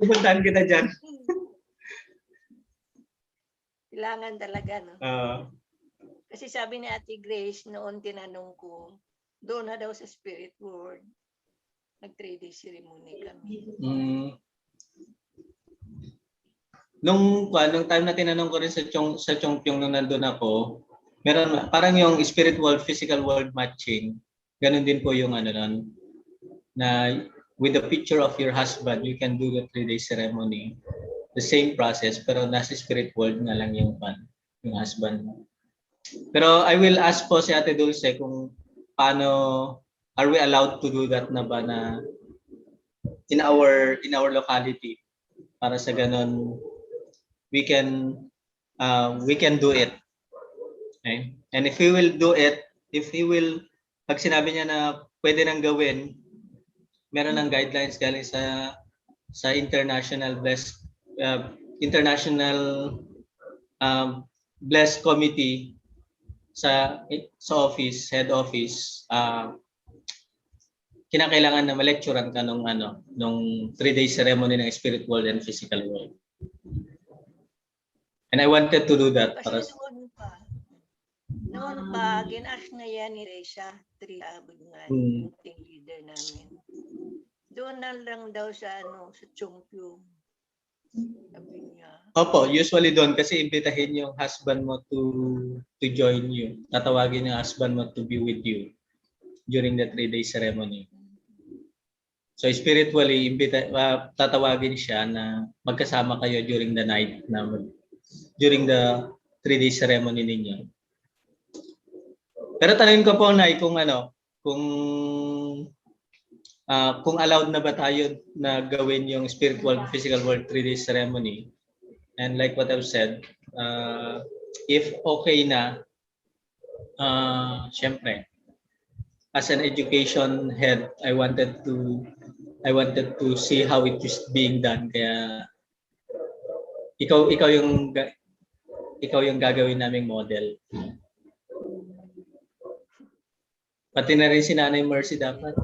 Pupuntahan kita dyan. Kailangan talaga, no? Kasi sabi ni Ate Grace, noon tinanong ko, doon na daw sa spirit world, nag-3-day ceremony kami. Nung time na tinanong ko rin sa Chongpyong nung nandun ako, meron parang yung spirit world, physical world matching. Ganun din po yung nun, na with the picture of your husband, you can do the 3-day ceremony. The same process, pero nasa spirit world na lang yung husband mo. Pero I will ask po si Ate Dulce kung paano, are we allowed to do that na ba na in our locality, para sa ganun we can do it. Okay? And if he will do it, pag sinabi niya na pwede nang gawin, meron ng guidelines galing sa international blessed committee sa office, head office, kinakailangan na ma-lecturean ka nung 3-day ceremony ng spirit world and physical world. And I wanted to do that. Kasi noon pa, ginash na yan ni Resha, Abudngan, yung team leader namin. Doon na lang daw sa Chongpyong. Sabi niya. Opo, usually doon kasi imbitahin yung husband mo to join you. Tatawagin yung husband mo to be with you during the 3-day ceremony. So spiritually, tatawagin siya na magkasama kayo during the night na during the 3-day ceremony ninyo. Pero tanungin ko po, Nay, kung kung allowed na ba tayo na gawin yung spiritual physical world 3-day ceremony. And like what I've said, if okay na, syempre, as an education head, I wanted to see how it is being done. Kaya ikaw yung gagawin naming model. Pati na rin si Nanay Mercy dapat.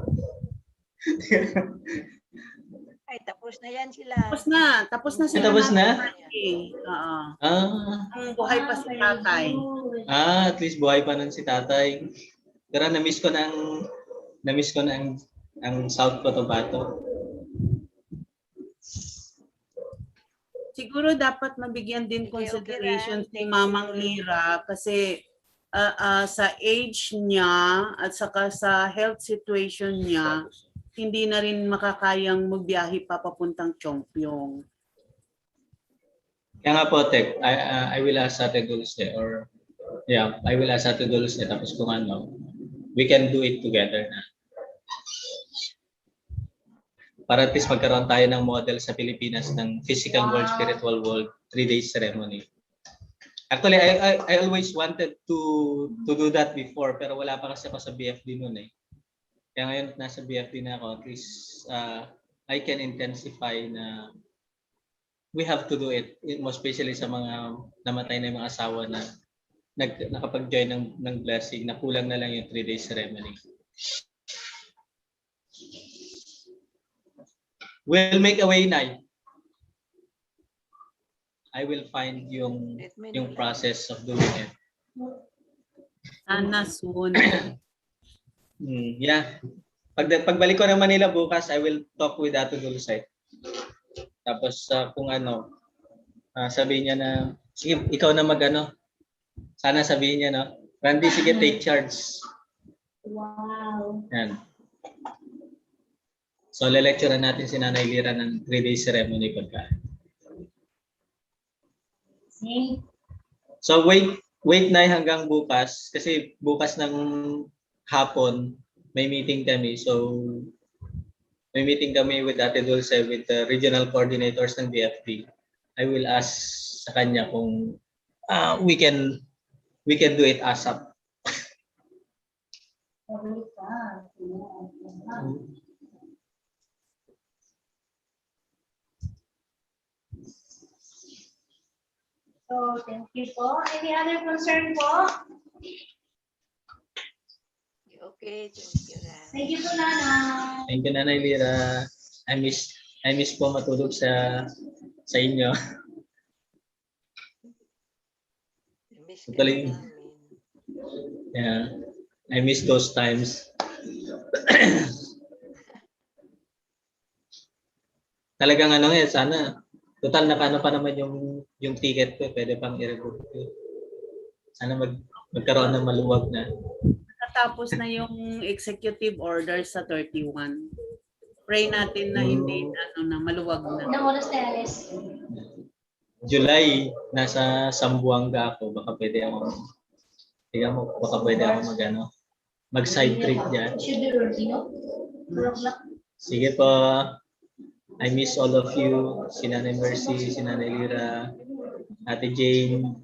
Ay, tapos na yan sila. Tapos na sila. Tapos na? Oo. Ah. Buhay pa si tatay. At least buhay pa nun si tatay. Pero na-miss ko na ang South Cotabato. Siguro dapat mabigyan din consideration si Mamang Lira kasi sa age niya at saka sa health situation niya, hindi na rin makakayang magbiyahe pa papuntang Chongpyong. Kaya nga po, Tek, I will ask Ate Dulce I will ask Ate Dulce tapos kung we can do it together na. Para at least magkaroon tayo ng model sa Pilipinas ng physical world, spiritual world, 3-day ceremony. Actually, I always wanted to do that before, pero wala pa kasi ako sa BFD noon eh. Kaya ngayon nasa BFD na ako, at least I can intensify na we have to do it, most especially sa mga namatay na mga asawa na nakapag-join ng blessing, na kulang na lang yung 3-day ceremony. We'll make a way, Nay. I will find yung process of doing it. Sana soon. Yeah. Pagbalik ko ng Manila bukas, I will talk with Ato Dulce. Tapos kung sabihin niya na, sige, ikaw na sana sabihin niya, Randy, sige, take charge. Wow. Yan. So, le-lecturean natin si Nanay Lira ng 3-day ceremony pagka. So, wait na hanggang bukas. Kasi bukas ng hapon, may meeting kami. So, may meeting kami with Ate Dulce, with the regional coordinators ng DFP. I will ask sa kanya kung we can do it ASAP. So, thank you po. Any other concern po? Okay, thank you. Thank you po, Nanay. Thank you, Nanay Lira. I miss po matulog sa inyo. Actually, yeah, I miss those times. Talagang sana total nakano pa naman yung ticket ko, pwede pang i-rebook ko. Sana magkaroon ng maluwag na. Tapos na yung executive order sa 31. Pray natin na hindi maluwag na. Ilang oras na alis? July, nasa Sambuanga ako, baka pwede ako mag-side trip diyan. Should be early, no? 4 o'clock. Sige po. I miss all of you, si Nanay Mercy, si Nanay Lira, Ate Jane,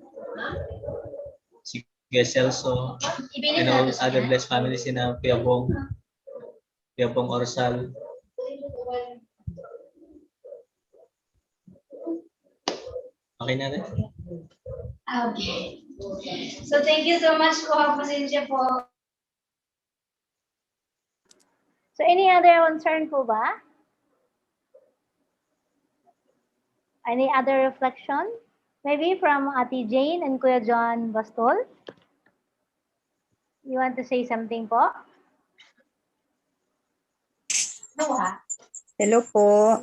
si Kuya Celso, and all other blessed families in Kuya Bong Orsal. Okay na rin? Okay. So thank you so much po. Pasensya po. So any other concern po ba? Any other reflection? Maybe from Ate Jane and Kuya John Bastol? You want to say something po? No, ha? Hello po.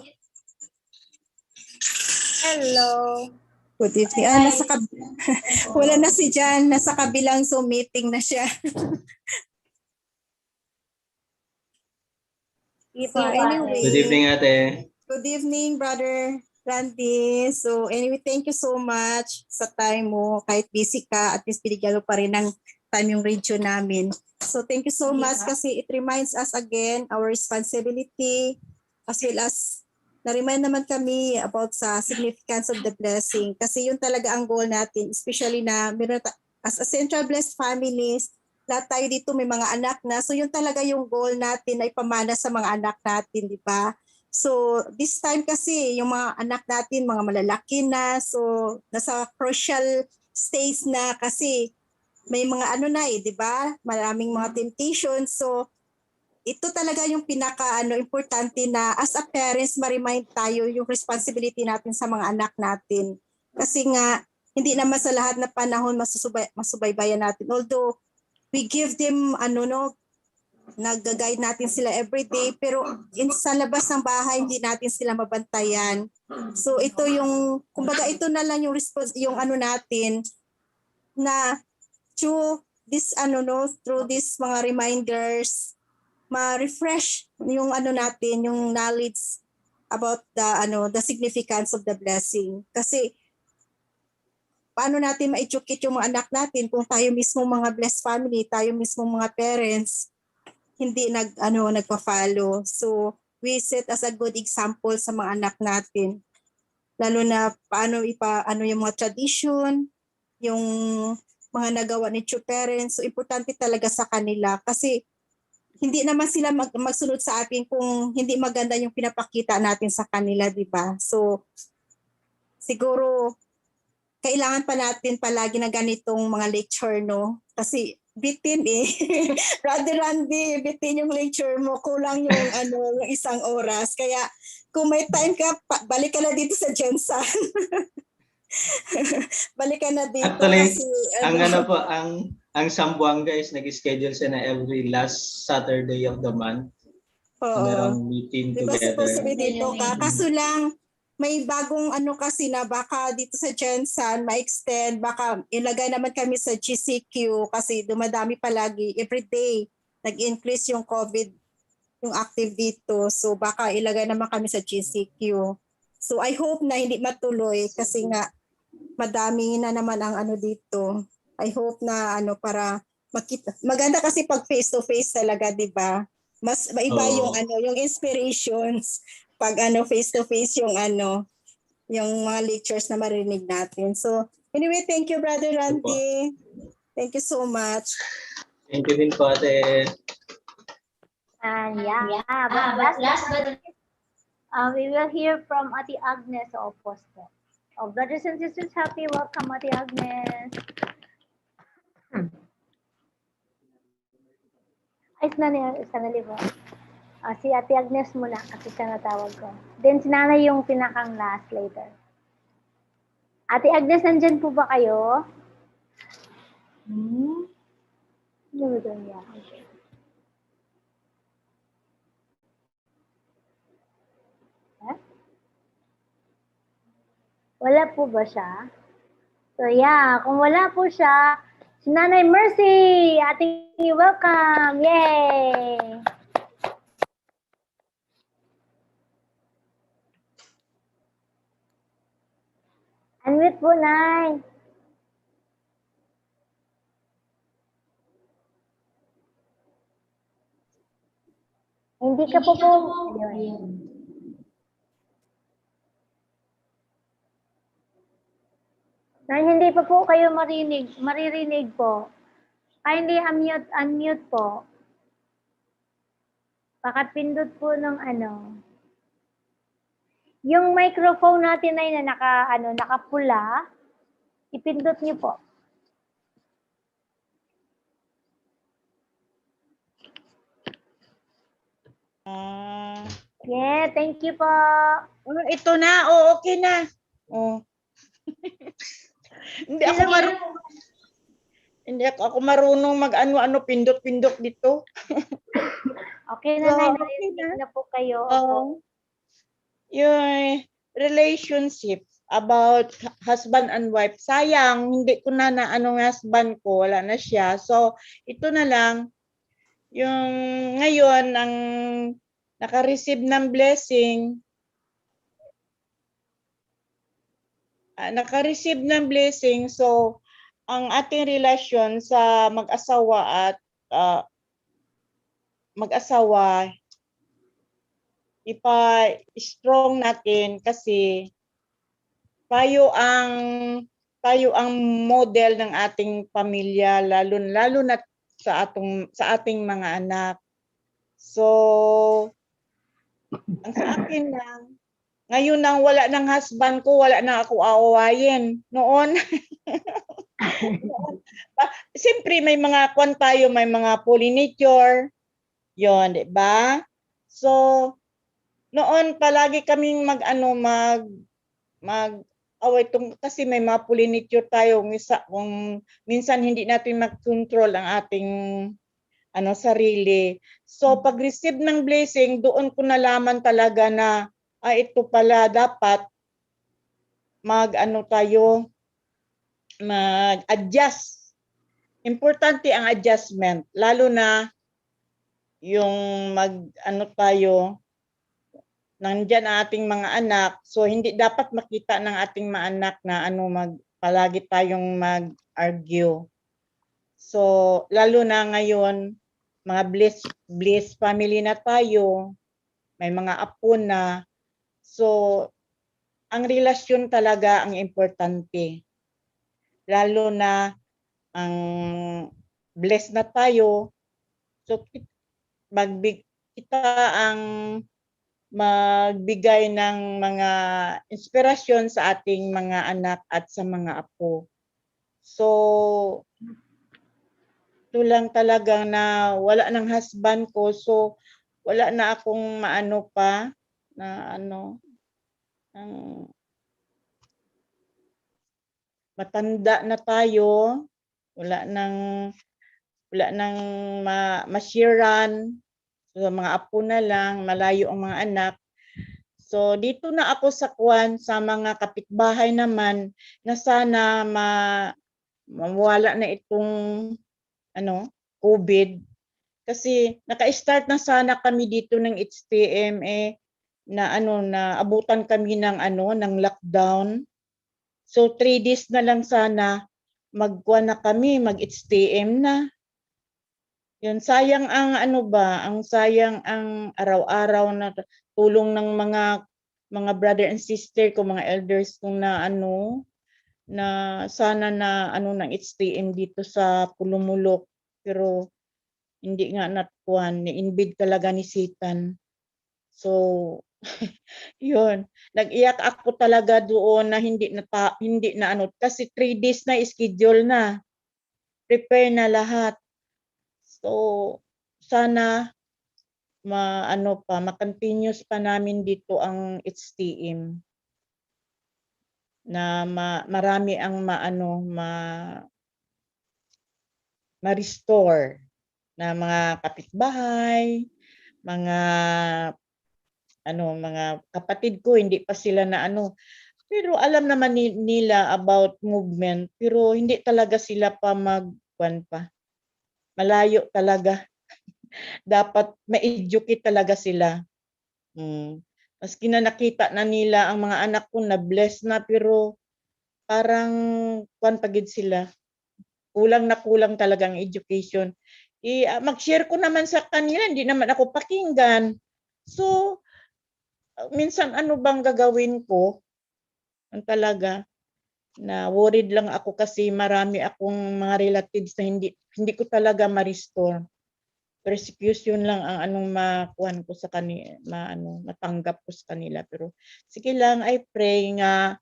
Hello. Good evening. Wala na si Jan. Nasa kabilang Zoom meeting na siya. So anyway. Good evening, Ate. Good evening, brother Randy. So anyway, thank you so much sa time mo. Kahit busy ka, at least binigyan mo pa rin ng time yung radio namin. So thank you so much kasi it reminds us again our responsibility as well as na-remind naman kami about sa significance of the blessing. Kasi yun talaga ang goal natin, especially na as a Central Blessed Families, lahat tayo dito may mga anak na. So yun talaga yung goal natin na ipamana sa mga anak natin, di ba? So this time kasi yung mga anak natin, mga malalaki na, so nasa crucial stage na kasi may mga ano na di ba? Maraming mga temptations. So ito talaga yung pinaka importante na as a parents ma-remind tayo yung responsibility natin sa mga anak natin. Kasi nga hindi naman sa lahat na panahon masubaybayan natin. Although we give them nag-guide natin sila everyday, pero sa labas ng bahay hindi natin sila mabantayan. So ito yung kumbaga ito na lang yung natin na through this through these mga reminders ma-refresh yung natin, yung knowledge about the significance of the blessing. Kasi paano natin ma-educate yung mga anak natin kung tayo mismo mga blessed family, tayo mismo mga parents hindi nagpa-follow. So we set as a good example sa mga anak natin. Lalo na paano yung mga tradition, yung mga nagawa ni true parents. So importante talaga sa kanila kasi hindi naman sila magsunod sa atin kung hindi maganda yung pinapakita natin sa kanila, di ba? So, siguro, kailangan pa natin palagi na ganitong mga lecture, no? Kasi, bitin Brother Randy, bitin yung lecture mo. Kulang yung, yung isang oras. Kaya, kung may time ka, balik ka na dito sa GenSan. Balik ka na dito. Actually, kasi, ang Sambuanga is nag-schedule siya na every last Saturday of the month. So, merong meeting diba together. supposed to be dito ka? Kaso lang, may bagong kasi na baka dito sa GenSan ma-extend, baka ilagay naman kami sa GCQ kasi dumadami palagi everyday. Nag-increase yung COVID, yung active dito. So baka ilagay naman kami sa GCQ. So I hope na hindi matuloy kasi nga madami na naman ang dito. I hope na para makita. Maganda kasi pag face to face talaga, 'di ba? Mas maiba yung yung inspirations pag face to face yung yung mga lectures na marinig natin. So anyway, thank you Brother Randy. Thank you so much. Thank you din po, Ate. And but last but we will hear from Ate Agnes of Poste. Oh, brothers and sisters, happy welcome, Ate Agnes. Ay, sanali po. Si Ate Agnes muna kasi siya natawag ko. Then si Nanay yung pinakang last later. Ate Agnes, nandyan po ba kayo? Wala po ba siya? So kung wala po siya, si Nanay Mercy, ating welcome! Yay! Unmute po, Nay. Hindi ka po. Nay, hindi pa po kayo maririnig po. Kindly unmute po. Pakapindot po ng Yung microphone natin ay na nakapula, ipindot niyo po. Yeah, thank you po. Ito na, okay na. Hindi ako marunong mag-ano-ano pindot-pindot dito. Okay na, Nay, narinig na po kayo. Yung relationship about husband and wife. Sayang, hindi ko na husband ko, wala na siya. So, ito na lang, yung ngayon, ang naka-receive ng blessing, naka-receive ng blessing. So, ang ating relasyon sa mag-asawa at mag-asawa, ipa-strong natin kasi tayo ang model ng ating pamilya, lalo na sa ating mga anak. So, ang sa akin lang, ngayon nang wala ng husband ko, wala na ako aawayin. Noon, siyempre may mga kwan tayo, may mga pollinator, yon, di ba? So, noon palagi kaming mag-away kasi may mga pollinator tayo, kung minsan hindi natin mag-control ang ating sarili. So pag receive ng blessing, doon ko nalaman talaga na ito pala dapat mag-adjust. Importante ang adjustment, lalo na yung nandyan ang ating mga anak. So hindi dapat makita ng ating mga anak na palagi tayong mag-argue. So lalo na ngayon, mga blessed family na tayo, may mga apo na. So ang relasyon talaga ang importante. Lalo na ang blessed na tayo. So kita ang magbigay ng mga inspirasyon sa ating mga anak at sa mga apo. So ito lang talaga na wala ng husband ko, so wala na akong matanda na tayo, wala nang ma-sharean, so mga apo na lang, malayo ang mga anak. So dito na ako sa mga kapitbahay naman na sana mawala na itong COVID. Kasi naka-start na sana kami dito ng HTM na abutan kami ng lockdown. So 3 days na lang sana mag-HTM na. Yun, sayang ang sayang ang araw-araw na tulong ng mga brother and sister ko, mga elders ko na sana na ng HTM dito sa Pulumulok, pero hindi nga ni-invade talaga ni Satan. So yun, nag-iyak ako talaga doon na hindi na kasi 3 days na schedule na. Prepare na lahat. So sana ma-continuous pa namin dito ang HTM na marami ang ma-restore na mga kapitbahay, mga kapatid ko, hindi pa sila pero alam naman nila about movement, pero hindi talaga sila pa malayo talaga. Dapat ma-educate talaga sila. Maski na nakita na nila ang mga anak ko na blessed na, pero parang pagid sila. Kulang talaga ang education. Mag-share ko naman sa kanila, hindi naman ako pakinggan. So, minsan bang gagawin ko? Talaga, na worried lang ako kasi marami akong mga relatives na hindi ko talaga ma-restore. Persecution lang ang makuhan ko sa kanila, matanggap ko sa kanila. Pero sige lang, I pray nga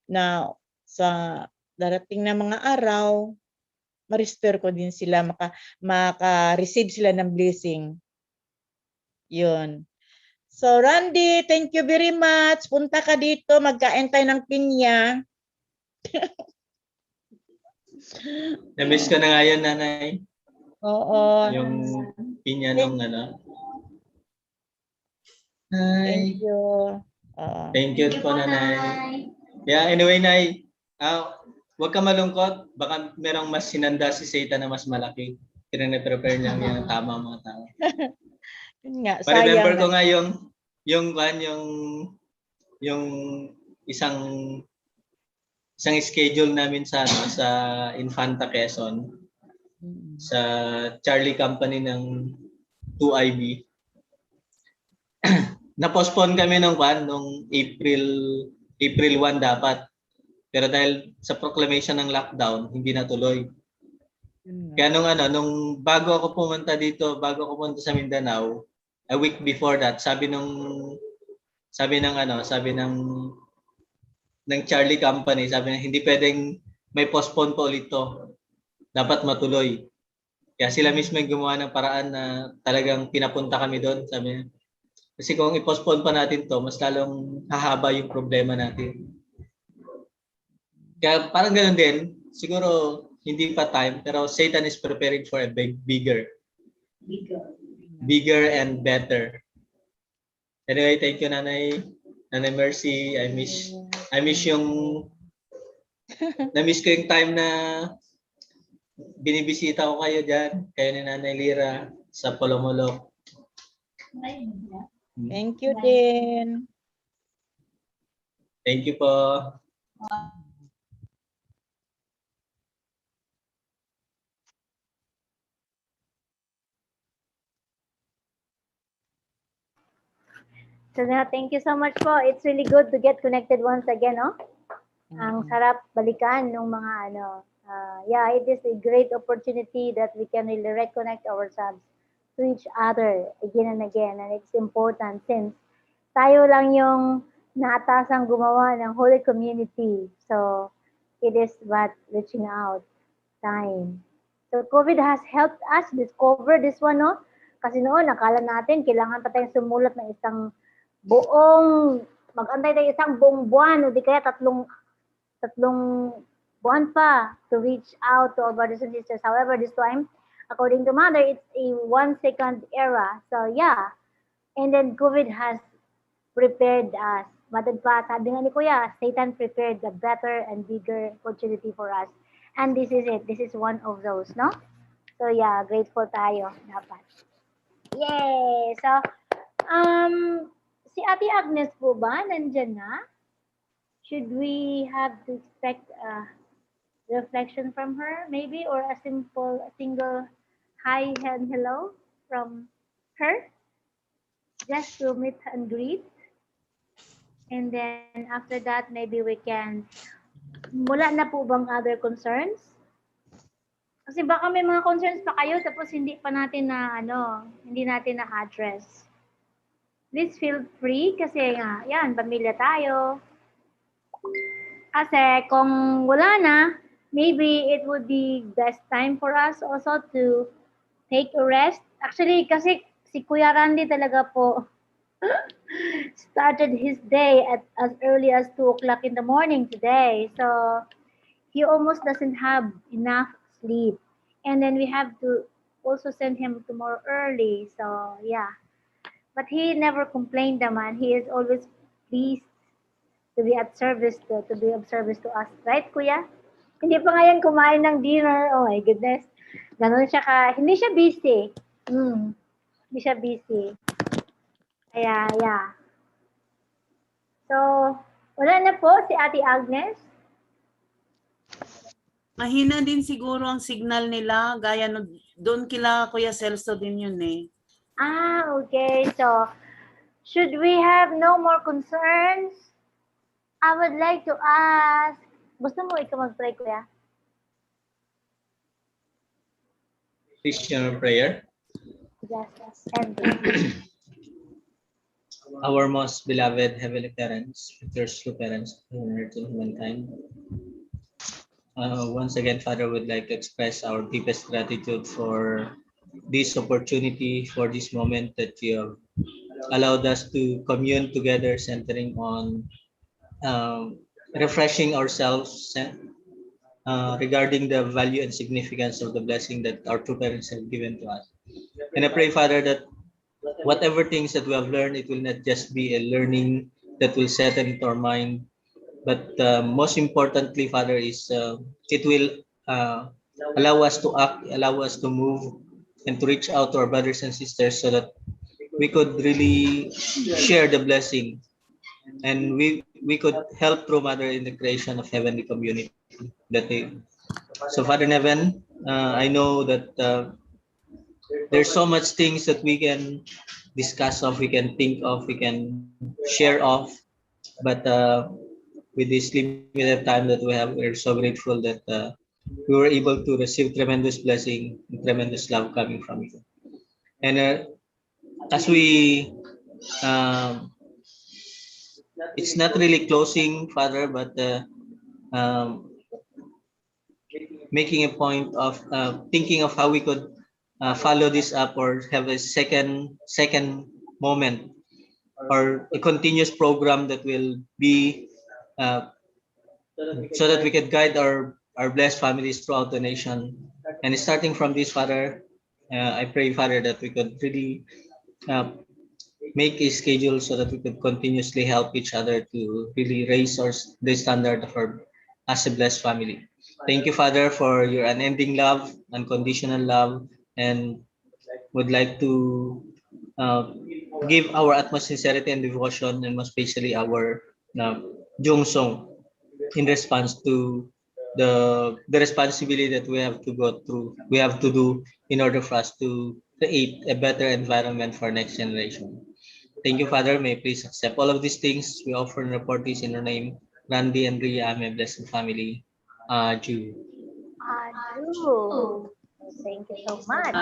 na sa darating na mga araw, ma-restore ko din sila, maka-receive sila ng blessing. Yun. So Randy, thank you very much. Punta ka dito, magkain tayo ng pinya. Na-miss ko na nga yun, nanay. Oo. Yung pinya nung Hi. Thank you. Thank you po, nanay. Yeah, anyway, nay, huwag ka malungkot. Baka merong mas sinanda si Satan na mas malaki. Prepare niya yung tama mga tao. Yun nga, Pa-remember sayang ko nga yung isang isang schedule namin sa sa Infanta Quezon sa Charlie Company ng 2IB. Na-postpone kami nung April 1 dapat. Pero dahil sa proclamation ng lockdown, hindi natuloy. Kaya nung bago ako pumunta sa Mindanao, a week before that, sabi ng Charlie Company, sabi na hindi pwedeng may postpone pa ulit to. Dapat matuloy. Kaya sila mismo yung gumawa ng paraan na talagang pinapunta kami doon. Sabi niya, kasi kung i-postpone pa natin to, mas lalong hahaba yung problema natin. Kaya parang ganoon din, siguro hindi pa time, pero Satan is preparing for a bigger and better. Anyway, thank you Nanay Mercy. I miss na-miss ko yung time na binibisita ko kayo dyan, kayo ni Nanay Lira sa Polomolok. Thank you din. Thank you po. So thank you so much po. It's really good to get connected once again, no? Ang sarap balikan ng mga yeah, it is a great opportunity that we can really reconnect ourselves to each other again and again, and it's important since tayo lang yung naatasang gumawa ng Holy Community. So it is about reaching out time. So COVID has helped us discover this one, no? Kasi noon, nakala natin kailangan pa tayong sumulat ng isang buong, mag-antay tayo isang buong buwan o di kaya tatlong buwan pa to reach out to our brothers and sisters. However, this time, according to Mother, it's a 1 second era. So yeah, and then COVID has prepared us. Matag pa, sabi nga ni Kuya, Satan prepared the better and bigger opportunity for us. And this is it. This is one of those, no? So yeah, grateful tayo dapat. Yay! So, si Ate Agnes po ba nandyan na? Should we have to expect a reflection from her maybe, or a single hi and hello from her? Just to meet and greet. And then after that, maybe we can, mula na po bang other concerns? Kasi baka may mga concerns pa kayo tapos hindi pa natin na hindi natin na-address. Please feel free kasi nga, yan, pamilya tayo. Kasi kung wala na, maybe it would be best time for us also to take a rest. Actually, kasi si Kuya Randy talaga po started his day at as early as 2 o'clock in the morning today. So he almost doesn't have enough sleep. And then we have to also send him tomorrow early. So yeah. But he never complained naman. He is always pleased to be of service to us. Right, Kuya? Hindi pa ngayon kumain ng dinner. Oh my goodness. Ganun siya hindi siya busy. Hindi siya busy. Kaya, yeah. So, wala na po si Ate Agnes. Mahina din siguro ang signal nila. Gaya doon kila Kuya Celso din yun eh. Okay. So, should we have no more concerns? I would like to ask, gusto mo ikaw mag-pray, Kuya? Christian prayer. Yes. Our most beloved Heavenly Parents, first true parents on earth and humankind. Once again, Father, would like to express our deepest gratitude for this opportunity, for this moment that you have allowed us to commune together, centering on refreshing ourselves regarding the value and significance of the blessing that our true parents have given to us. And I pray, Father, that whatever things that we have learned, it will not just be a learning that will settle into our mind, but most importantly, Father, is it will allow us to act, allow us to move, and to reach out to our brothers and sisters so that we could really share the blessing and we could help through Mother in the creation of heavenly community. So Father in heaven, I know that there's so much things that we can discuss of, we can think of, we can share of, but with this limited time that we have, we're so grateful that we were able to receive tremendous blessing, tremendous love coming from you. And as we, it's not really closing, Father, but um, making a point of thinking of how we could follow this up or have a second moment or a continuous program that will be so that we can guide our blessed families throughout the nation. And starting from this, Father, I pray, Father, that we could really make a schedule so that we could continuously help each other to really raise the standard of our as a blessed family. Thank you, Father, for your unending love, unconditional love, and would like to give our utmost sincerity and devotion, and most especially our Jungsong in response to the responsibility that we have to go through, we have to do in order for us to create a better environment for next generation. Thank you, Father. May you please accept all of these things. We offer and report this in your name. Randy and Ria, my blessed family. Jew. Aduh. Thank you so much.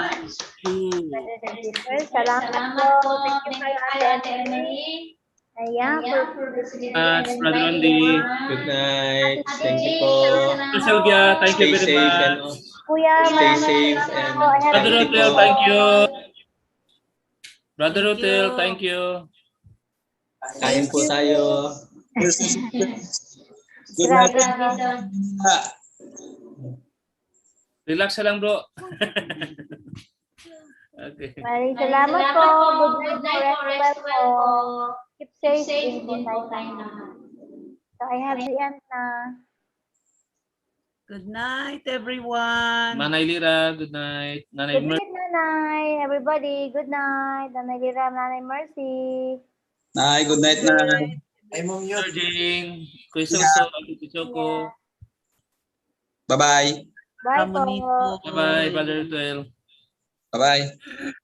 True. Brothers and sisters, salamat po. Thank you kayo, Ate Emily. Ayan, for Brother Randy. Good night. Thank you po. Sister Sylvia, thank you Stay very safe much. and Kuya, stay maraming safe salamat and po. I have Brother healthy Hotel, po. thank you. Brother Thank Hotel, you. thank you. Kain po tayo. Good night. Grabe. Relax ka lang, bro. Okay. Maraming salamat po. Good night po. Rest well po. Keep safe din po tayo lahat. So I have the end na. Good night, everyone. Manay Lira, good night. Nanay Good night, Nanay. Everybody, good night. Nanay Lira, Nanay Mercy. Nay, good night na. Ay, Mom Jing, Kuya Celso, Ate Choco. Bye-bye. Bye po. Bye-bye, Brother Hotel. Bye-bye.